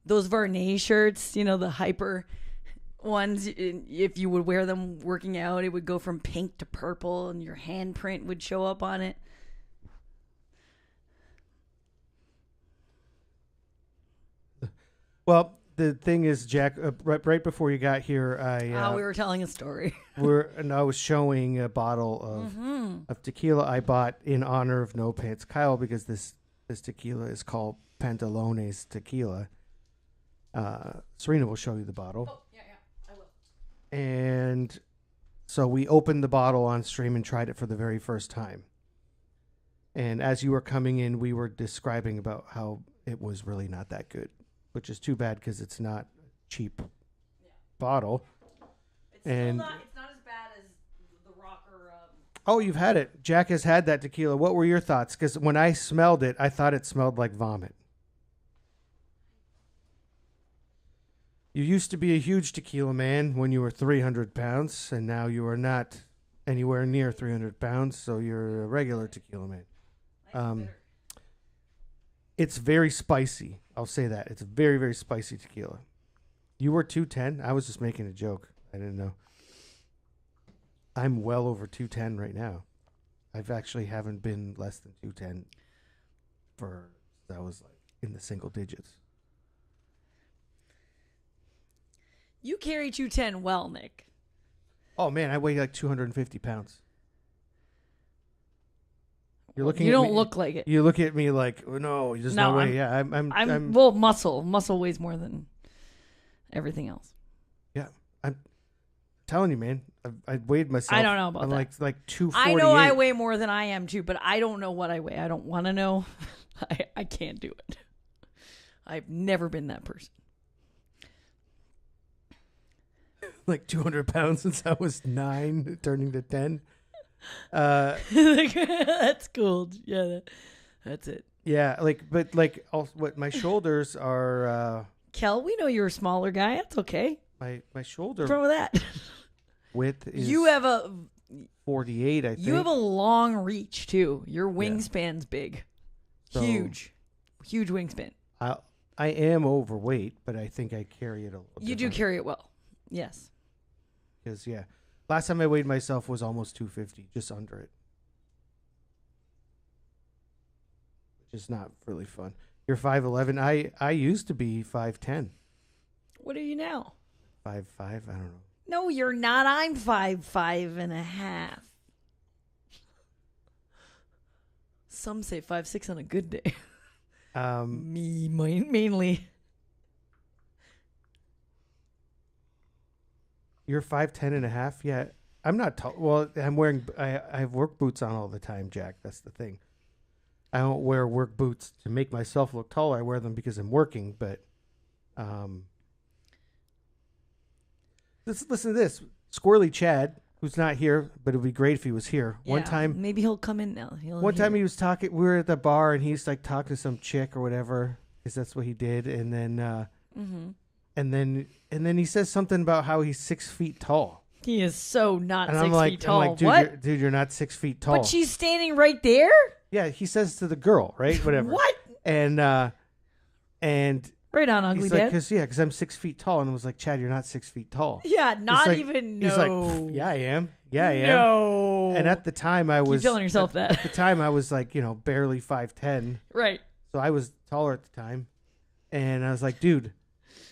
those Varney shirts, you know, the hyper ones. If you would wear them working out, it would go from pink to purple, and your handprint would show up on it. Well, the thing is, Jack, right before you got here, we were telling a story. I was showing a bottle of tequila I bought in honor of No Pants Kyle, because this tequila is called Pantalones Tequila. Serena will show you the bottle. Oh, yeah, I will. And so we opened the bottle on stream and tried it for the very first time. And as you were coming in, we were describing about how it was really not that good, which is too bad because it's not a cheap bottle. It's not as bad as the Rocker. Oh, you've had it. Jack has had that tequila. What were your thoughts? Because when I smelled it, I thought it smelled like vomit. You used to be a huge tequila man when you were 300 pounds, and now you are not anywhere near 300 pounds, so you're a regular tequila man. It's very spicy. I'll say that. It's a very, very spicy tequila. You were 210? I was just making a joke. I didn't know. I'm well over 210 right now. I've actually haven't been less than 210 I was like in the single digits. You carry 210 well, Nick. Oh man, I weigh like 250 pounds. You're looking. You at don't me, look like it. You look at me like, oh, no, there's no way. Yeah, I'm well, muscle. Muscle weighs more than everything else. Yeah, I'm telling you, man. I weighed myself. I don't know about I'm that. like 248. I know I weigh more than I am too, but I don't know what I weigh. I don't want to know. I can't do it. I've never been that person. Like 200 pounds since I was 9, turning to 10. That's cool. Yeah, that's it. Yeah, what my shoulders are. Kel, we know you're a smaller guy. That's okay. My shoulder. What's wrong with that? Width is. You have a 48. I think you have a long reach too. Your wingspan's big, So- huge wingspan. I am overweight, but I think I carry it a little. You do carry it well. Yes. Because last time I weighed myself was almost 250, just under it, which is not really fun. You're 5'11". I used to be 5'10". What are you now? 5'5". I don't know. No, you're not. I'm 5'5.5". Some say 5'6" on a good day. Me mainly. You're 5'10.5". Yeah, I'm not tall. Well, I'm wearing. I have work boots on all the time, Jack. That's the thing. I don't wear work boots to make myself look taller. I wear them because I'm working. But, listen to this. Squirrely Chad, who's not here, but it would be great if he was here. Yeah, One time, maybe he'll come in now. One time he was talking. We were at the bar and he's like talking to some chick or whatever, because that's what he did. And then, and then he says something about how he's 6 feet tall. He is so not And 6 feet tall. I'm like, dude, what? You're not 6 feet tall. But she's standing right there? Yeah, he says to the girl, right? Whatever. What? And right on, ugly he's dad. like, because I'm 6 feet tall. And I was like, Chad, you're not 6 feet tall. Yeah, not He's like, even. He's No. like, yeah, I am. Yeah, I am. No. And at the time, I was. Keep telling yourself that. At the time, I was like, barely 5'10". Right. So I was taller at the time. And I was like, dude,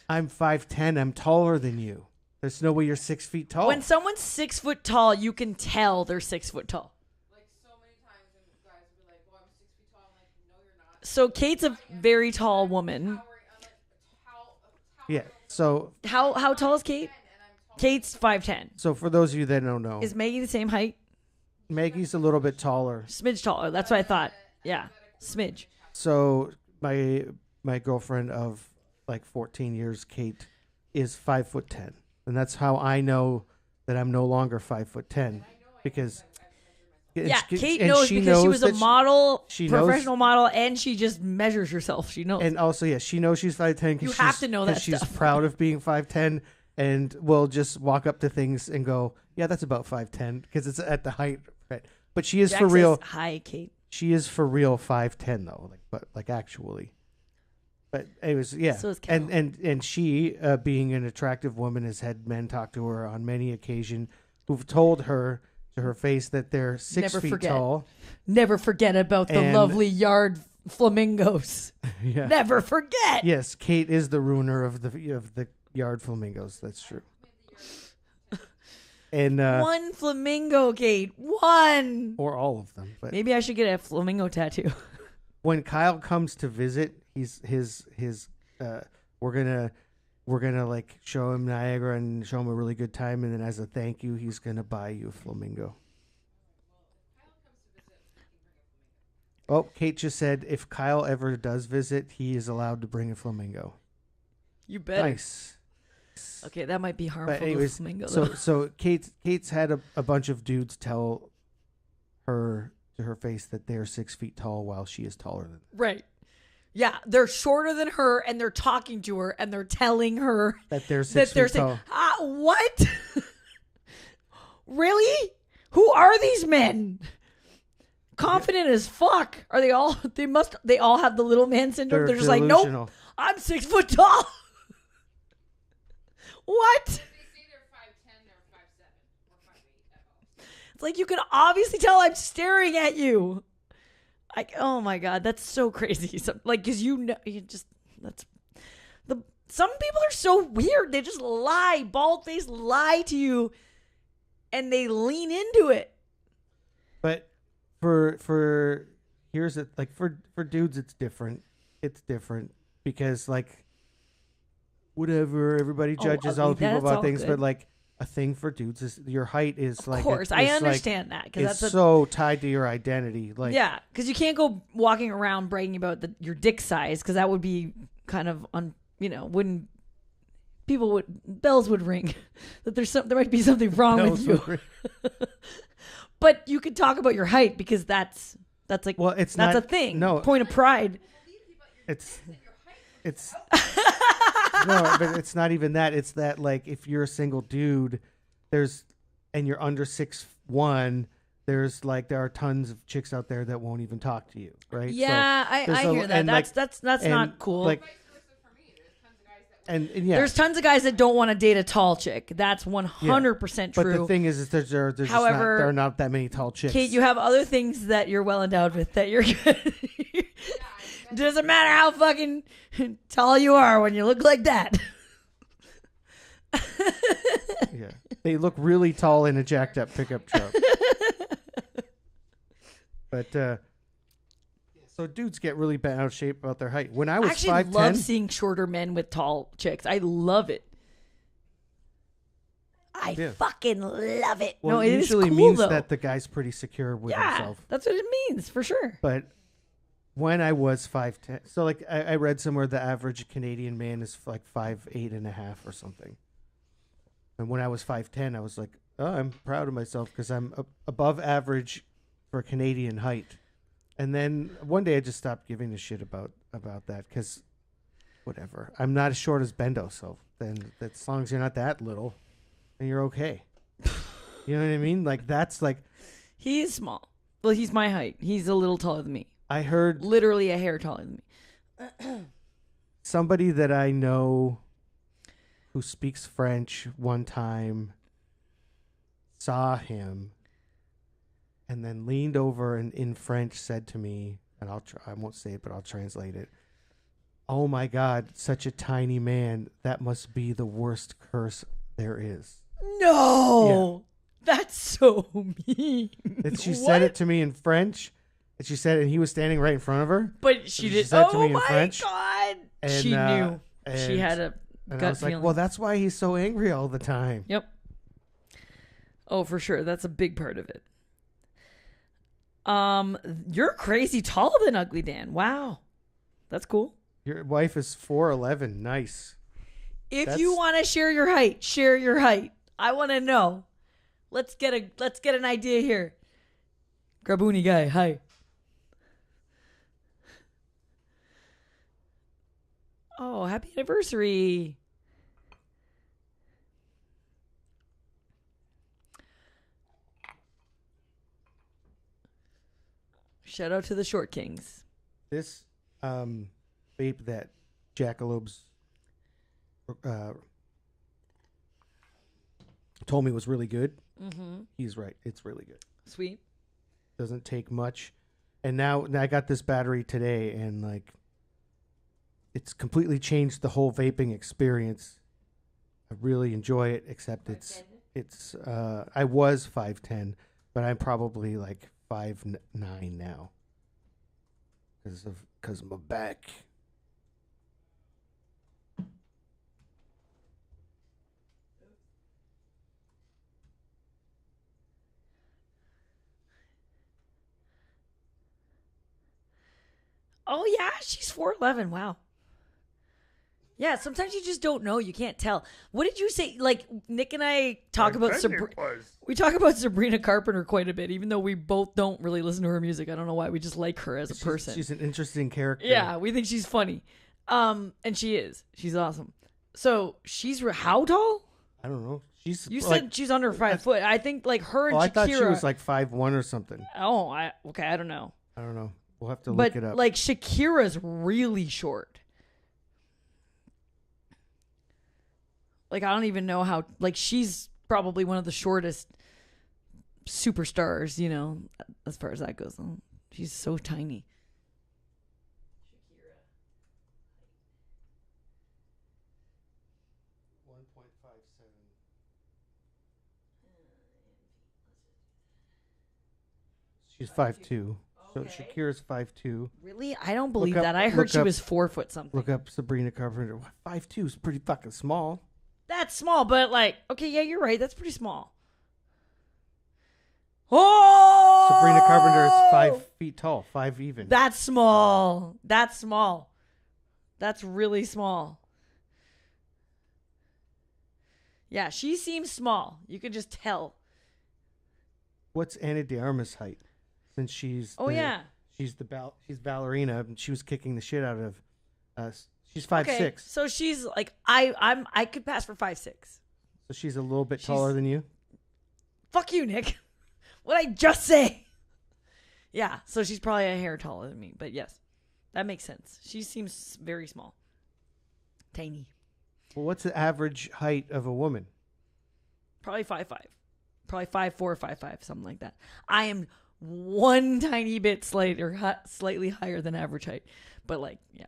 I'm 5'10". I'm taller than you. There's no way you're 6 feet tall. When someone's 6 foot tall, you can tell they're 6 foot tall. Like so many times when guys will be like, "Well, I'm 6 feet tall." I'm like, "No, you're not." So Kate's a very tall woman. Yeah. So How tall is Kate? Kate's 5'10". So for those of you that don't know, Is Maggie the same height? Maggie's a little bit taller. Smidge taller. That's what I thought. Yeah, smidge. So my girlfriend of like 14 years, Kate, is 5'10", and that's how I know that I'm no longer 5'10", because Yeah, Kate knows because she was a model, professional model, and she just measures herself. She knows. And also, yeah, she knows she's 5'10". You have to know that she's stuff. proud of being 5'10", and will just walk up to things and go, "Yeah, that's about 5'10", because it's at the height But she is Jack for real. says, hi, Kate. She is for real 5'10" though, like actually. But anyways, yeah. So is Cal. And she, being an attractive woman, has had men talk to her on many occasions who've told her to her face that they're 6 feet tall. Never forget about the lovely yard flamingos. Yeah. Never forget. Yes, Kate is the ruiner of the yard flamingos. That's true. And one flamingo, Kate. One. Or all of them. But maybe I should get a flamingo tattoo. When Kyle comes to visit, we're gonna like show him Niagara and show him a really good time, and then as a thank you, he's gonna buy you a flamingo. Oh, Kate just said if Kyle ever does visit, he is allowed to bring a flamingo. You bet. Nice. Okay, that might be harmful But anyways, to flamingo. so Kate's had a bunch of dudes tell her to her face that they're 6 feet tall while she is taller than them. Right. Yeah, they're shorter than her, and they're talking to her, and they're telling her that they're 6 feet tall. What? Really? Who are these men? Confident as fuck. Are they all? They all have the little man syndrome. They're just like, nope, I'm 6 foot tall. What? It's like you can obviously tell I'm staring at you. Like, oh my god, that's so crazy. Because some people are so weird. They just lie, bald face lie to you, and they lean into it. But for here's it like for dudes, it's different. It's different because like whatever everybody judges all people about things, but like. A thing for dudes is your height is like. Of course, I understand that because that's so tied to your identity. Like, yeah, because you can't go walking around bragging about your dick size because that would be kind of bells would ring that there might be something wrong with you. But you could talk about your height because that's like that's a thing. No point of pride. It's. No, but it's not even that. It's that like if you're a single dude, and you're under 6'1", there are tons of chicks out there that won't even talk to you, right? Yeah, so I hear that. That's not cool. Like, and yeah, there's tons of guys that don't want to date a tall chick. That's 100% true. But the thing is there are not that many tall chicks. Kate, you have other things that you're well endowed with that you're good. Doesn't matter how fucking tall you are when you look like that. Yeah, they look really tall in a jacked up pickup truck. But so dudes get really bent out of shape about their height. When I was 5'10", I actually love seeing shorter men with tall chicks. I love it. I fucking love it. Well, no, it usually cool, means though. that the guy's pretty secure with himself. That's what it means for sure. But when I was 5'10", so like I read somewhere the average Canadian man is like 5'8.5" or something. And when I was 5'10", I was like, oh, I'm proud of myself because I'm above average for Canadian height. And then one day I just stopped giving a shit about that because whatever. I'm not as short as Bendo, so then as long as you're not that little, then you're okay. You know what I mean? Like that's like he's small. Well, he's my height. He's a little taller than me. I heard literally a hair taller than me. Somebody that I know who speaks French one time saw him and then leaned over and in French said to me, and I won't say it, but I'll translate it. Oh my God, such a tiny man. That must be the worst curse there is. No, that's so mean. And she said it to me in French. And she said, and he was standing right in front of her. But she did. Said oh to me in my French, God! And, she knew. She had a and gut I was feeling. like, well, that's why he's so angry all the time. Yep. Oh, for sure. That's a big part of it. You're crazy taller than Ugly Dan. Wow, that's cool. Your wife is 4'11". Nice. If you want to share your height, share your height. I want to know. Let's get an idea here. Graboony guy, hi. Oh, happy anniversary. Shout out to the Short Kings. This vape that Jackalobes told me was really good. Mm-hmm. He's right. It's really good. Sweet. Doesn't take much. And now I got this battery today, and like, it's completely changed the whole vaping experience. I really enjoy it, except it's I was 5'10", but I'm probably like 5'9" now because of my back. Oh yeah, she's 4'11". Wow. Yeah, sometimes you just don't know. You can't tell. What did you say? Like, Nick and I talk about we talk about Sabrina Carpenter quite a bit, even though we both don't really listen to her music. I don't know why. We just like her as a person. She's an interesting character. Yeah, we think she's funny. And she is. She's awesome. So she's how tall? I don't know. You said she's under 5 foot. I think like her and Shakira. I thought she was like 5'1" or something. Oh, okay. I don't know. I don't know. We'll have to look it up. Like Shakira's really short. Like, I don't even know how, like, she's probably one of the shortest superstars, you know, as far as that goes. She's so tiny. Shakira. 1.57. She's 5'2". So Shakira's 5'2". Really? I don't believe that. I heard she was 4 foot something. Look up Sabrina Carpenter. 5'2" is pretty fucking small. That's small, but like, okay, yeah, you're right. That's pretty small. Oh! Sabrina Carpenter is 5 feet tall, 5 even. That's small. That's small. That's really small. Yeah, she seems small. You could just tell. What's Anna de Armas' height? Since she's she's ballerina, and she was kicking the shit out of us. She's 5'6". Okay, so she's like I could pass for 5'6". So she's a little bit taller than you? Fuck you, Nick. What'd I just say? Yeah, so she's probably a hair taller than me, but yes. That makes sense. She seems very small. Tiny. Well, what's the average height of a woman? Probably 5'5". Probably 5'4", 5'5", something like that. I am one tiny bit slightly higher than average height. But like, yeah.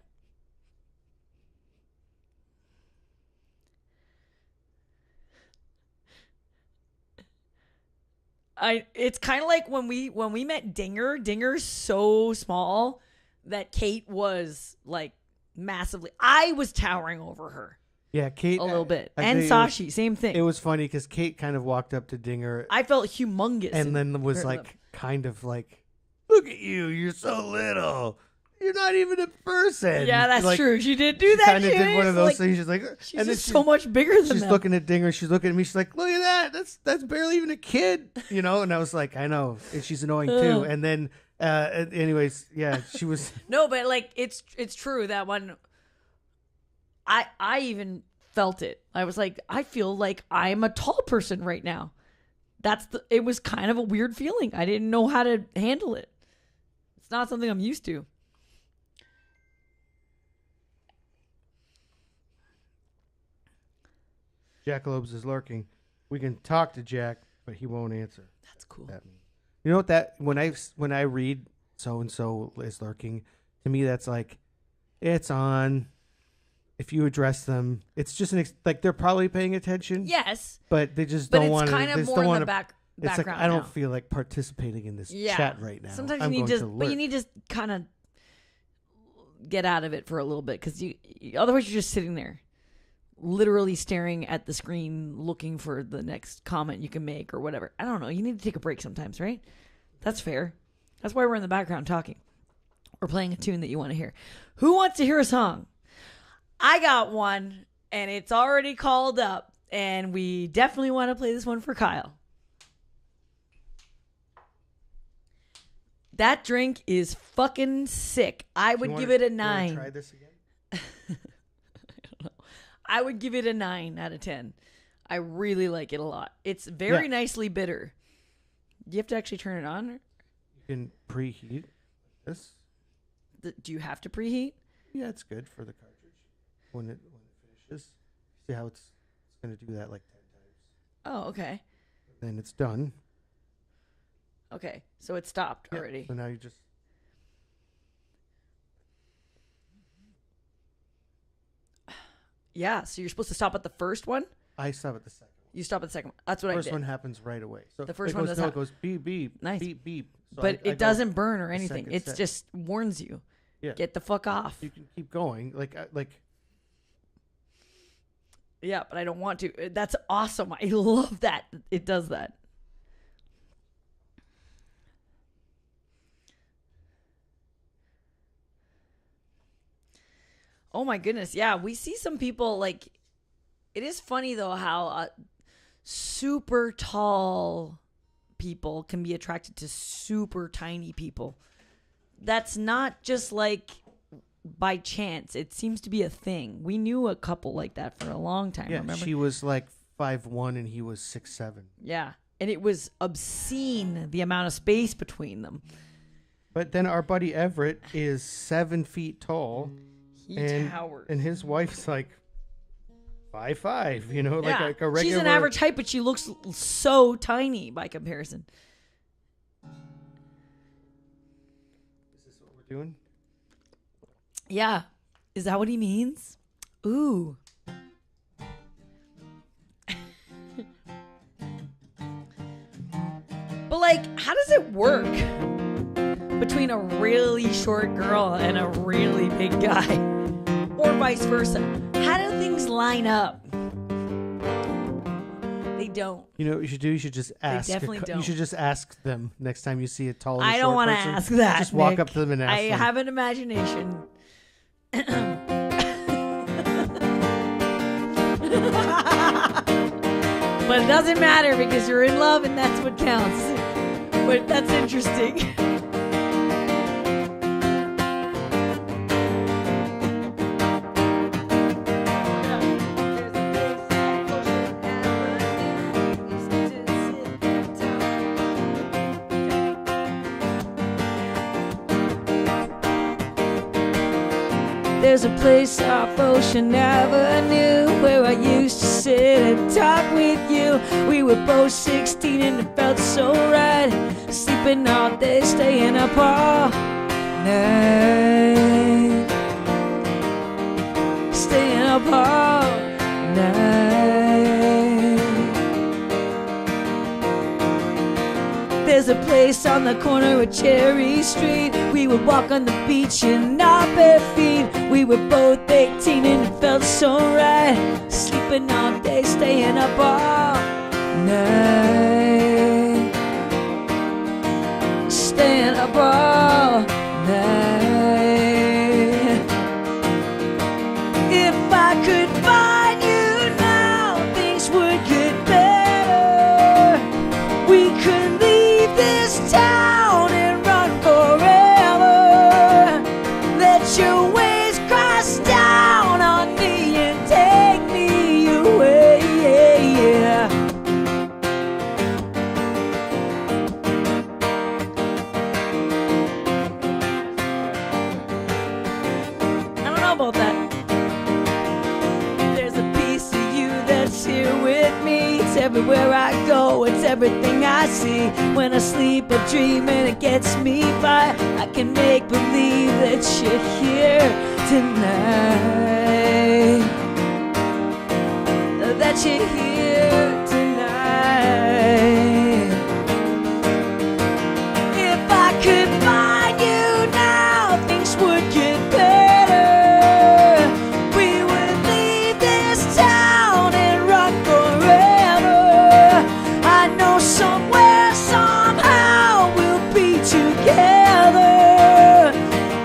It's kind of like when we met Dinger. Dinger's so small that Kate was like massively. I was towering over her. Yeah, Kate a little bit, and Sashi, same thing. It was funny because Kate kind of walked up to Dinger. I felt humongous, and then was like, kind of like, "Look at you, you're so little. You're not even a person." Yeah, that's like, true. She did do that. Kind of did one of those things. She's like, she's just so much bigger than she's them. looking at Dinger. She's looking at me. She's like, "Look at that. That's barely even a kid," you know. And I was like, "I know." And she's annoying too. And then, anyways, yeah, she was. No, but like it's true that one. I even felt it. I was like, I feel like I'm a tall person right now. It was kind of a weird feeling. I didn't know how to handle it. It's not something I'm used to. Jackalobes is lurking. We can talk to Jack, but he won't answer. That's cool. That means. You know what that when I read so and so is lurking, to me that's like, it's on. If you address them, it's just like they're probably paying attention. Yes, but they just don't want to. It's kind of more in the background. It's like I don't feel like participating in this chat right now. Sometimes you need to kind of get out of it for a little bit because otherwise you're just sitting there, literally staring at the screen, looking for the next comment you can make or whatever. I don't know. You need to take a break sometimes, right? That's fair. That's why we're in the background talking. We're playing a tune that you want to hear. Who wants to hear a song? I got one, and it's already called up, and we definitely want to play this one for Kyle. That drink is fucking sick. I would give it a 9. Try this again? I don't know. I would give it a 9 out of 10. I really like it a lot. It's very nicely bitter. Do you have to actually turn it on? You can preheat. Yes. Do you have to preheat? Yeah, it's good for the cartridge when it finishes. See how it's going to do that like 10 times. Oh, okay. Then it's done. Okay, so it stopped Yeah, already. So now you just. Yeah, so you're supposed to stop at the first one? I stop at the second one. You stop at the second one. That's what I did. First one happens right away. So the first it one goes, does it goes beep, beep, nice. beep, beep. So but I it doesn't burn or anything. second It set. just warns you. Yeah. Get the fuck off. You can keep going. Like. Yeah, but I don't want to. That's awesome. I love that it does that. Oh my goodness. Yeah, we see some people like it is funny though how super tall people can be attracted to super tiny people. That's not just like by chance. It seems to be a thing. We knew a couple like that for a long time, Yeah, remember? she was like 5'1" and he was 6'7". Yeah. And it was obscene the amount of space between them. But then our buddy Everett is 7 feet tall. He towers. And his wife's like 5'5", you know, Yeah. like a regular. She's an average height, but she looks so tiny by comparison. Is this what we're doing? Yeah. Is that what he means? Ooh. But like, how does it work between a really short girl and a really big guy? Or vice versa? How do things line up? They don't. You know what you should do? You should just ask. definitely don't. You should just ask them next time you see a tall. I don't want to ask that. Just walk Nick. up to them and ask I them. have an imagination. But it doesn't matter because you're in love and that's what counts. But that's interesting. There's a place off Ocean Avenue where I used to sit and talk with you. We were both 16 and it felt so right. Sleeping all day, staying up all night. Staying up all night. There's a place on the corner of Cherry Street. We would walk on the beach in our bare feet. We were both 18 and it felt so right. Sleeping all day, staying up all night. Staying up all night. If I could find you now, things would get better. We could leave this town and run forever. Let your waves crash down on me and take me away. I don't know about that. There's a piece of you that's here with me. It's everywhere I go, it's everything I see. When I sleep or dream and it gets me by, I can make believe that you're here tonight. That you're here tonight. If I could find you now, things would get better. We would leave this town and run forever. I know somewhere, somehow we'll be together.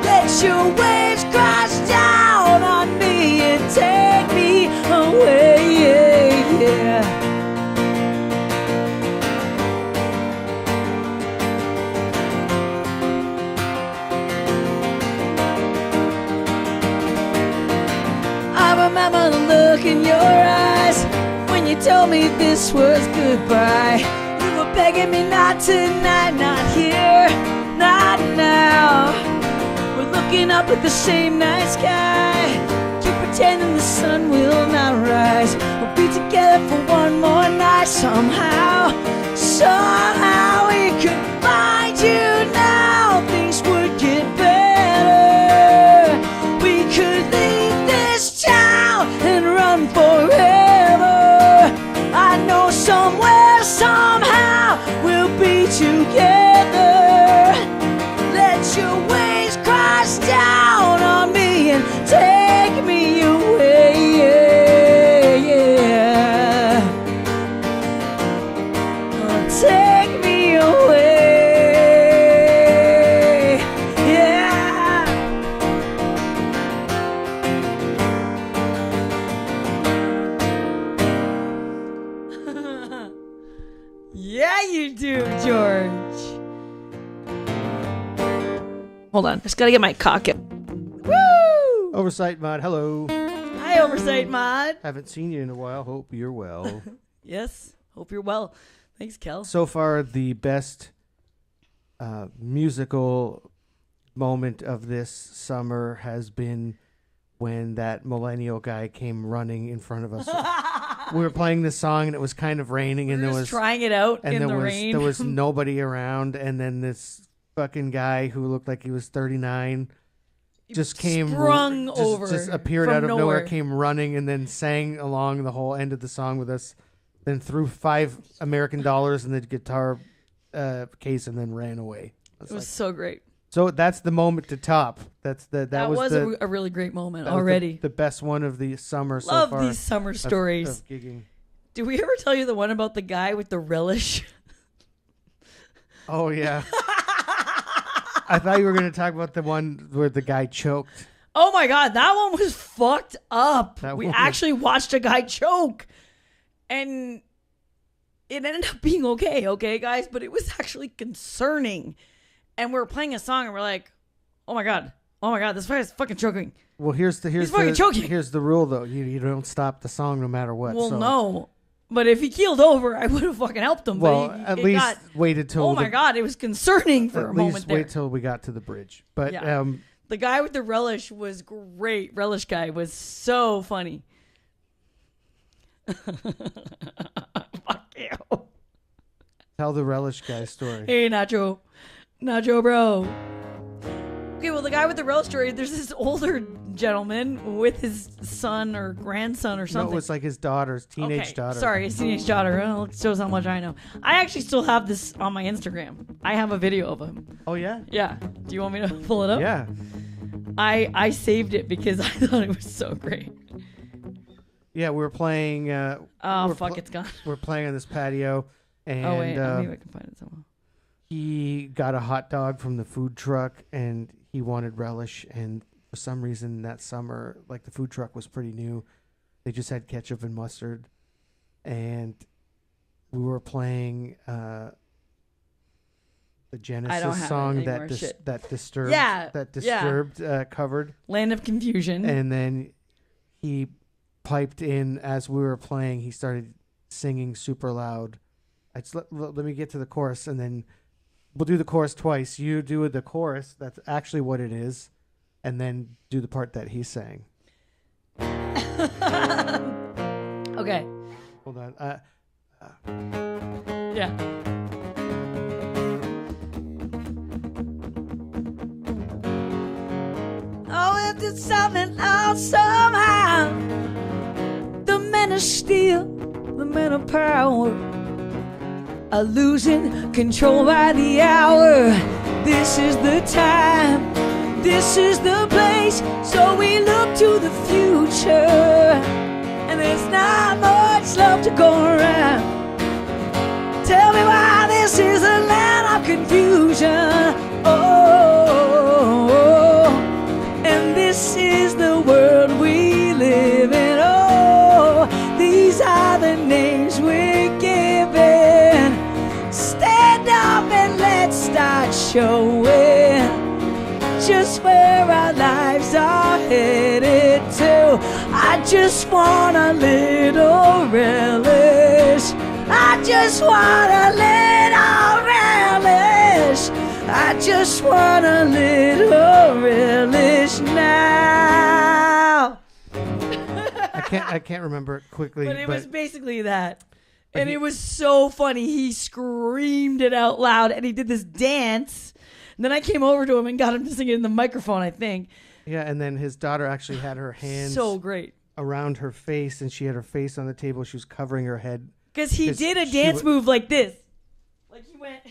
Let your waves crash down on me and take me away. I remember the look in your eyes when you told me this was goodbye. You were begging me not tonight, not here, not now. looking up at the same night sky. Keep pretending the sun will not rise. We'll be together for one more night. Somehow we could find you now. Things would get better. We could leave this town and run forever. I know somewhere, somehow we'll be together. Let your waves crash down on me and take me away. Yeah. Take me away. Yeah. Yeah, you do, George. Hold on. Just gotta get my cock up. Woo! Oversight Mod, hello. Hi, Oversight Mod. Haven't seen you in a while. Hope you're well. Yes. Hope you're well. Thanks, Kel. So far, the best musical moment of this summer has been when that millennial guy came running in front of us. We were playing this song and it was kind of raining, and We were there just was trying it out and in there the was rain. there was nobody around, and then this fucking guy who looked like he was 39 just came sprung just, over just appeared from out of nowhere, nowhere. came running, and then sang along the whole end of the song with us. Then threw $5 American in the guitar case and then ran away. It was so great. So that's the moment to top. That was a really great moment that was already. the best one of the summer so Love far. these summer stories. Of gigging. Did we ever tell you the one about the guy with the relish? Oh yeah. I thought you were going to talk about the one where the guy choked. Oh my God, that one was fucked up. That We one actually watched a guy choke. And it ended up being okay, guys, but it was actually concerning. And we were playing a song and we're like, oh my God, this guy's fucking choking. Well, here's fucking choking. Here's the rule though. You don't stop the song no matter what. Well, so. no. But if he keeled over, I would have fucking helped him. Well, but at least waited till. Oh my God, it was concerning for a moment there. Wait till we got to the bridge. But Yeah. The guy with the relish was great. Relish guy was so funny. Fuck you. Tell the relish guy story. Hey, Nacho, bro. Okay, well, the guy with the relish story, there's this older gentleman with his son or grandson or something. No, it was like his teenage daughter. Sorry, his teenage daughter. Well, it shows how much I know. I actually still have this on my Instagram. I have a video of him. Oh, yeah? Yeah. Do you want me to pull it up? Yeah. I saved it because I thought it was so great. Yeah, we were playing. It's gone. We're playing on this patio, and Maybe I can find it somewhere. He got a hot dog from the food truck, and he wanted relish. And for some reason, that summer, like the food truck was pretty new, they just had ketchup and mustard, and we were playing the Genesis song that Disturbed covered, Land of Confusion, and then he piped in as we were playing. He started singing super loud. Let me get to the chorus, and then we'll do the chorus twice. You do the chorus. That's actually what it is, and then do the part that he sang. Okay. Hold on. Yeah. Oh, if it's something else somehow. The men of steel, the men of power are losing control by the hour. This is the time, this is the place, so we look to the future. And there's not much love to go around. Tell me why this is a land of confusion. Oh, and this is the world we live in. Oh, these are the names we're given. Stand up and let's start showing just where our lives are headed to. I just want a little relish. I just want a little relish. I just just want a little relish now. I can't remember it quickly, But it was basically that. And it was so funny. He screamed it out loud and he did this dance. And then I came over to him and got him to sing it in the microphone, I think. Yeah, and then his daughter actually had her hands so great around her face, and she had her face on the table. She was covering her head. Because he did a dance move like this. Like he went...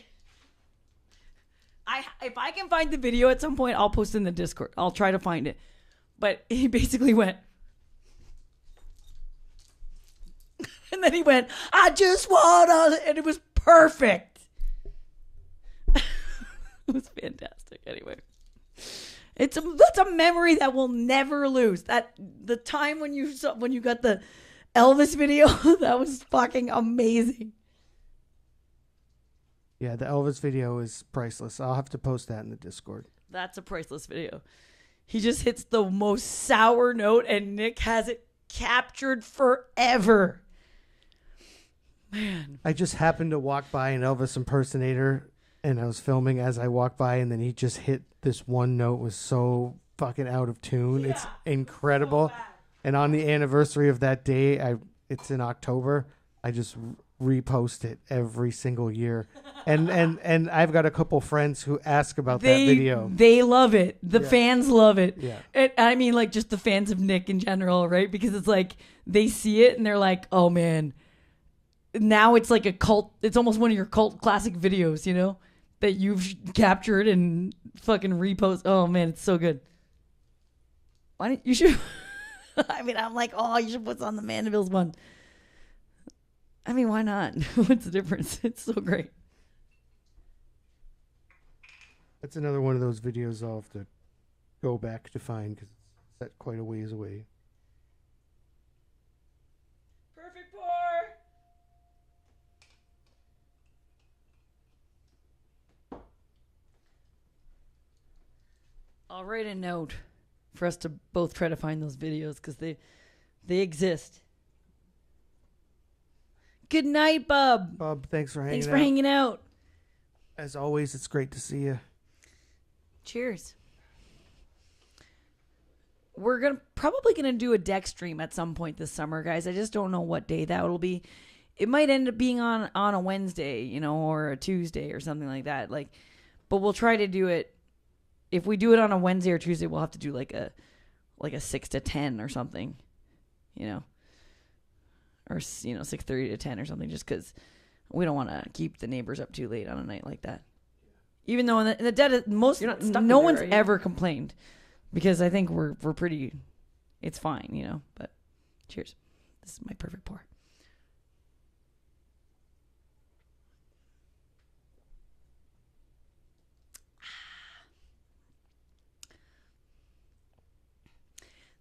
If I can find the video at some point, I'll post it in the Discord. I'll try to find it. But he basically went... And then he went, I just want to... And it was perfect. It was fantastic. Anyway. That's a memory that we'll never lose. That the time when you got the Elvis video, that was fucking amazing. Yeah, the Elvis video is priceless. I'll have to post that in the Discord. That's a priceless video. He just hits the most sour note and Nick has it captured forever. Man. I just happened to walk by an Elvis impersonator and I was filming as I walked by, and then he just hit this one note. Was so fucking out of tune. Yeah, it's incredible. So and on the anniversary of that day, it's in October, I just repost it every single year. And I've got a couple friends who ask about that video. They love it. The fans love it. Yeah. I mean, like, just the fans of Nick in general, right? Because it's like they see it and they're like, oh man, now it's like a cult. It's almost one of your cult classic videos, you know, that you've captured and fucking repost. Oh man, it's so good. Why don't you should? I mean, I'm like, oh, you should put on the Mandibles one. I mean, why not? What's the difference? It's so great. That's another one of those videos I'll have to go back to find because it's set quite a ways away. Perfect pour. I'll write a note for us to both try to find those videos because they exist. Good night, Bub. Bub, thanks for hanging out. Thanks for hanging out. As always, it's great to see you. Cheers. We're probably gonna do a deck stream at some point this summer, guys. I just don't know what day that will be. It might end up being on a Wednesday, you know, or a Tuesday or something like that. Like, but we'll try to do it. If we do it on a Wednesday or Tuesday, we'll have to do like a 6 to 10 or something, you know, or 6:30 to 10 or something, just because we don't want to keep the neighbors up too late on a night like that. Even though in the dead, no one's ever complained, because I think we're pretty. It's fine, you know. But cheers. This is my perfect pour.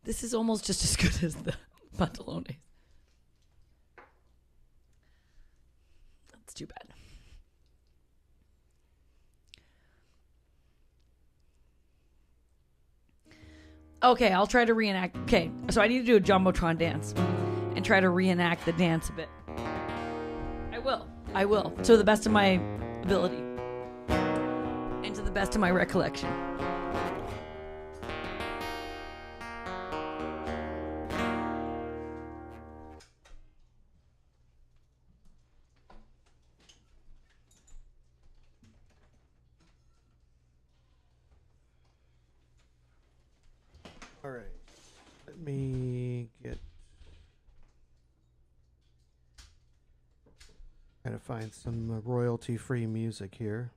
This is almost just as good as the pantalones. That's too bad. Okay, I'll try to reenact. Okay, so I need to do a Jumbotron dance and try to reenact the dance a bit. I will, to the best of my ability and to the best of my recollection. All right. Let me gotta find some royalty-free music here.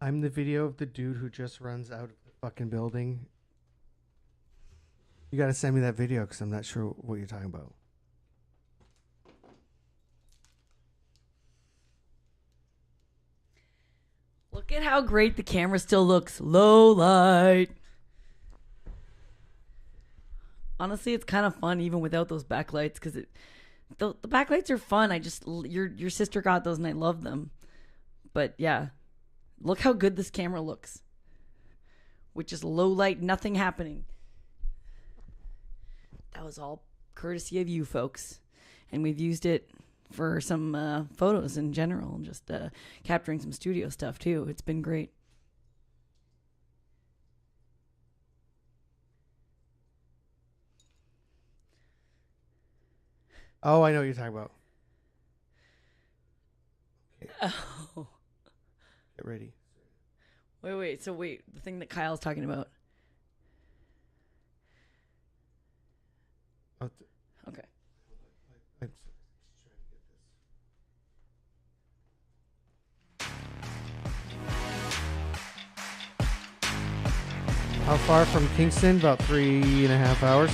I'm the video of the dude who just runs out of the fucking building. You gotta send me that video because I'm not sure what you're talking about. Look at how great the camera still looks. Low light. Honestly, it's kind of fun even without those backlights because the backlights are fun. Your sister got those and I love them. But yeah, look how good this camera looks. With just low light, nothing happening. That was all courtesy of you folks. And we've used it for some photos in general, just capturing some studio stuff too. It's been great. Oh, I know what you're talking about. Okay. Oh. Get ready. Wait. So the thing that Kyle's talking about. Okay. I'm How far from Kingston? About 3.5 hours.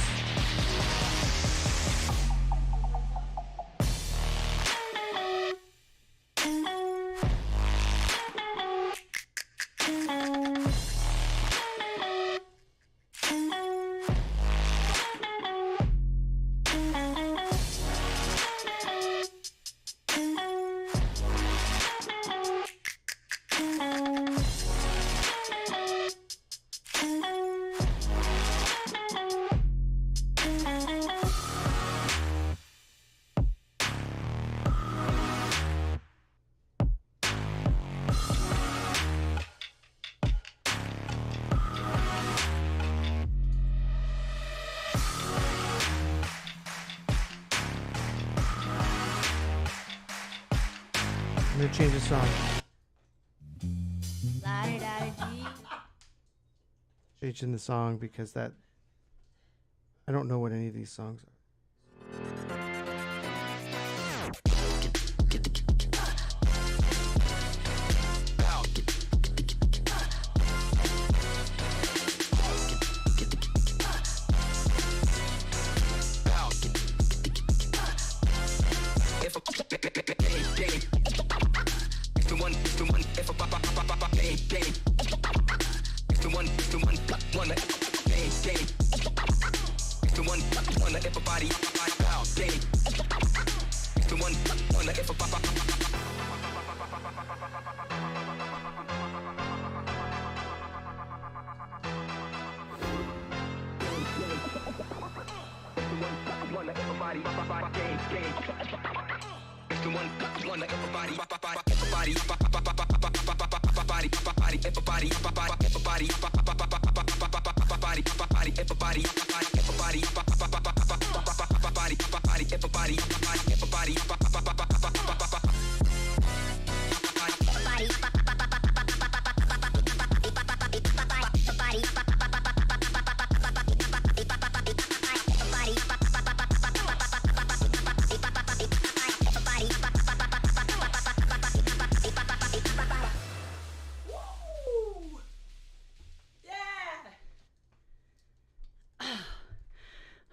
I'm gonna change the song. Changing the song because I don't know what any of these songs are.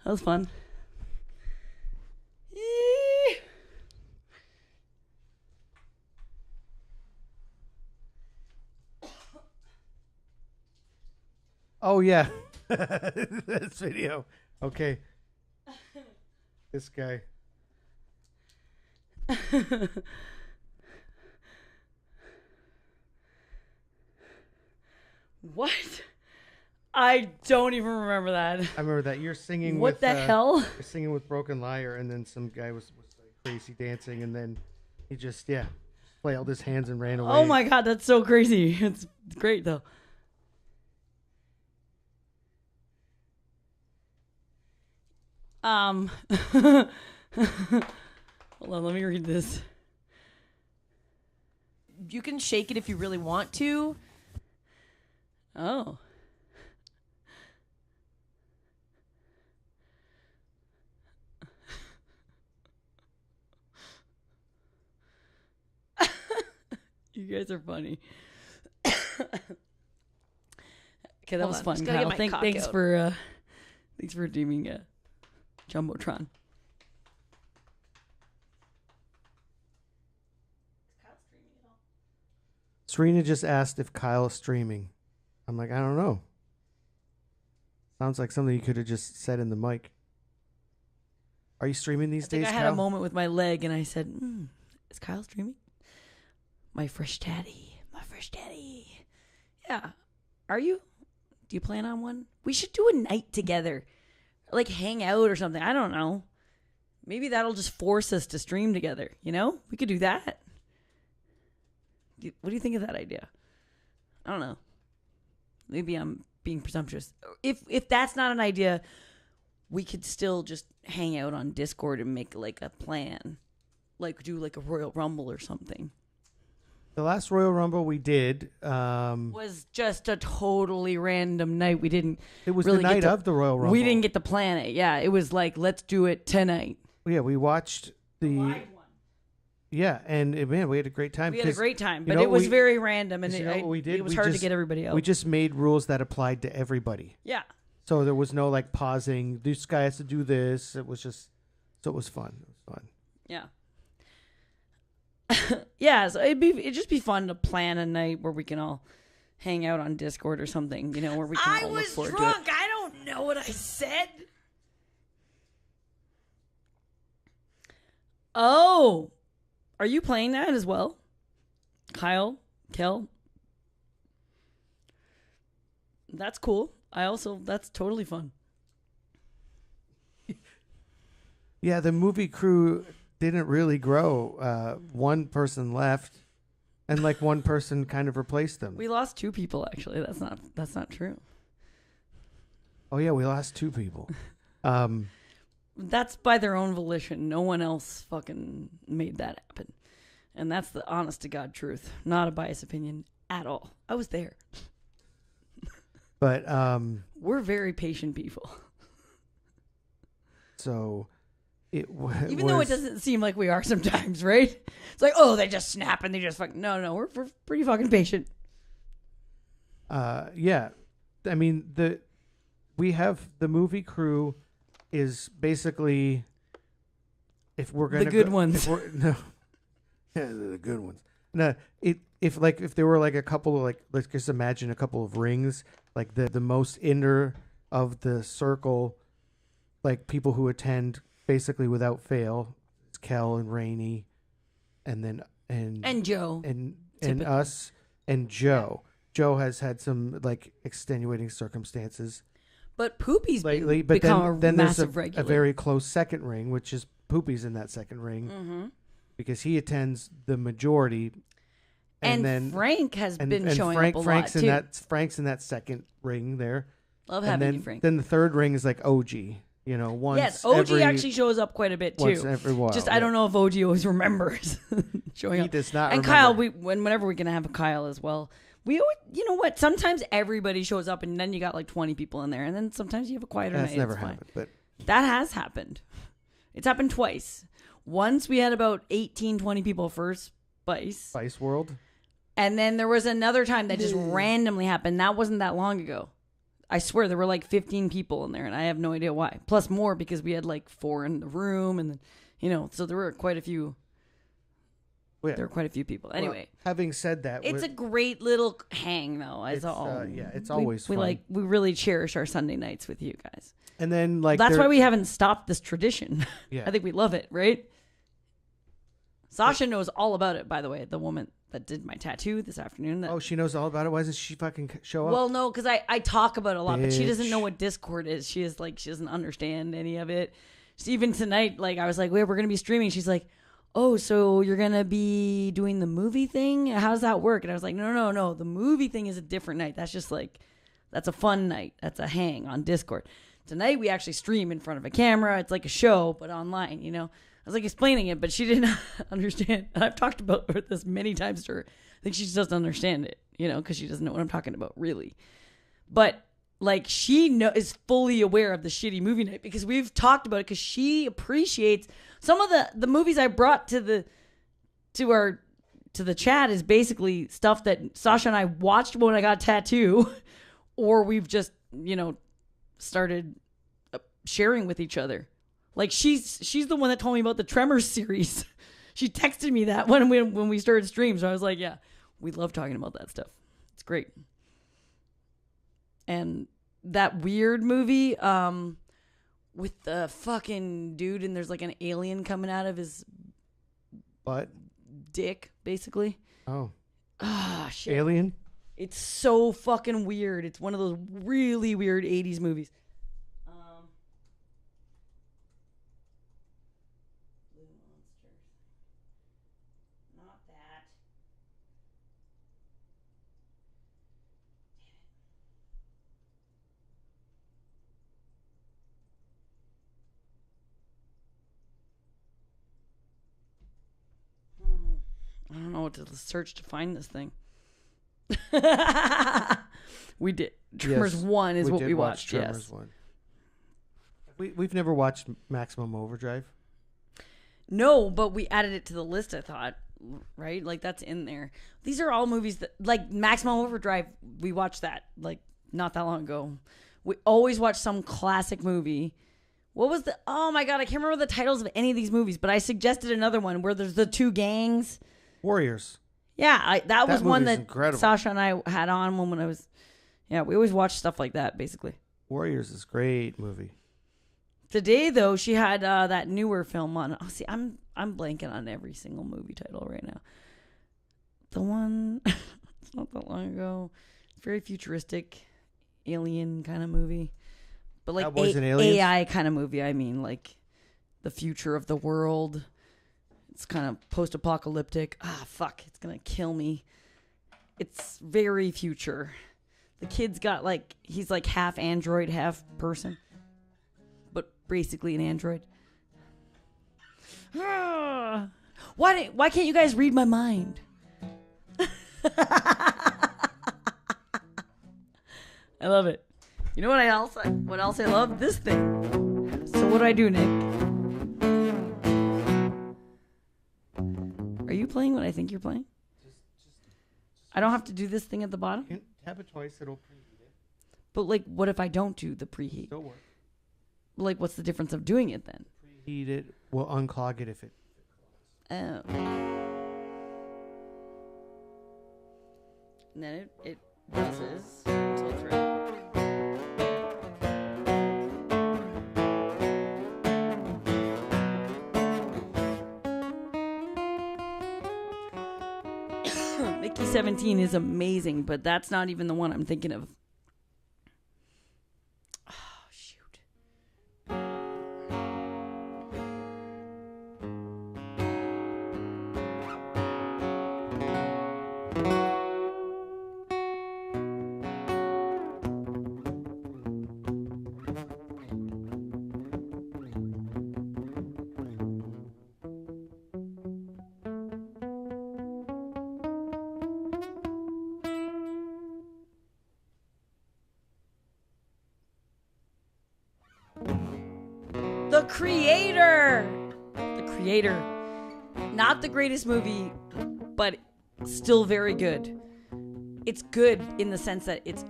That was fun. Oh yeah, this video. Okay, this guy. What? I don't even remember that. I remember that you're singing. What with, the hell? You're singing with Broken Liar, and then some guy was like crazy dancing, and then he just flailed his hands and ran away. Oh my god, that's so crazy. It's great though. Hold on, let me read this. You can shake it if you really want to. Oh. You guys are funny. Okay, that was fun, Kyle. Thanks for redeeming Jumbotron. Serena just asked if Kyle is streaming. I'm like, I don't know. Sounds like something you could have just said in the mic. Are you streaming these days, I had Kyle? a moment with my leg, and I said, is Kyle streaming? My fresh daddy. Yeah. Are you? Do you plan on one? We should do a night together. Like hang out or something. I don't know. Maybe that'll just force us to stream together. You know? We could do that. What do you think of that idea? I don't know. Maybe I'm being presumptuous. If that's not an idea, we could still just hang out on Discord and make like a plan. Like do like a Royal Rumble or something. The last Royal Rumble we did was just a totally random night. We didn't. It was really the night of the Royal Rumble. We didn't get to plan it. Yeah, it was like let's do it tonight. Yeah, we watched the live one. Yeah, and man, we had a great time. We had a great time, but it was very random, and we did? It was hard to get everybody out. We just made rules that applied to everybody. Yeah. So there was no like pausing. This guy has to do this. It was just so it was fun. It was fun. Yeah. Yeah, so it'd just be fun to plan a night where we can all hang out on Discord or something, you know, where we can all look forward to it. I was drunk. I don't know what I said. Oh, are you playing that as well? Kyle? Kel? That's cool. That's totally fun. Yeah, the movie crew didn't really grow. One person left, and like one person kind of replaced them. We lost 2 people actually. That's not true. Oh yeah, we lost 2 people. That's by their own volition. No one else fucking made that happen, and that's the honest to God truth. Not a biased opinion at all. I was there. But we're very patient people. So. Even though it doesn't seem like we are sometimes, right? It's like, oh, they just snap and they just fucking... No, we're pretty fucking patient. Yeah. I mean, we have the movie crew is basically... If we're going to... The good ones. No. Yeah, the good ones. No, if there were like a couple of like... Let's just imagine a couple of rings. Like the most inner of the circle, like people who attend... Basically, without fail, it's Kel and Rainey, and then and Joe and us and Joe. Yeah. Joe has had some like extenuating circumstances, but Poopy's lately. But then there's a very close second ring, which is Poopy's in that second ring because he attends the majority, and then Frank has been showing up a lot too. Frank's in that second ring there. Love having you, Frank. Then the third ring is like OG. You know, once yes, OG actually shows up quite a bit too. Once every while. Just I don't know if OG always remembers showing up. He does not. And remember. Kyle, whenever we can have a Kyle as well. We always, you know what? Sometimes everybody shows up, and then you got like 20 people in there, and then sometimes you have a quieter night. That's never happened, but that has happened. It's happened twice. Once we had about 18, 20 people for Spice World, and then there was another time that just randomly happened. That wasn't that long ago. I swear there were like 15 people in there, and I have no idea why. Plus more because we had like 4 in the room, and then, you know, so there were quite a few. Yeah. There were quite a few people. Anyway, well, having said that, it's a great little hang, though. It's all. Yeah, it's always fun. We really cherish our Sunday nights with you guys. And then like that's why we haven't stopped this tradition. Yeah, I think we love it, right? Sasha knows all about it, by the way. The woman that did my tattoo this afternoon. Oh, she knows all about it. Why doesn't she fucking show up? Well, no, because I talk about it a lot, but she doesn't know what Discord is. She doesn't understand any of it. Even tonight, like I was like, "Wait, we're gonna be streaming." She's like, "Oh, so you're gonna be doing the movie thing? How does that work?" And I was like, "No. The movie thing is a different night. That's just like, that's a fun night. That's a hang on Discord. Tonight we actually stream in front of a camera. It's like a show, but online. You know." I was like explaining it, but she didn't understand. And I've talked about this many times to her. I think she just doesn't understand it, you know, because she doesn't know what I'm talking about, really. But like she is fully aware of the shitty movie night because we've talked about it. Because she appreciates some of the movies I brought to the chat is basically stuff that Sasha and I watched when I got a tattoo, or we've just started sharing with each other. Like she's the one that told me about the Tremors series. She texted me that when we started streams. So I was like, yeah, We love talking about that stuff. It's great. And that weird movie with the fucking dude and there's like an alien coming out of his Butt? dick, basically. Oh. Ah, shit. Alien? It's so fucking weird. It's one of those really weird 80s movies. Blue Monsters. Not that. I don't know what to search to find this thing. We did. Tremors 1 is what we watched. Tremors Yes. 1. We've never watched Maximum Overdrive. No, but we added it to the list, I thought. Right? Like, that's in there. These are all movies that, like, Maximum Overdrive, we watched that, like, not that long ago. We always watch some classic movie. What was the... Oh, my God, I can't remember the titles of any of these movies, but I suggested another one where there's the two gangs. Warriors. Yeah, that was one that incredible. Sasha and I had on when I was... Yeah, we always watch stuff like that, basically. Warriors is a great movie. Today, though, she had that newer film on. Oh, see, I'm blanking on every single movie title right now. The one, it's not that long ago. It's very futuristic, alien kind of movie, but like Cowboys and Aliens? AI kind of movie. I mean, like the future of the world. It's kind of post-apocalyptic. Ah, fuck, it's gonna kill me. It's very future. The kid's got like he's like half android, half person. Basically an android. Why can't you guys read my mind? I love it. You know what else I love? This thing. So what do I do, Nick? Are you playing what I think you're playing? I don't have to do this thing at the bottom? Tap it twice, it'll preheat it. But like, what if I don't do the preheat? Still work. Like, what's the difference of doing it then? Preheat it. We'll unclog it if it. Oh. And then it buzzes until it's ready. Mickey 17 is amazing, but that's not even the one I'm thinking of. The Creator. Not the greatest movie, but still very good. It's good in the sense that it's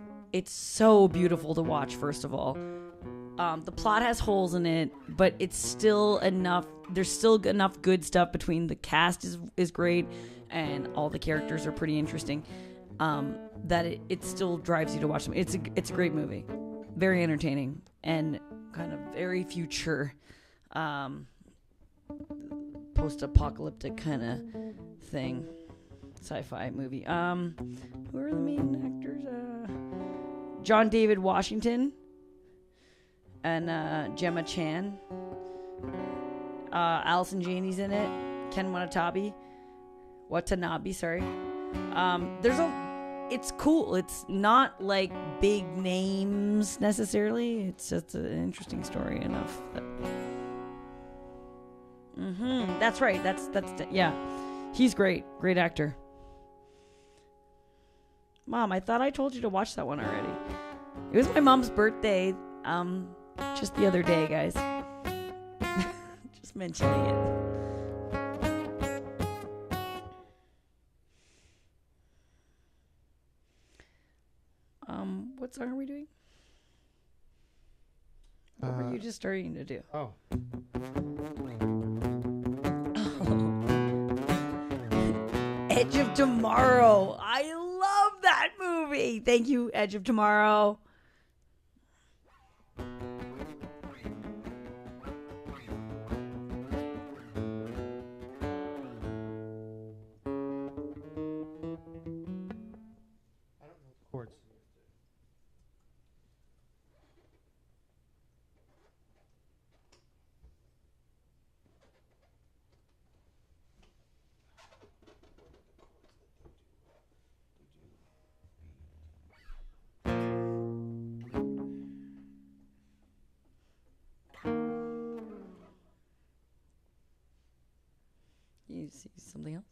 so beautiful to watch, first of all. The plot has holes in it, but it's still enough. There's still enough good stuff between the cast is great and all the characters are pretty interesting, that it still drives you to watch them. It's a great movie. Very entertaining and kind of very future, post-apocalyptic kind of thing, sci-fi movie. Who are the main actors? John David Washington and Gemma Chan. Allison Janney's in it. Ken Watanabe. Sorry. It's cool. It's not like big names necessarily. It's just an interesting story enough. That's right. Yeah. He's great. Great actor. Mom, I thought I told you to watch that one already. It was my mom's birthday, just the other day, guys. Just mentioning it. What song are we doing? What were you just starting to do? Oh. Edge of Tomorrow. I love that movie. Thank you, Edge of Tomorrow. Chords. You see something else?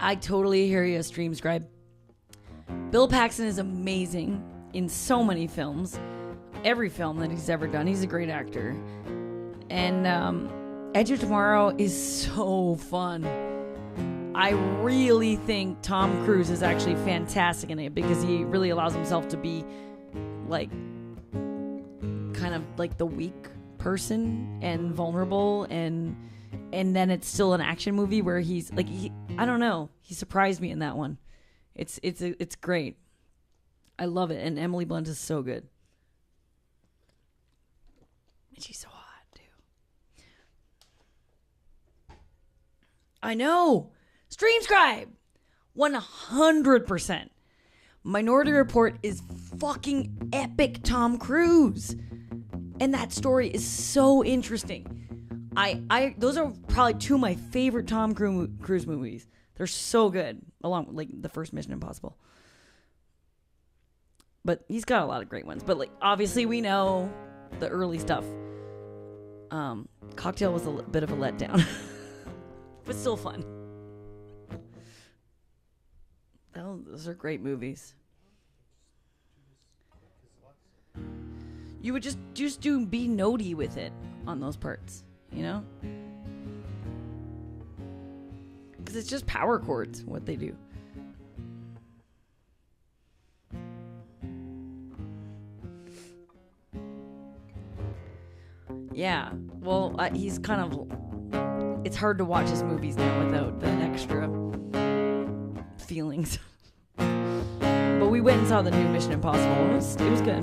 I totally hear you, Stream Scribe. Bill Paxton is amazing in so many films. Every film that he's ever done, he's a great actor. And Edge of Tomorrow is so fun. I really think Tom Cruise is actually fantastic in it because he really allows himself to be like kind of like the weak person and vulnerable, and then it's still an action movie where he's like, I don't know, he surprised me in that one. It's great. I love it, and Emily Blunt is so good. And she's so hot too. I know. Stream Scribe, 100%. Minority Report is fucking epic Tom Cruise, and that story is so interesting. Those are probably two of my favorite Tom Cruise movies. They're so good, along with like the first Mission Impossible. But he's got a lot of great ones. But like obviously we know the early stuff. Cocktail was a bit of a letdown, but still fun. Those are great movies. You would just be notey with it on those parts, you know? Because it's just power chords, what they do. Yeah, well, he's kind of... It's hard to watch his movies now without the extra feelings. But we went and saw the new Mission Impossible. It was good.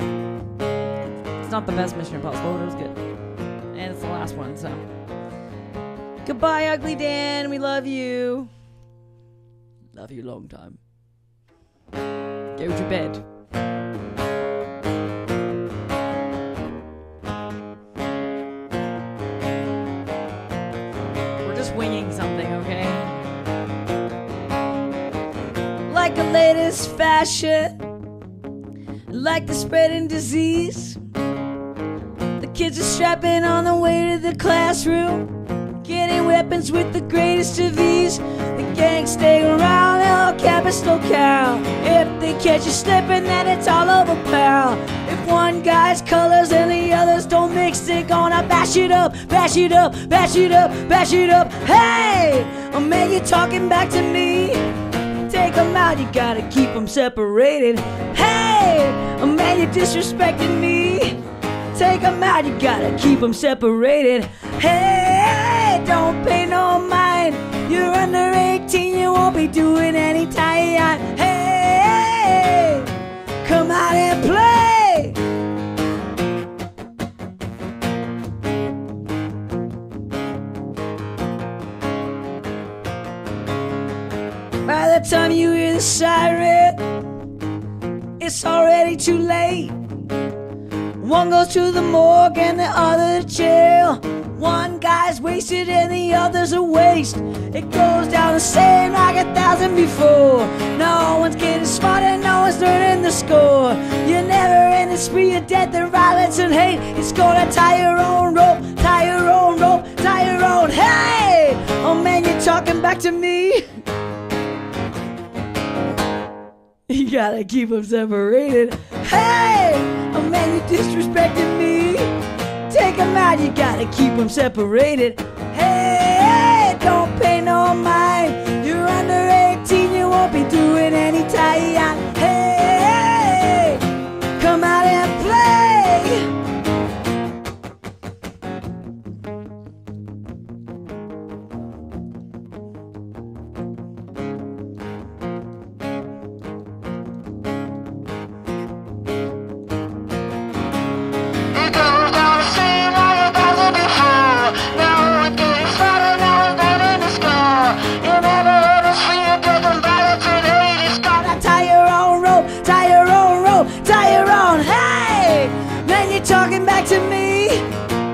It's not the best Mission Impossible, but it was good. And it's the last one, so... Goodbye, Ugly Dan. We love you. Love you long time. Go to bed. We're just winging something, okay? Like the latest fashion, like the spreading disease. The kids are strapping on the way to the classroom, getting weapons with the greatest of ease. The gang stay around El Capital Cow. If they catch you slipping, then it's all over, pal. If one guy's colors and the others don't mix, they're gonna bash it up, bash it up, bash it up, bash it up. Hey, man, you talking back to me? Take them out, you gotta keep them separated. Hey, man, you disrespecting me? Take them out, you gotta keep them separated. Hey, don't pay no mind. You're under 18, you won't be doing any time. Hey, come out and play. By the time you hear the siren, it's already too late. One goes to the morgue and the other to jail. One guy's wasted and the other's a waste. It goes down the same like 1,000 before. No one's getting smarter, no one's learning the score. You're never in the spree of death and violence and hate. It's gonna tie your own rope, tie your own rope, tie your own. Hey, oh man, you're talking back to me. You gotta keep them separated. Hey, oh man, you disrespecting me. Take them out, you gotta keep them separated. Hey, don't pay no mind. You're under 18, you won't be doing any tie-on. Hey, come out and play. Talking back to me.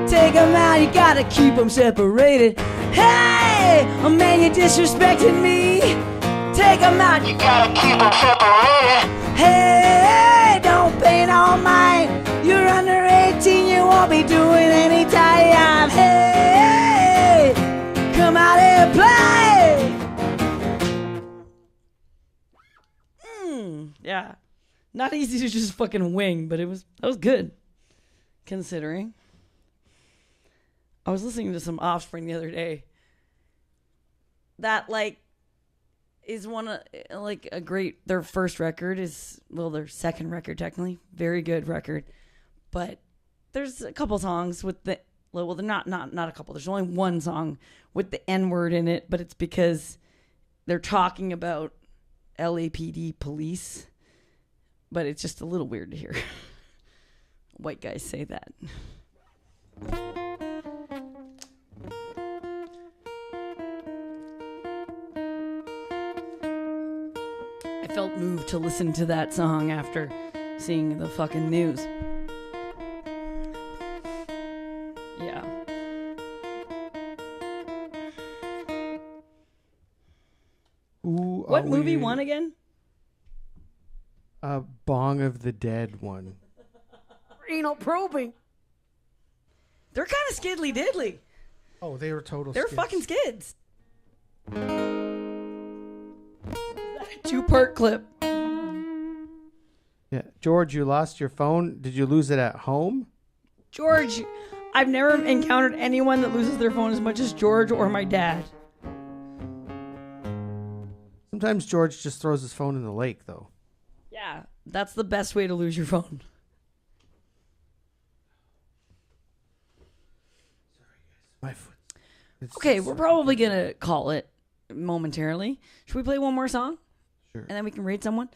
Take them out, you gotta keep them separated. Hey, oh man, you're disrespecting me. Take them out, you gotta keep them separated. Hey, don't pay no mind. You're under 18, you won't be doing any time. Hey, come out and play. Yeah, not easy to just fucking wing, but that was good. Considering I was listening to some Offspring the other day that is one of a great, their first record is, well, their second record technically, very good record, but there's a couple songs with the, well, they're not a couple, there's only one song with the N-word in it, but it's because they're talking about LAPD police, but it's just a little weird to hear white guys say that. I felt moved to listen to that song after seeing the fucking news. Yeah. Ooh, what movie won again? Bong of the Dead one. Renal probing. They're kind of skiddly diddly. Oh, they were total They're skids. fucking skids. Is that a 2-part clip? Yeah. George, you lost your phone. Did you lose it at home? George, I've never encountered anyone that loses their phone as much as George or my dad. Sometimes George just throws his phone in the lake, though. Yeah, that's the best way to lose your phone. My foot. Okay, we're probably going to call it momentarily. Should we play one more song? Sure. And then we can rate someone?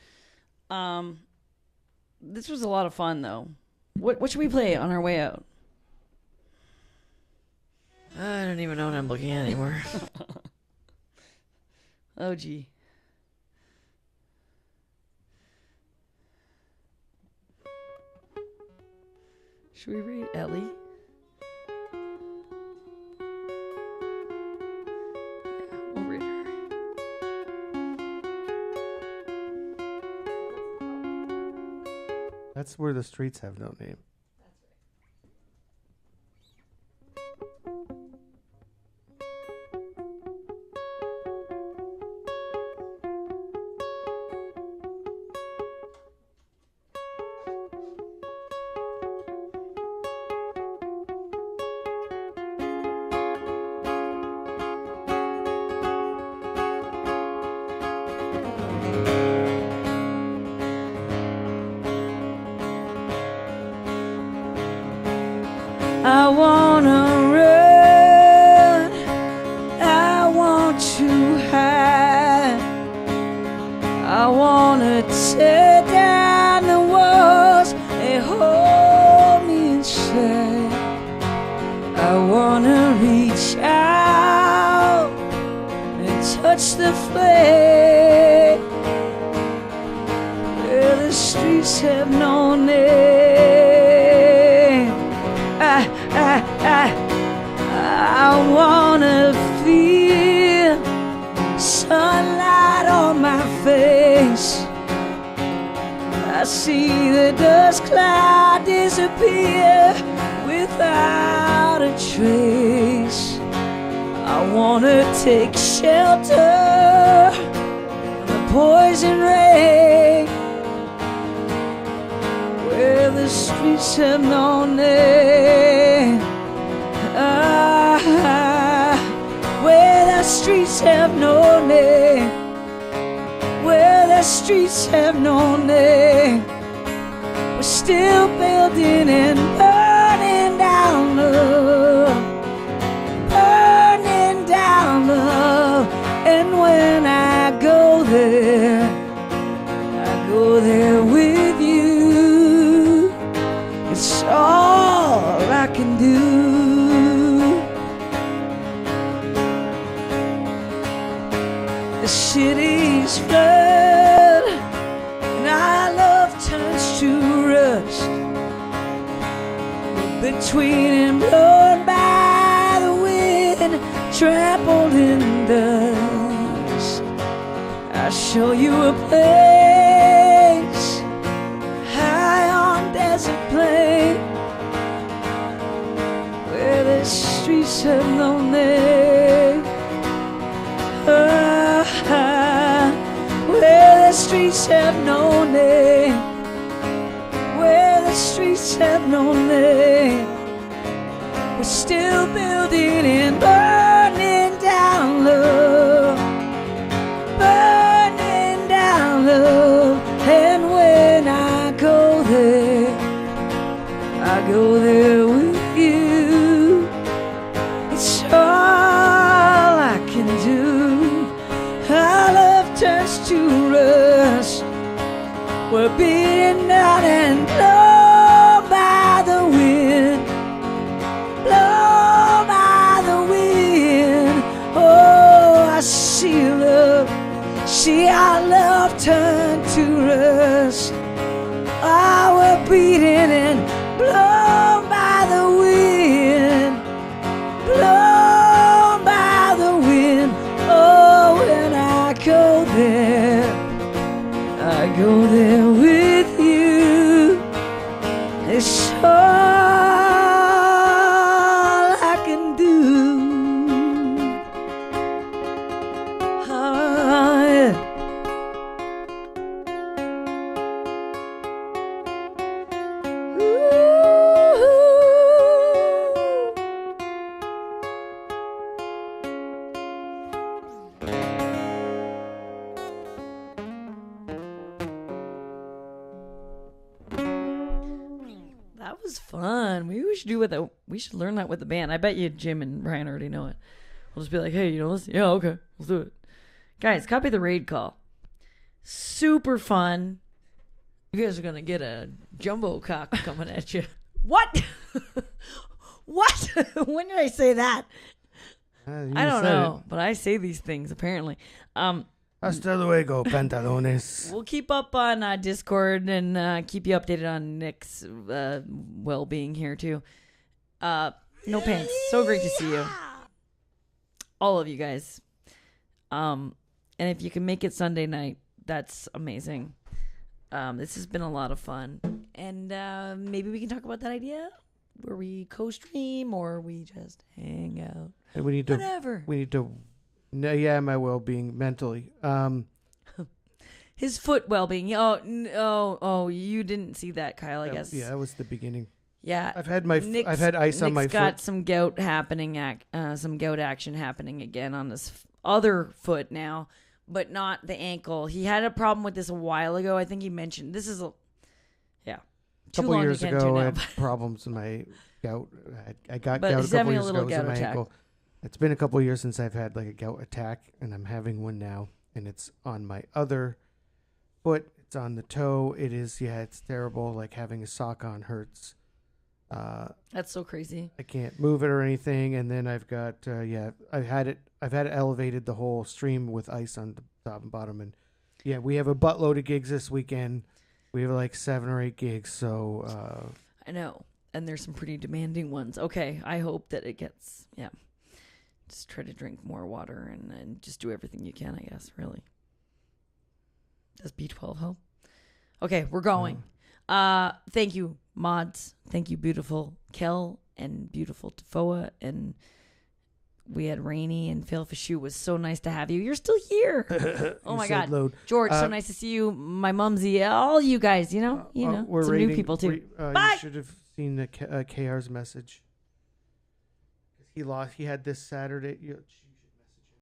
This was a lot of fun, though. What should we play on our way out? I don't even know what I'm looking at anymore. Oh, gee. Should we rate Ellie? Yeah, we'll rate her. That's where the streets have no name. I wanna run, I want to hide, I wanna tear down the walls and hold me inside. I wanna reach out and touch the flame where the streets have no name. I wanna feel sunlight on my face. I see the dust cloud disappear without a trace. I wanna take shelter from the poison rain, where the streets have no name. Where the streets have no name. Where the streets have no name. We're still building and burning down love, burning down love. And when I go there, I go there with you. It's all I can do. The city's flood, and our love turns to rust. We're between and blown by the wind, trampled in dust. I'll show you a place high on desert plain, where the streets have no name. Where the streets have no name. Where the streets have no name. We're still building and burning down love, burning down love. And when I go there, I go there with you. It's all I can do. Our love turns to rust. We're beaten down and blown by the wind, blown by the wind. Oh, I see love, see our love turn to rust. Oh, we're beaten and blown by the wind, blown by the wind. Oh, when I go there, I go there with you. It's all I can do. Oh, yeah. That was fun. Maybe we should we should learn that with the band. I bet you Jim and Brian already know it. We'll just be like, hey, you know this? Yeah, okay, let's do it. Guys, copy the raid call. Super fun. You guys are gonna get a jumbo cock coming at you. What? What? When did I say that? I don't know, but I say these things apparently. Hasta luego, pantalones. We'll keep up on Discord and keep you updated on Nick's well-being here too. No pants. So great to see you, all of you guys. And if you can make it Sunday night, that's amazing. This has been a lot of fun, and maybe we can talk about that idea where we co-stream or we just hang out. And we need whatever. No, yeah, my well-being mentally. His foot well-being. Oh, you didn't see that, Kyle. I guess. Yeah, that was the beginning. Yeah, I've had ice on my foot. Nick's got some gout happening. Some gout action happening again on his other foot now, but not the ankle. He had a problem with this a while ago. I think he mentioned this is a couple years ago. I had problems in my gout. I got gout a couple years ago. It was in my ankle. It's been a couple years since I've had like a gout attack, and I'm having one now, and it's on my other foot. It's on the toe. It is, it's terrible. Like having a sock on hurts. That's so crazy. I can't move it or anything, and then I've got I've had it elevated the whole stream with ice on the top and bottom, and we have a buttload of gigs this weekend. We have like 7 or 8 gigs, so I know, and there's some pretty demanding ones. Okay, I hope that it gets just try to drink more water and just do everything you can, I guess, really. Does B12 help? Okay, we're going. Thank you, mods. Thank you, beautiful Kel and beautiful Tafoa. And we had Rainy and Phil Fishu. Was so nice to have you. You're still here. Oh my God. Load. George, so nice to see you. My mumsy, all you guys, We're some rating, new people too. You should have seen the KR's message. He lost. He had this Saturday.